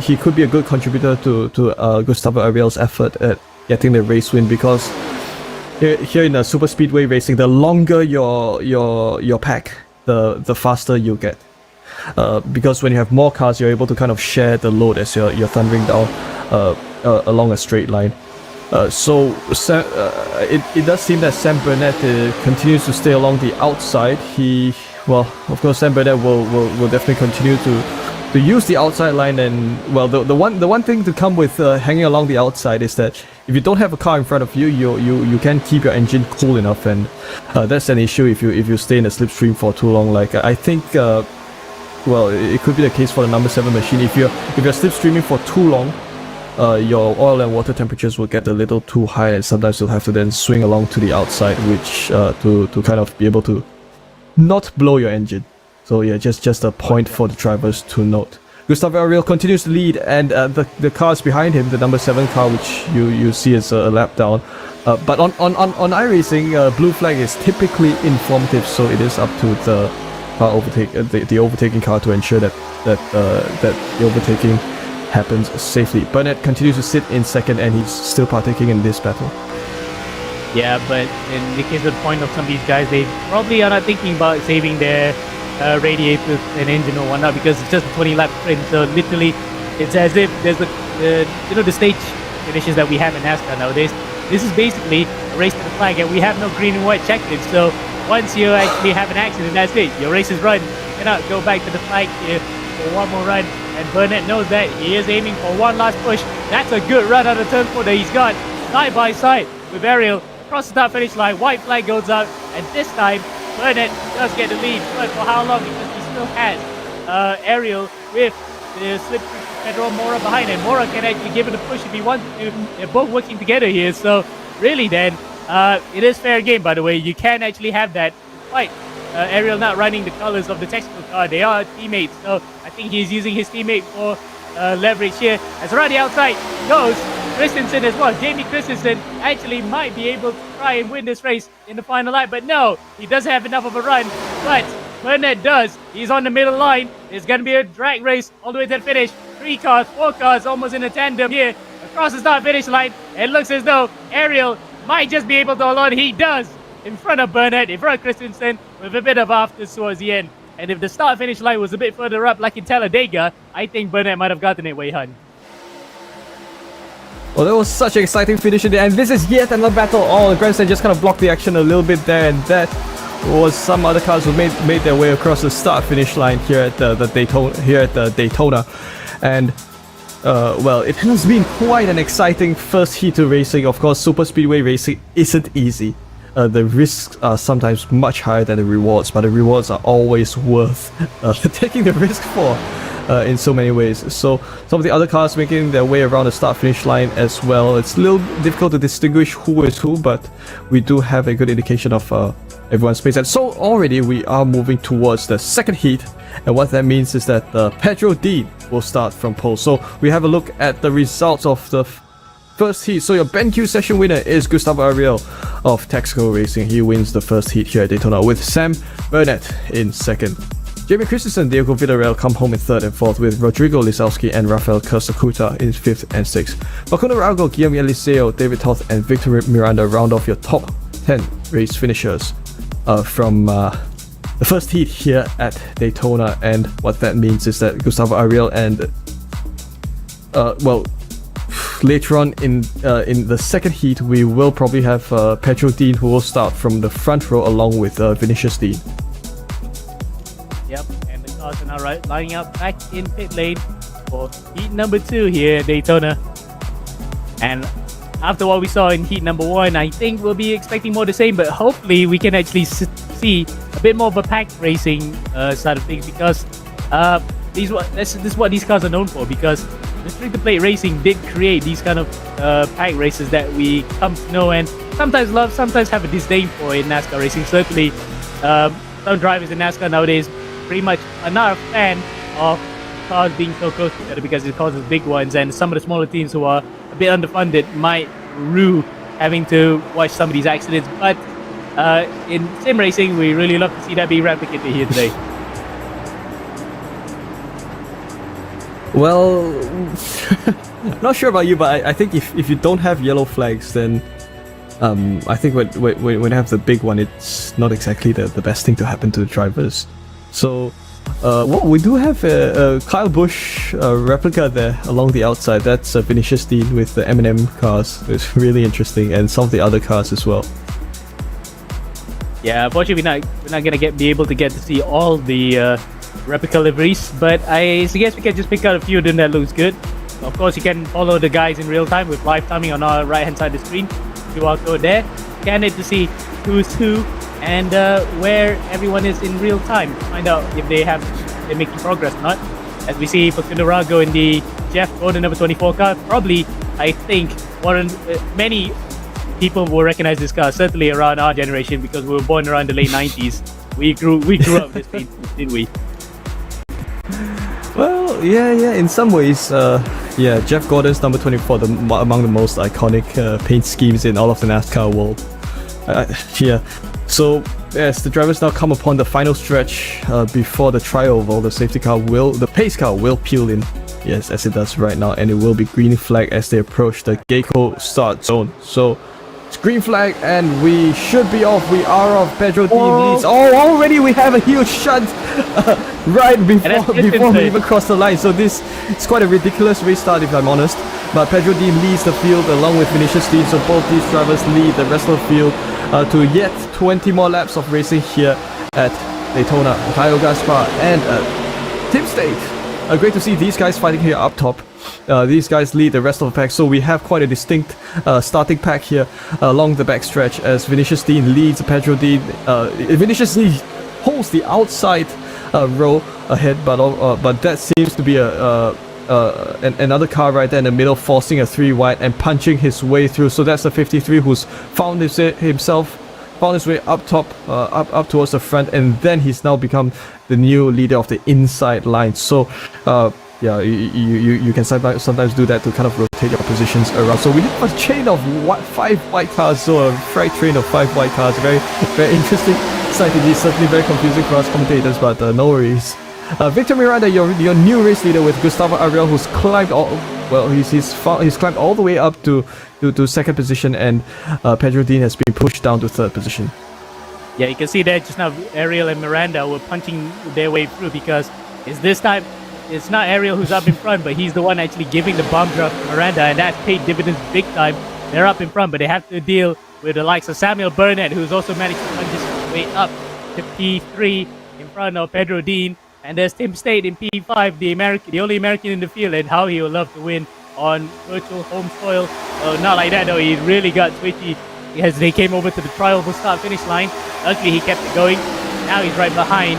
he could be a good contributor to Gustavo Ariel's effort at getting the race win, because here in super speedway racing, the longer your pack, the faster you get. Because when you have more cars, you're able to kind of share the load as you're thundering down along a straight line. So it does seem that Sam Burnett continues to stay along the outside. Of course, Sam Burnett will definitely continue to use the outside line, and the one thing to come with hanging along the outside is that if you don't have a car in front of you, you can keep your engine cool enough, and that's an issue if you stay in a slipstream for too long. Like I think. It could be the case for the number 7 machine. If you're slipstreaming for too long, your oil and water temperatures will get a little too high, and sometimes you'll have to then swing along to the outside, which to kind of be able to not blow your engine. So yeah, just a point for the drivers to note. Gustavo Ariel continues to lead, and the cars behind him, the number 7 car, which you see is a lap down. But on iRacing, blue flag is typically informative, so it is up to the the overtaking car to ensure that the overtaking happens safely. Burnett continues to sit in second, and he's still partaking in this battle. Yeah, but in the case of the point of some of these guys, they probably are not thinking about saving their radiators and engine or whatnot, because it's just a 20-lap sprint. So literally, it's as if there's the stage finishes that we have in NASCAR nowadays. This is basically a race to the flag, and we have no green and white checklists. So once you actually have an accident, that's it. Your race is run. You cannot go back to the flag here for one more run. And Burnett knows that. He is aiming for one last push. That's a good run out of turn 4 that he's got side by side with Ariel across the start-finish line. White flag goes out, and this time Burnett does get the lead. But for how long? Because he still has Ariel with the slipstream Pedro Mora behind him. Mora can actually give it a push if he wants to. They're both working together here. So really then, it is fair game, by the way. You can actually have that fight. Ariel not running the colors of the technical car. They are teammates, so I think he's using his teammate for leverage here. As around the outside goes Christensen as well. Jamie Christensen actually might be able to try and win this race in the final lap, but no, he doesn't have enough of a run. But Burnett does. He's on the middle line. It's going to be a drag race all the way to the finish. 3 cars, 4 cars, almost in a tandem here across the start-finish line. It looks as though Ariel might just be able to hold on. He does, in front of Burnett, in front of Christensen, with a bit of afters towards the end. And if the start-finish line was a bit further up, like in Talladega, I think Burnett might have gotten it, Wei Han. Well, that was such an exciting finish in the end. This is yet another battle. Oh, the grandstand just kind of blocked the action a little bit there, and that was some other cars who made their way across the start-finish line here at the Daytona, and it has been quite an exciting first heat to racing. Of course, super speedway racing isn't easy. The risks are sometimes much higher than the rewards, but the rewards are always worth taking the risk for. In so many ways. So some of the other cars making their way around the start-finish line as well. It's a little difficult to distinguish who is who, but we do have a good indication of everyone's pace. And so already we are moving towards the second heat, and what that means is that Pedro Dean will start from pole. So we have a look at the results of the first heat. So your BenQ session winner is Gustavo Ariel of Texaco Racing. He wins the first heat here at Daytona, with Sam Burnett in second. Jamie Christensen, Diego Villarreal come home in third and fourth, with Rodrigo Lisowski and Rafael Kersakuta in fifth and sixth. Facundo Rago, Guillermo Eliseo, David Toth and Victor Miranda round off your top 10 race finishers from the first heat here at Daytona. And what that means is that Gustavo Ariel and later on in the second heat, we will probably have Pedro Dean, who will start from the front row along with Vinicius Dean. Yep, and the cars are now lining up back in pit lane for heat number 2 here at Daytona. And after what we saw in heat number 1, I think we'll be expecting more the same, but hopefully we can actually see a bit more of a pack racing side of things, because this is what these cars are known for, because restricted plate racing did create these kind of pack races that we come to know and sometimes love, sometimes have a disdain for in NASCAR racing. Certainly, some drivers in NASCAR nowadays pretty much are not a fan of cars being so close to each other because it causes big ones, and some of the smaller teams who are a bit underfunded might rue having to watch some of these accidents. But in sim racing, we really love to see that being replicated here today. Well, not sure about you, but I think if you don't have yellow flags, then I think when you have the big one, it's not exactly the best thing to happen to the drivers. So, well, we do have a Kyle Busch replica there along the outside. That's Vinicius Dean with the M&M cars. It's really interesting, and some of the other cars as well. Yeah, unfortunately, we're not gonna be able to get to see all the replica liveries, but I guess we can just pick out a few of them that looks good. Of course, you can follow the guys in real time with live timing on our right hand side of the screen. QR code there. Candid to see who's who and where everyone is in real time. Find out if they're making progress or not. As we see Facundo Rago in the Jeff Gordon number 24 car, probably I think many people will recognize this car. Certainly around our generation, because we were born around the late 90s. We grew up with this paint, didn't we? Well, yeah. In some ways, yeah. Jeff Gordon's number 24, among the most iconic paint schemes in all of the NASCAR world. Yeah. So as the drivers now come upon the final stretch before the tri-oval, the pace car will peel in. Yes, as it does right now, and it will be green flag as they approach the Geico start zone. So it's green flag, and we should be off. We are off. Pedro Dean leads. Oh, already we have a huge shunt right before we even cross the line. So this is quite a ridiculous restart, if I'm honest. But Pedro Dean leads the field along with Vinicius Dean. So both these drivers lead the rest of the field to yet 20 more laps of racing here at Daytona. Kyle Gaspar and Tim State. Great to see these guys fighting here up top. These guys lead the rest of the pack, so we have quite a distinct starting pack here along the backstretch as Vinicius Dean leads Pedro Dean. Vinicius Dean holds the outside row ahead, but that seems to be another car right there in the middle, forcing a 3 wide and punching his way through. So that's the 53 who's found his way up top, up towards the front, and then he's now become the new leader of the inside line. So yeah, you can sometimes do that to kind of rotate your positions around. So we have a chain of 5 white cars, so a freight train of 5 white cars. Very, very interesting sight indeed. Certainly very confusing for us commentators, but no worries. Victor Miranda, your new race leader with Gustavo Ariel, who's climbed he's climbed all the way up to second position, and Pedro Dean has been pushed down to third position. Yeah, you can see there just now Ariel and Miranda were punching their way through, because this time it's not Ariel who's up in front, but he's the one actually giving the bomb drop to Miranda, and that's paid dividends big time. They're up in front, but they have to deal with the likes of Samuel Burnett, who's also managed to punch his way up to P3 in front of Pedro Dean. And there's Tim State in P5, the only American in the field, and how he would love to win on virtual home soil. Oh, not like that though, he really got twitchy as they came over to the tri-oval start finish line. Luckily he kept it going. Now he's right behind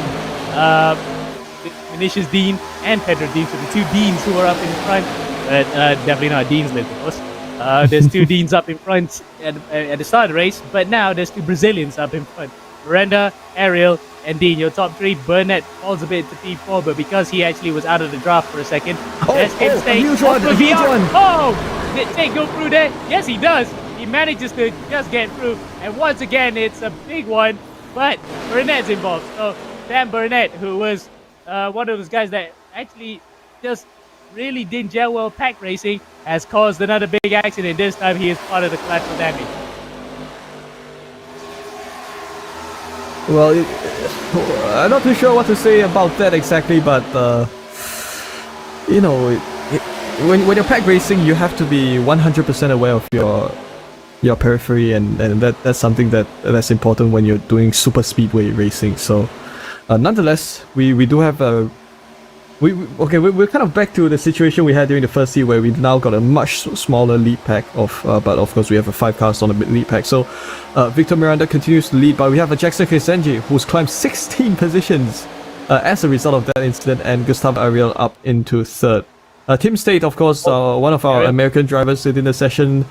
Vinicius Dean and Pedro Dean, so the 2 Deans who are up in front, but definitely not Dean's list, of course. There's 2 Deans up in front at the start of the race, but now there's 2 Brazilians up in front. Miranda, Ariel, and Dean, your top 3. Burnett falls a bit to P4, but because he actually was out of the draft for a second. A huge one. Oh, did Tate go through there? Yes, he does. He manages to just get through, and once again, it's a big one, but Burnett's involved. So Dan Burnett, who was one of those guys that actually just really didn't gel well pack racing, has caused another big accident. This time he is part of the collateral damage. Well, I'm not too sure what to say about that exactly, but you know, when you're pack racing, you have to be 100% aware of your periphery, and that's something that's important when you're doing super speedway racing. So nonetheless, we do have a we're kind of back to the situation we had during the first heat, where we've now got a much smaller lead pack of but of course we have a 5 cars on the lead pack. So Victor Miranda continues to lead, but we have a Jackson Kisenji who's climbed 16 positions as a result of that incident, and Gustav Ariel up into 3rd. Tim State, of course, one of our American drivers within the session.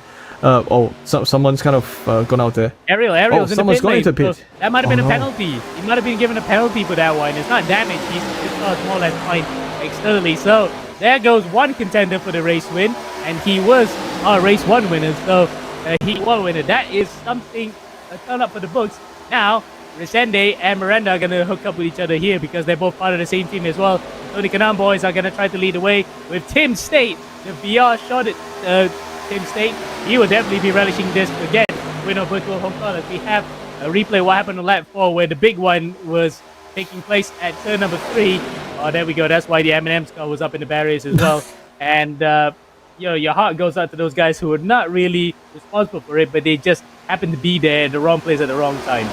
Someone's kind of gone out there. Ariel's in someone's the pit going to lane, pit. so that might have been a no. penalty. He might have been given a penalty for that one. It's not damage. His car is more or less fine externally. So there goes one contender for the race win, and he was our race 1 winner. So Heat 1 winner. That is something a turn up for the books. Now Resende and Miranda are going to hook up with each other here because they're both part of the same team as well. Tony Kanan boys are going to try to lead the way with Tim State. The VR shot at Tim State. He will definitely be relishing this again. Win of virtual home colors. We have a replay what happened on lap 4, where the big one was taking place at turn number 3. Oh, there we go. That's why the M&M's car was up in the barriers as well. And your heart goes out to those guys who are not really responsible for it, but they just happen to be there at the wrong place at the wrong time.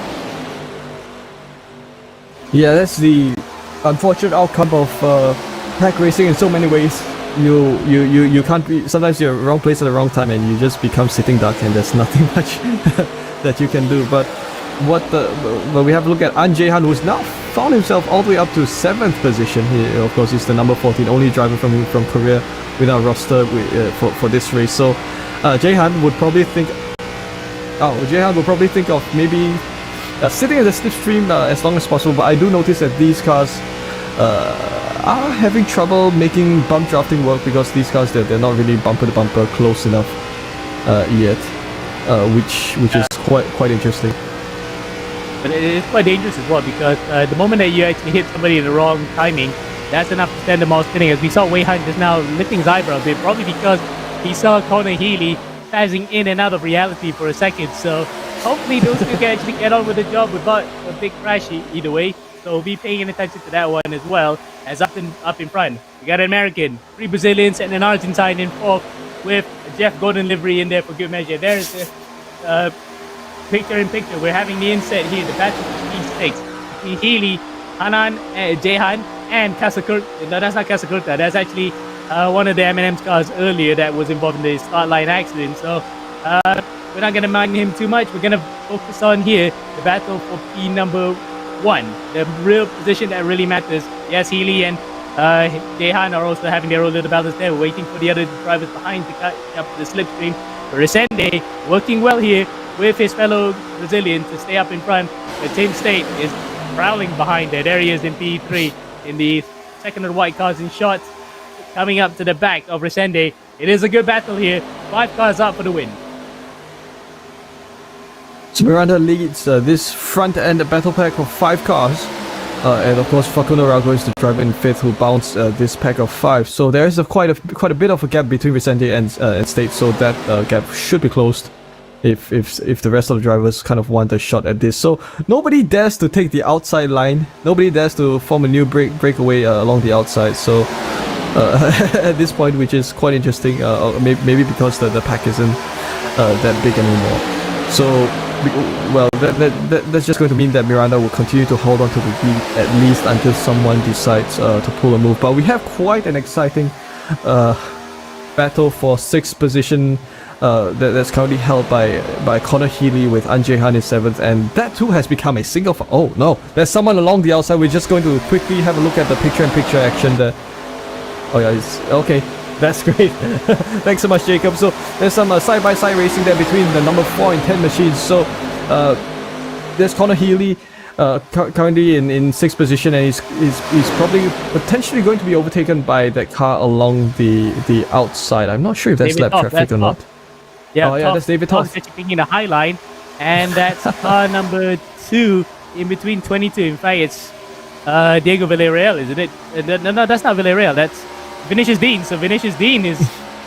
Yeah, that's the unfortunate outcome of pack racing in so many ways. You can't be, sometimes you're wrong place at the wrong time and you just become sitting duck, and there's nothing much that you can do. But we have to look at An Jae-han, who's now found himself all the way up to 7th position. He, of course, he's the number 14, only driver from Korea with our roster for this race. So Jae-han would probably think of maybe sitting in the slipstream as long as possible. But I do notice that these cars are having trouble making bump drafting work, because these cars they're not really bumper to bumper close enough yet, which is quite interesting. But it is quite dangerous as well, because the moment that you actually hit somebody in the wrong timing, that's enough to send them all spinning. As we saw Wei Han just now lifting his eyebrow a bit, probably because he saw Connor Healy passing in and out of reality for a second. So hopefully those two can actually get on with the job without a big crash either way. So we'll be paying attention to that one as well. As up in front, we got an American, 3 Brazilians, and an Argentine in 4th, with a Jeff Gordon livery in there for good measure. There's the picture-in-picture. We're having the inset here, the battle of P6 between Healy, Hanan, Jae-han, and Kasakurt. No, that's not Kasakurta. That's actually one of the M&M's cars earlier that was involved in the start line accident. So we're not going to mind him too much. We're going to focus on here the battle for P number 1, the real position that really matters. Yes, Healy and Jae-han are also having their own little battles there, waiting for the other drivers behind to cut up the slipstream. Resende working well here with his fellow Brazilian to stay up in front. The Team State is prowling behind there. There he is in P3 in the second of the white cars in shots, coming up to the back of Resende. It is a good battle here. 5 cars up for the win. So Miranda leads this front-end battle pack of 5 cars. And of course, Facundo Rago is the driver in 5th who bounced this pack of 5. So there is quite a bit of a gap between Resende and State. So that gap should be closed if the rest of the drivers kind of want a shot at this. So nobody dares to take the outside line. Nobody dares to form a new breakaway along the outside. So at this point, which is quite interesting, maybe because the pack isn't that big anymore. So well, that's just going to mean that Miranda will continue to hold on to the lead at least until someone decides to pull a move. But we have quite an exciting battle for 6th position that's currently held by Connor Healy with An Jae-han in 7th, and that too has become a single. Oh no, there's someone along the outside. We're just going to quickly have a look at the picture-in-picture action there. Oh yeah, it's okay. That's great. Thanks so much, Jacob. So there's some side-by-side racing there between the number 4 and 10 machines. So there's Connor Healy currently in 6th position, and he's probably potentially going to be overtaken by that car along the outside. I'm not sure if that's lap traffic or not. Yeah, oh yeah, that's David Toth. Toth actually in the high line, and that's car number 2 in between 22. In fact, it's Diego Villarreal, isn't it? No, that's not Villarreal. That's Vinicius Dean. So Vinicius Dean is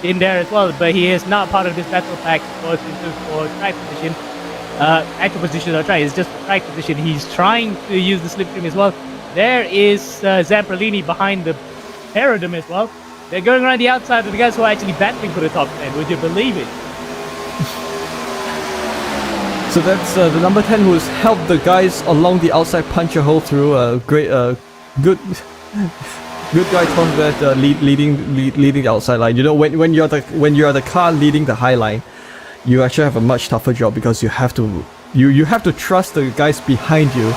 in there as well, but he is not part of this battle pack for track position. Actual position or track, it's just track position. He's trying to use the slipstream as well. There is Zamperlini behind the Paradigm as well. They're going around the outside of the guys who are actually battling for the top 10. Would you believe it? So that's the number 10 who's helped the guys along the outside punch a hole through. Great, good guy Tom that leading the outside line. You know, when you're the car leading the high line, you actually have a much tougher job because you have to trust the guys behind you,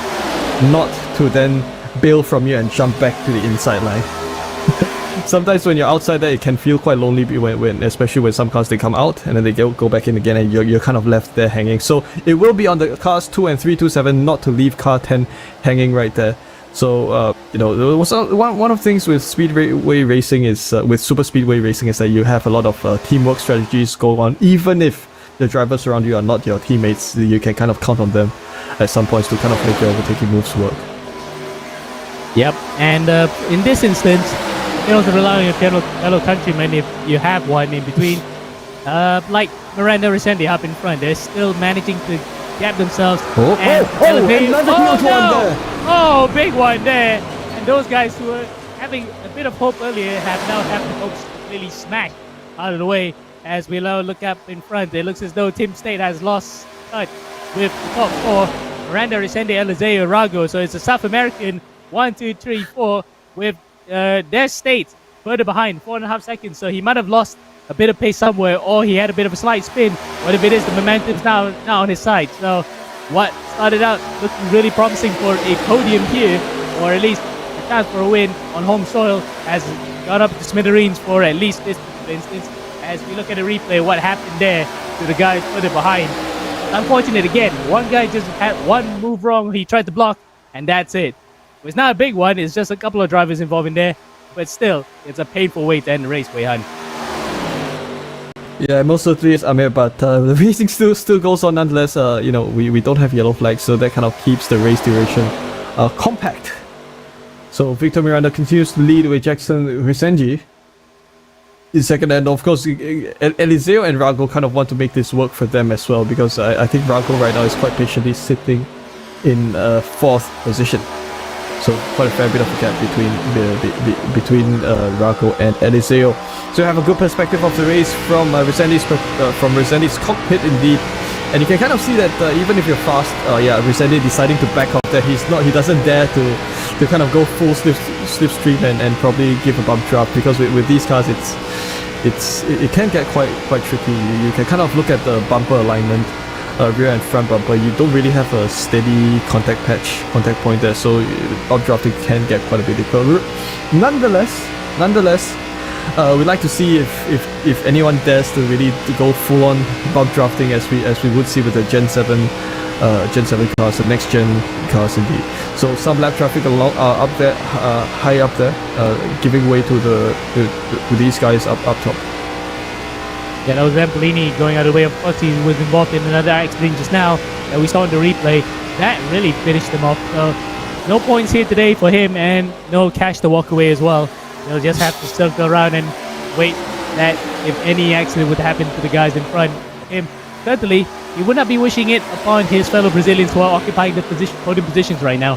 not to then bail from you and jump back to the inside line. Sometimes when you're outside there, it can feel quite lonely especially when some cars they come out and then they go back in again and you're kind of left there hanging. So it will be on the cars 2 and 327 not to leave car 10 hanging right there. So you know, one of the things with speedway racing is with super speedway racing is that you have a lot of teamwork strategies go on. Even if the drivers around you are not your teammates, you can kind of count on them at some points to kind of make your overtaking moves work. Yep, and in this instance, you also rely on your fellow countrymen if you have one in between. Like Miranda Resende up in front, they're still managing to gap themselves. Another huge one there. Oh, big one there. And those guys who were having a bit of hope earlier have now have the hopes completely smashed out of the way. As we now look up in front, it looks as though Tim State has lost touch with the top 4. Miranda Resende, Eliseo, Rago. So it's a South American 1, 2, 3, 4 with their state further behind, 4.5 seconds. So he might have lost a bit of pace somewhere, or he had a bit of a slight spin. Whatever it is, the momentum's now on his side. So what started out looking really promising for a podium here, or at least a chance for a win on home soil, has gone up to smithereens for at least this instance. As we look at the replay, what happened there to the guys further behind. Unfortunate again, one guy just had one move wrong, he tried to block, and that's it. It's not a big one, it's just a couple of drivers involved in there, but still, it's a painful way to end the race, Wei Han. Yeah, most certainly is Amir, but the racing still goes on nonetheless. You know, we don't have yellow flags, so that kind of keeps the race duration compact. So Victor Miranda continues to lead with Jackson Risenji in second, and of course Eliseo and Rago kind of want to make this work for them as well, because I think Rago right now is quite patiently sitting in 4th position. So quite a fair bit of a gap between Rago and Eliseo. So you have a good perspective of the race from Resendi's cockpit indeed, and you can kind of see that even if you're fast, Resendi deciding to back off there. He doesn't dare to kind of go full slipstream and probably give a bump drop, because with these cars it can get quite tricky. You can kind of look at the bumper alignment. Rear and front bumper, you don't really have a steady contact point there, so bump drafting can get quite a bit difficult. Nonetheless, we'd like to see if anyone dares to really go full on bump drafting as we would see with the Gen 7 cars, the next gen cars indeed. So some lap traffic along up there, high up there, giving way to these guys up top. Yeah, that was Zampolini going out of the way. Of course, he was involved in another accident just now that we saw in the replay. That really finished him off. So no points here today for him, and no cash to walk away as well. They'll just have to circle around and wait that if any accident would happen to the guys in front of him. Certainly, he would not be wishing it upon his fellow Brazilians who are occupying the podium positions right now.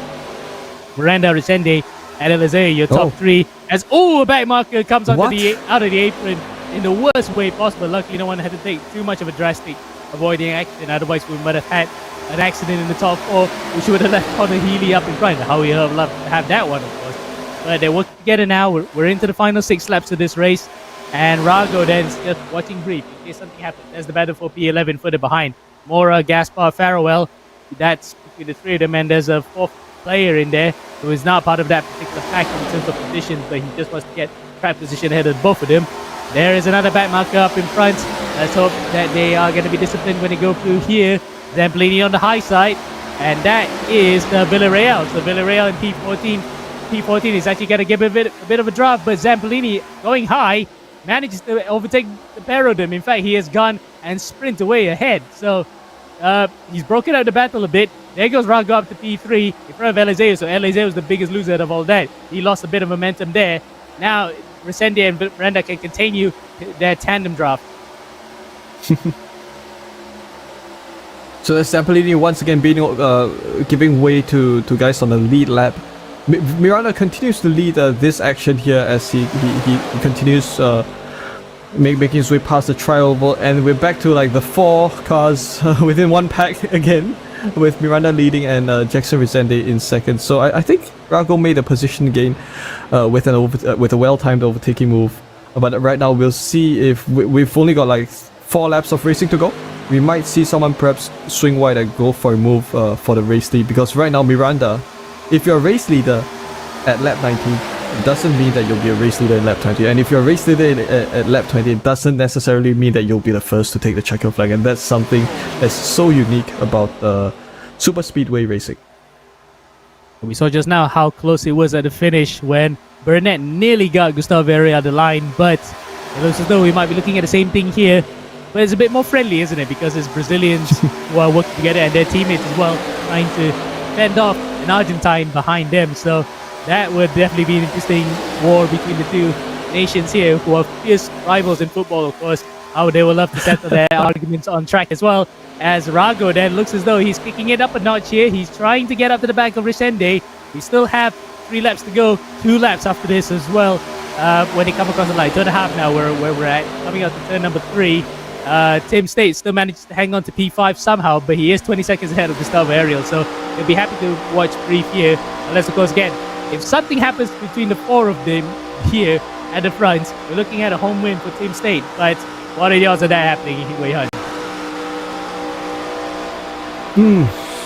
Miranda Resende and Eliseo, your top 3. As a back marker comes out of the apron in the worst way possible. Luckily, no one had to take too much of a drastic avoiding accident. Otherwise, we might have had an accident in the top 4, which would have left Connor Healy up in front. How we would have loved to have that one, of course. But they're working together now. We're into the final 6 laps of this race. And Rago then is just watching brief in case something happens. There's the battle for P11 further behind. Mora, Gaspar, Farrell. That's between the 3 of them. And there's a 4th player in there who is not part of that particular pack in terms of positions, but he just wants to get track position ahead of both of them. There is another back marker up in front. Let's hope that they are going to be disciplined when they go through here. Zampolini on the high side. And that is the Villarreal. So Villarreal in P14. P14 is actually going to give a bit of a drop, but Zampolini going high manages to overtake the pair of them. In fact, he has gone and sprint away ahead. So he's broken out the battle a bit. There goes Rago up to P3 in front of Eliseo. So Eliseo is the biggest loser out of all that. He lost a bit of momentum there. Now Resende and Miranda can continue their tandem draft. So Zampolini once again being giving way to guys on the lead lap. Miranda continues to lead this action here as he continues making his way past the trioval, and we're back to like the 4 cars within one pack again, with Miranda leading and Jackson Resende in second. So I think Rago made a position gain with a well-timed overtaking move. But right now we'll see if we've only got like 4 laps of racing to go. We might see someone perhaps swing wide and go for a move for the race lead, because right now Miranda, if you're a race leader at lap 19, it doesn't mean that you'll be a race leader in lap 20. And if you're a race leader at lap 20, it doesn't necessarily mean that you'll be the first to take the checkered flag. And that's something that's so unique about super speedway racing. We saw just now how close it was at the finish when Burnett nearly got Gustavo Vieira the line, but it looks as though we might be looking at the same thing here. But it's a bit more friendly, isn't it? Because it's Brazilians who are working together and their teammates as well, trying to fend off an Argentine behind them. So that would definitely be an interesting war between the two nations here, who are fierce rivals in football, of course. How they will love to settle their arguments on track as well. As Rago then looks as though he's kicking it up a notch here. He's trying to get up to the back of Resende. We still have 3 laps to go, 2 laps after this as well. When they come across the line, 2.5 now where we're at, coming out to turn number 3. Tim State still managed to hang on to P5 somehow, but he is 20 seconds ahead of Gustavo Ariel, so he'll be happy to watch brief here. Unless, of course, again, if something happens between the 4 of them here at the front, we're looking at a home win for Tim State. But what are the odds of that happening, Wei Hun?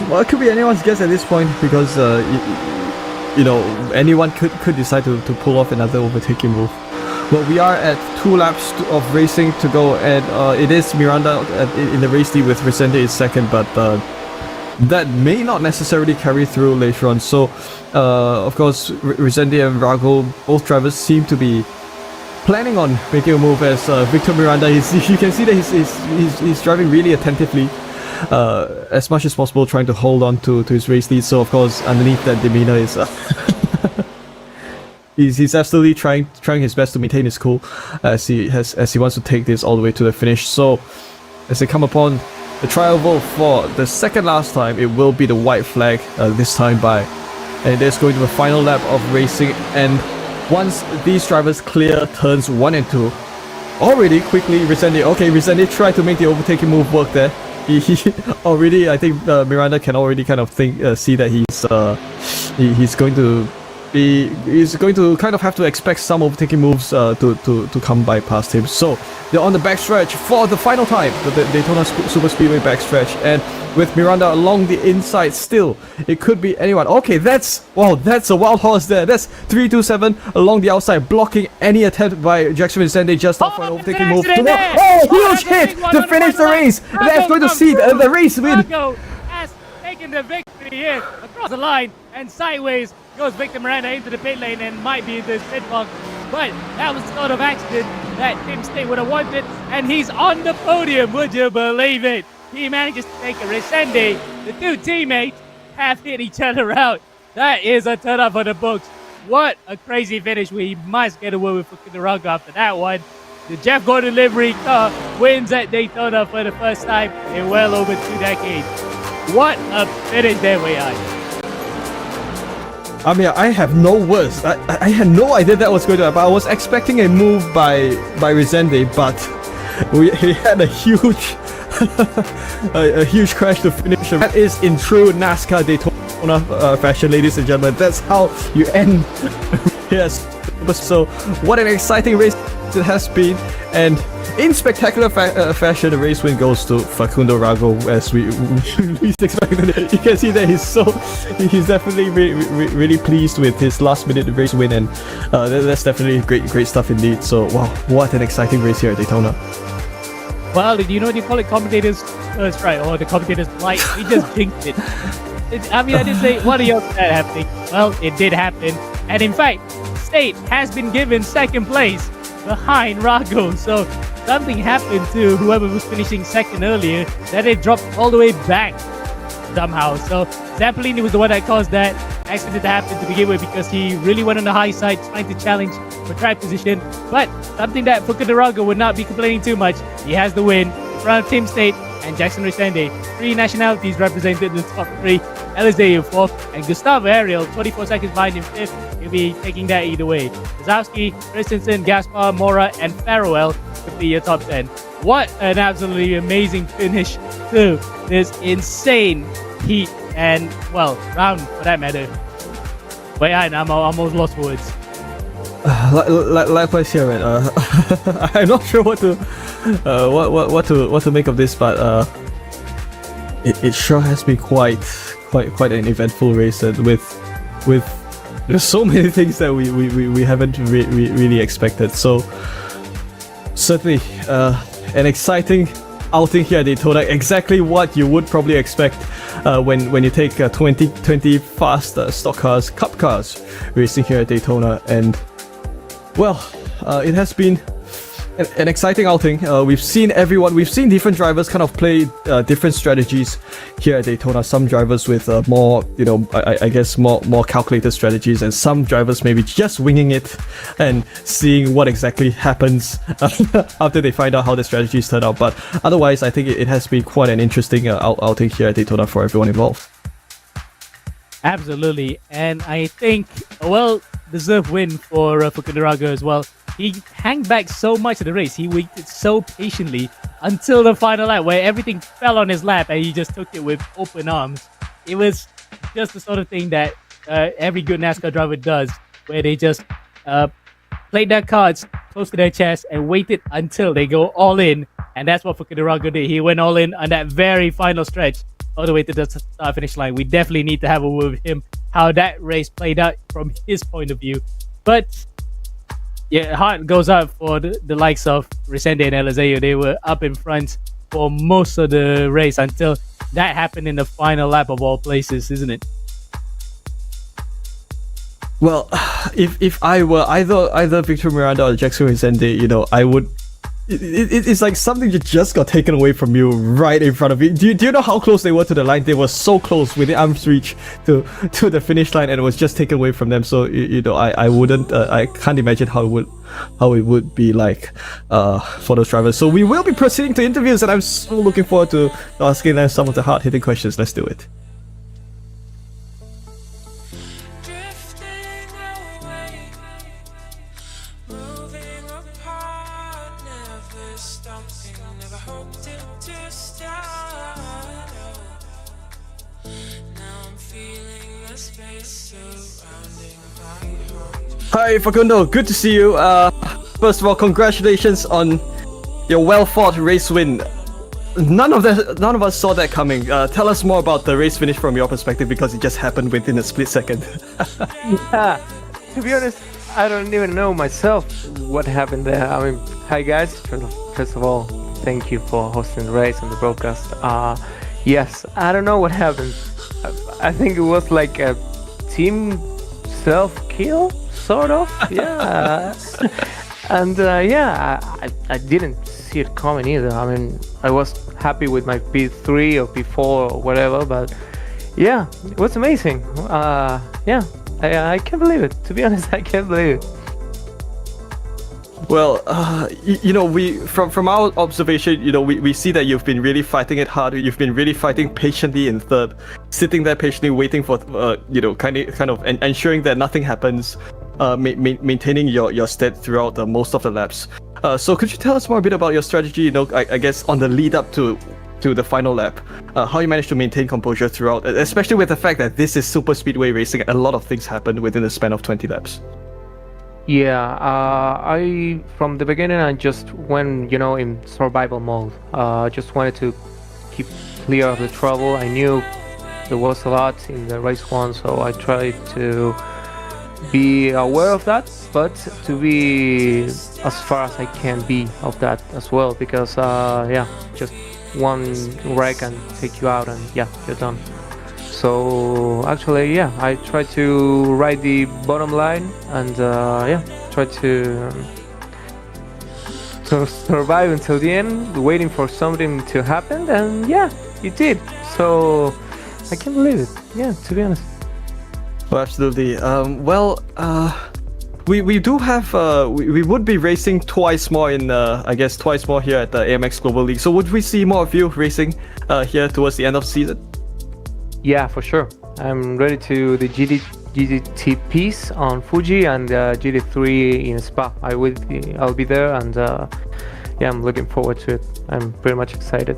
Well, it could be anyone's guess at this point, because you know, anyone could decide to pull off another overtaking move. Well, we are at 2 laps of racing to go, and it is Miranda in the race lead with Resende in second, but that may not necessarily carry through later on. So, of course, Resende and Rago, both drivers, seem to be planning on making a move. As Victor Miranda, you can see that he's driving really attentively, as much as possible, trying to hold on to his race lead. So, of course, underneath that demeanor is he's absolutely trying his best to maintain his cool as he wants to take this all the way to the finish. So, as they come upon the trioval for the second last time, it will be the white flag this time by, and it is going to a final lap of racing. And once these drivers clear turns 1 and 2, already quickly Resende tried to make the overtaking move work there. He already, I think Miranda can already kind of see that he's going to kind of have to expect some overtaking moves to come by past him. So they're on the backstretch for the final time, the Daytona Super Speedway backstretch, and with Miranda along the inside still, it could be anyone. Okay, that's a wild horse there. That's 327 along the outside, blocking any attempt by Jackson Resende just off for an overtaking move. Huge hit to finish the race. That's going to see the race win. Rago has taken the victory here across the line, and sideways goes Victor Miranda into the pit lane and might be into his pit box. But that was the sort of accident that Tim State would have wanted, and he's on the podium, would you believe it? He manages to take a Resende. The 2 teammates have hit each other out. That is a turn-up for the books. What a crazy finish. We must get away with the rug after that one. The Jeff Gordon livery car wins at Daytona for the first time in well over 2 decades. What a finish there we are. I mean, I have no words. I had no idea that was going to happen. I was expecting a move by Resende, but he had a huge a huge crash to finish. That is in true NASCAR Daytona fashion, ladies and gentlemen. That's how you end. Yes. So what an exciting race it has been, and in spectacular fashion, the race win goes to Facundo Rago, as we least expected. You can see that he's definitely really pleased with his last minute race win, and that's definitely great stuff indeed. So wow, what an exciting race here at Daytona. Well, you know what you call it, commentators first, right? Or the commentators like we just jinxed it. I mean, I did say, what are you that happening? Well, it did happen, and in fact, State has been given second place behind Rago. So something happened to whoever was finishing second earlier, that it dropped all the way back somehow. So Zampolini was the one that caused that accident to happen to begin with, because he really went on the high side trying to challenge for track position. But something that Facundo Rago would not be complaining too much. He has the win in front of Tim State and Jackson Resende. 3 nationalities represented in the top 3. Elizeu 4th, and Gustavo Ariel 24 seconds behind in 5th. He'll be taking that either way. Zowski, Christensen, Gaspar, Mora, and Farrell could be your top 10. What an absolutely amazing finish to this insane heat and, well, round for that matter. Wait, I'm almost lost for words. Likewise here, man. I'm not sure what to make of this, but it sure has been quite an eventful race, and with there's so many things that we haven't really expected. So certainly an exciting outing here at Daytona. Exactly what you would probably expect when you take 2020 fast stock cars, cup cars racing here at Daytona. And well, it has been an exciting outing. We've seen different drivers kind of play different strategies here at Daytona. Some drivers with more, I guess more calculated strategies, and some drivers maybe just winging it and seeing what exactly happens after they find out how the strategies turn out. But otherwise, I think it has been quite an interesting outing here at Daytona for everyone involved. Absolutely, and I think a well-deserved win for Kunderaga as well. He hung back so much of the race. He waited so patiently until the final lap where everything fell on his lap and he just took it with open arms. It was just the sort of thing that every good NASCAR driver does, where they just played their cards close to their chest and waited until they go all in. And that's what Kunderaga did. He went all in on that very final stretch all the way to the start-finish line. We definitely need to have a word with him, how that race played out from his point of view. But yeah, heart goes out for the likes of Resende and Elizeu. They were up in front for most of the race until that happened in the final lap of all places, isn't it? Well, if I were either Victor Miranda or Jackson Resende, I would. It's like something that just got taken away from you right in front of you. Do you know how close they were to the line? They were so close, within arm's reach to the finish line, and it was just taken away from them. So I wouldn't. I can't imagine how it would be like for those drivers. So we will be proceeding to interviews, and I'm so looking forward to asking them some of the hard-hitting questions. Let's do it. Hi Facundo, good to see you. First of all, congratulations on your well-fought race win. None of us saw that coming. Tell us more about the race finish from your perspective, because it just happened within a split second. Yeah, to be honest, I don't even know myself what happened there. I mean, hi guys. First of all, thank you for hosting the race and the broadcast. Yes, I don't know what happened. I think it was like a team self-kill, sort of. Yeah. And yeah, I didn't see it coming either. I mean, I was happy with my P3 or P4 or whatever, but yeah, it was amazing. Yeah, I can't believe it. To be honest, I can't believe it. Well, we from our observation, we see that you've been really fighting it hard. You've been really fighting patiently in third, sitting there patiently waiting for, kind of ensuring that nothing happens, maintaining your stead throughout most of the laps. So could you tell us more a bit about your strategy? I guess on the lead up to the final lap, how you managed to maintain composure throughout, especially with the fact that this is super speedway racing and a lot of things happen within the span of 20 laps. Yeah, I from the beginning I just went, in survival mode. Just wanted to keep clear of the trouble. I knew there was a lot in the race one, so I tried to be aware of that, but to be as far as I can be of that as well, because yeah, just one wreck can take you out, and yeah, you're done. So actually, yeah, I tried to ride the bottom line and yeah, try to survive until the end, waiting for something to happen, and yeah, it did. So I can't believe it. Yeah, to be honest. Well, absolutely. We do have we would be racing twice more in twice more here at the AMX Global League. So would we see more of you racing here towards the end of the season? Yeah, for sure. I'm ready to the GT piece on Fuji and GT3 in Spa. I'll be there, and yeah, I'm looking forward to it. I'm pretty much excited.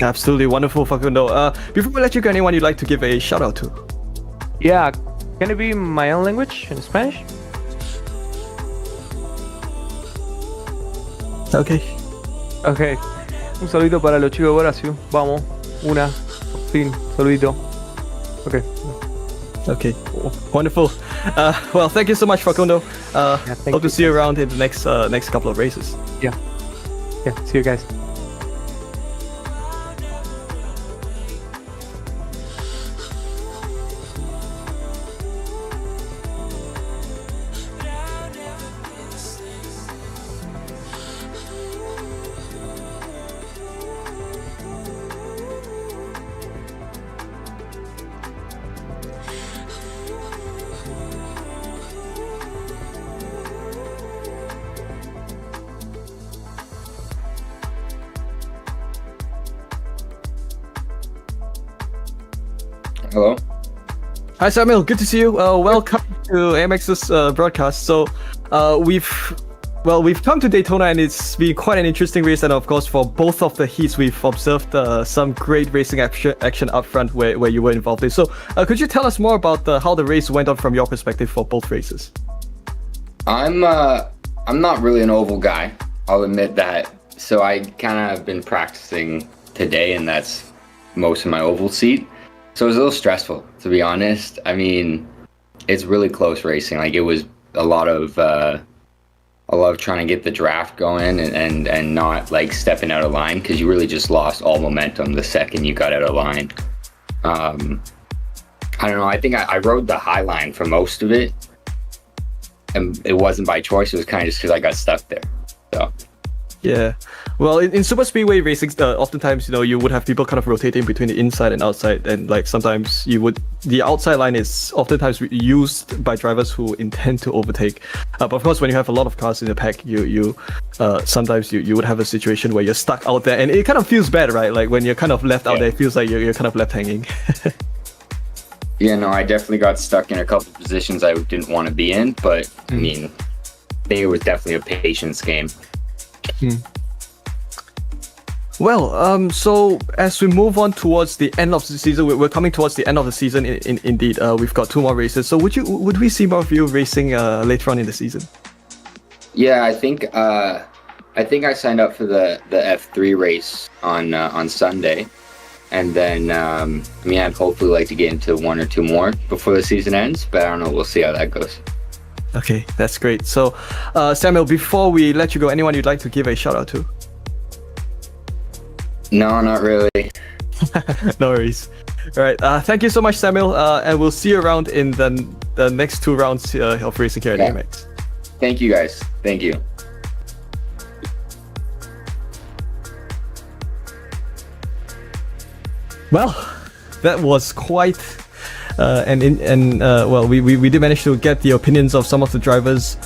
Absolutely wonderful, Facundo. Before we let you go, anyone you'd like to give a shout out to? Yeah, can it be my own language in Spanish? Okay. Ok. Un saludito para los chicos de Horacio. Vamos. Una. Por fin. Saludito. Ok. Okay. Wonderful. Well, thank you so much, Facundo. thank Hope to you. see you around in the next couple of races. Yeah. Yeah. See you guys. Hello. Hi, Samuel. Good to see you. Welcome to AMX's broadcast. So, we've come to Daytona, and it's been quite an interesting race. And of course, for both of the heats, we've observed some great racing action up front where you were involved in. So, could you tell us more about how the race went on from your perspective for both races? I'm not really an oval guy. I'll admit that. So I kind of have been practicing today, and that's most of my oval seat. So it was a little stressful, to be honest. I mean, it's really close racing. Like, it was a lot of trying to get the draft going and not like stepping out of line, because you really just lost all momentum the second you got out of line. I don't know. I think I rode the high line for most of it, and it wasn't by choice. It was kind of just because I got stuck there. So. Yeah, well, in super speedway racing, oftentimes you would have people kind of rotating between the inside and outside, and like sometimes the outside line is oftentimes used by drivers who intend to overtake. But of course, when you have a lot of cars in the pack, you sometimes you would have a situation where you're stuck out there, and it kind of feels bad, right? Like when you're kind of left out there, it feels like you're kind of left hanging. Yeah, no, I definitely got stuck in a couple of positions I didn't want to be in, but I mean, I think it was definitely a patience game. Well, so as we move on towards the end of the season, we're coming towards the end of the season. Indeed, we've got 2 more races. So would we see more of you racing later on in the season? Yeah, I think I signed up for the F3 race on Sunday, and then I mean, I'd hopefully like to get into 1 or 2 more before the season ends, but I don't know. We'll see how that goes. Okay, that's great. So, Samuel, before we let you go, anyone you'd like to give a shout out to? No, not really. No worries. All right. Thank you so much, Samuel. And we'll see you around in the next 2 rounds of racing here at AMX. Thank you, guys. Thank you. Well, that was quite. Well, we did manage to get the opinions of some of the drivers,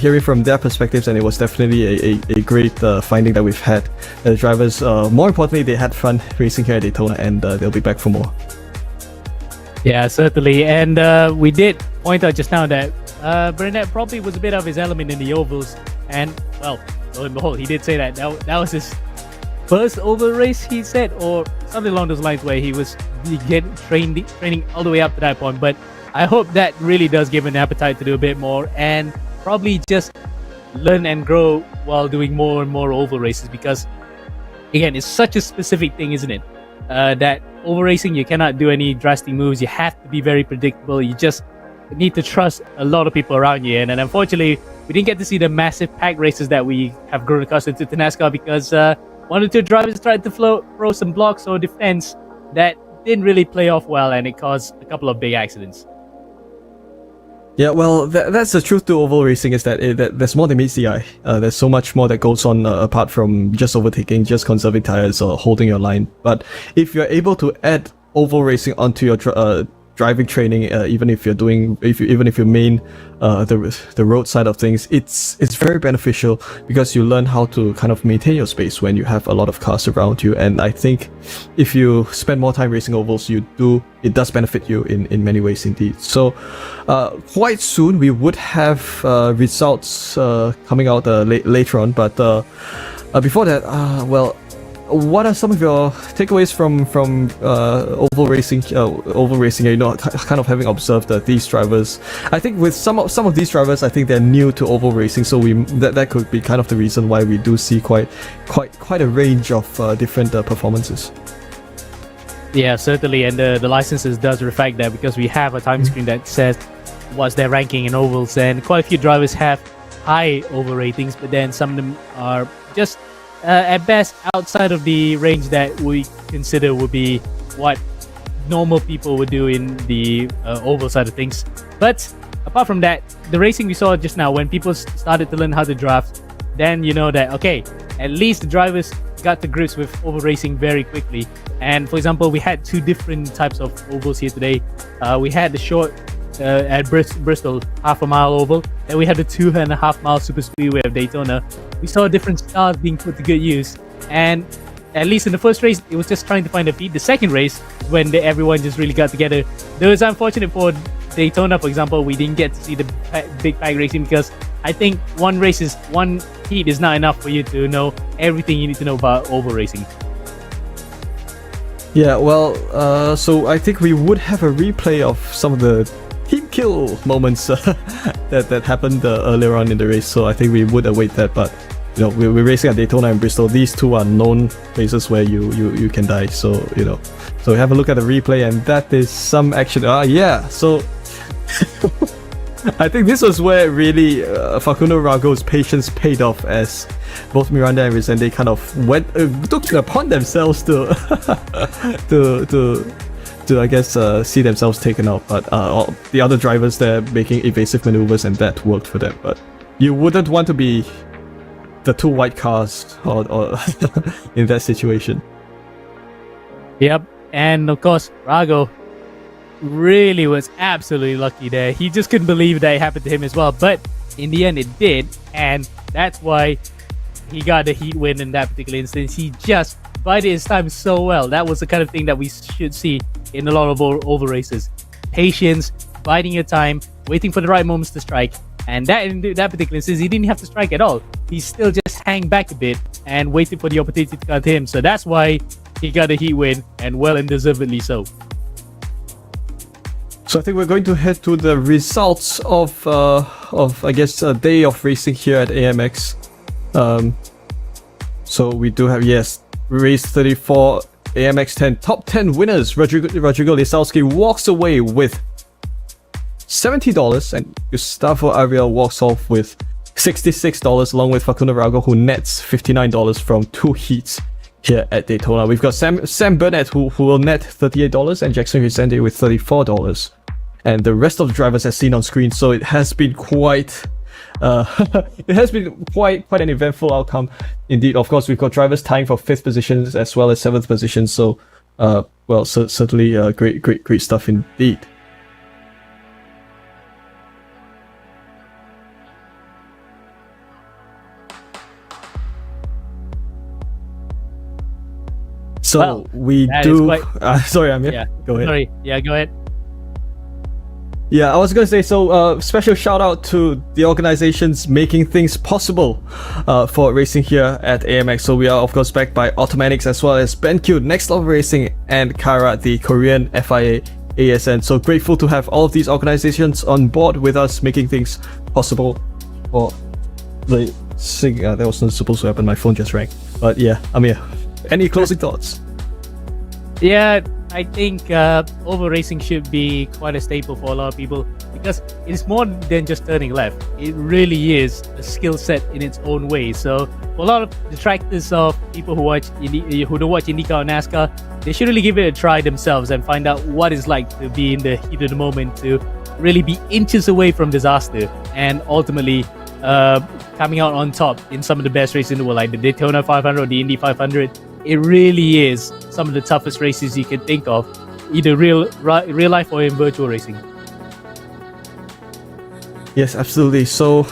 hearing from their perspectives, and it was definitely a great finding that we've had. The drivers, more importantly, they had fun racing here at Daytona, and they'll be back for more. Yeah, certainly. And we did point out just now that Burnett probably was a bit of his element in the ovals, and well, lo and behold, he did say that was his first oval race, he said, or something along those lines, where he was training all the way up to that point. But I hope that really does give him an appetite to do a bit more, and probably just learn and grow while doing more and more oval races, because again, it's such a specific thing, isn't it? That oval racing, you cannot do any drastic moves. You have to be very predictable. You just need to trust a lot of people around you, and unfortunately we didn't get to see the massive pack races that we have grown accustomed to NASCAR, because 1 or 2 drivers tried to throw some blocks or defense that didn't really play off well, and it caused a couple of big accidents. Yeah, well, that's the truth to oval racing, is that there's more than meets the eye. There's so much more that goes on apart from just overtaking, just conserving tires or holding your line. But if you're able to add oval racing onto your driving training, even if you're doing, even if you main the road side of things, it's very beneficial because you learn how to kind of maintain your space when you have a lot of cars around you. And I think if you spend more time racing ovals, it does benefit you in many ways indeed. So quite soon we would have results coming out later on, but before that, well, what are some of your takeaways from oval racing? You know, kind of having observed these drivers. I think with some of these drivers, I think they're new to oval racing, so that could be kind of the reason why we do see quite a range of different performances. Yeah, certainly, and the licenses does reflect that because we have a time screen that says what's their ranking in ovals, and quite a few drivers have high oval ratings, but then some of them are just at best outside of the range that we consider would be what normal people would do in the oval side of things. But apart from that, the racing we saw just now, when people started to learn how to draft, then you know that, okay, at least the drivers got to grips with oval racing very quickly. And for example, we had two different types of ovals here today. We had the short at Bristol, half a mile oval. Then we had the 2.5 mile super speedway of Daytona. We saw different styles being put to good use, and at least in the first race, it was just trying to find a feed. The second race, when everyone just really got together, it was unfortunate for Daytona, for example, we didn't get to see the big pack racing because I think one heat is not enough for you to know everything you need to know about oval racing. Yeah, well, so I think we would have a replay of some of the team kill moments that happened earlier on in the race. So I think we would await that. But you know, we're racing at Daytona and Bristol. These two are known places where you can die. So you know, so have a look at the replay, and that is some action. Yeah. So I think this was where really Facundo Rago's patience paid off, as both Miranda and Resende kind of took it upon themselves to I guess see themselves taken out. But the other drivers, they're making evasive maneuvers, and that worked for them. But you wouldn't want to be the two white cars or in that situation. Yep, and of course Rago really was absolutely lucky there. He just couldn't believe that it happened to him as well, but in the end it did, and that's why he got the heat win in that particular instance. He just bided his time so well. That was the kind of thing that we should see in a lot of oval races. Patience, biding your time, waiting for the right moments to strike, and that in that particular instance, he didn't have to strike at all. He still just hang back a bit and waited for the opportunity to cut him. So that's why he got a heat win, and well and deservedly so. So I think we're going to head to the results of I guess a day of racing here at AMX. So we do have, yes, race 34, AMX 10, top 10 winners. Rodrigo Lisowski walks away with $70, and Gustavo Ariel walks off with $66, along with Facundo Rago, who nets $59 from 2 heats here at Daytona. We've got Sam Burnett, who will net $38, and Jackson Resende with $34. And the rest of the drivers as seen on screen. So it has been quite an eventful outcome indeed. Of course, we've got drivers tying for 5th positions as well as 7th positions. So well, certainly great stuff indeed. So well, we do sorry, Amir. Yeah. Go ahead. Sorry. Yeah, go ahead. Yeah, I was going to say, so special shout out to the organizations making things possible for racing here at AMX. So we are of course backed by Automatics as well as BenQ, Next Level Racing, and Kara, the Korean FIA ASN. So grateful to have all of these organizations on board with us, making things possible for the that wasn't supposed to happen, my phone just rang. But yeah, Amir, any closing thoughts? Yeah, I think oval racing should be quite a staple for a lot of people because it's more than just turning left. It really is a skill set in its own way. So for a lot of detractors of people who don't watch IndyCar or NASCAR, they should really give it a try themselves and find out what it's like to be in the heat of the moment, to really be inches away from disaster and ultimately coming out on top in some of the best races in the world, like the Daytona 500 or the Indy 500. It really is some of the toughest races you can think of, either real life or in virtual racing. Yes, absolutely. So,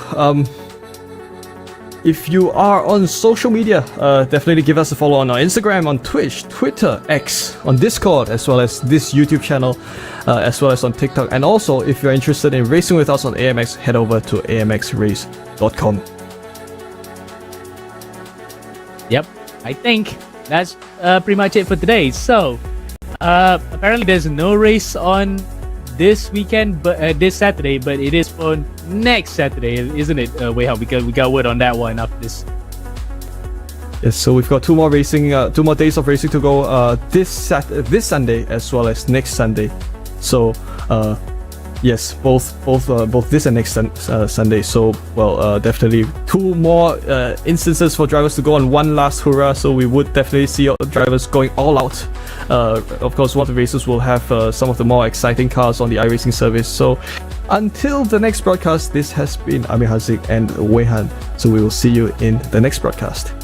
if you are on social media, definitely give us a follow on our Instagram, on Twitch, Twitter, X, on Discord, as well as this YouTube channel, as well as on TikTok. And also, if you're interested in racing with us on AMX, head over to amxrace.com. Yep, I think that's pretty much it for today. So, apparently there's no race on this weekend, but this Saturday, but it is for next Saturday, isn't it? Wei Hao, because we got word on that one after this. Yes, so we've got two more days of racing to go. This Sunday as well as next Sunday. So, yes, both this and next Sunday. So, well, definitely two more instances for drivers to go on one last hurrah. So we would definitely see drivers going all out. Of course, one of the races will have some of the more exciting cars on the iRacing service. So, until the next broadcast, this has been Amir Haziq and Wei Han. So we will see you in the next broadcast.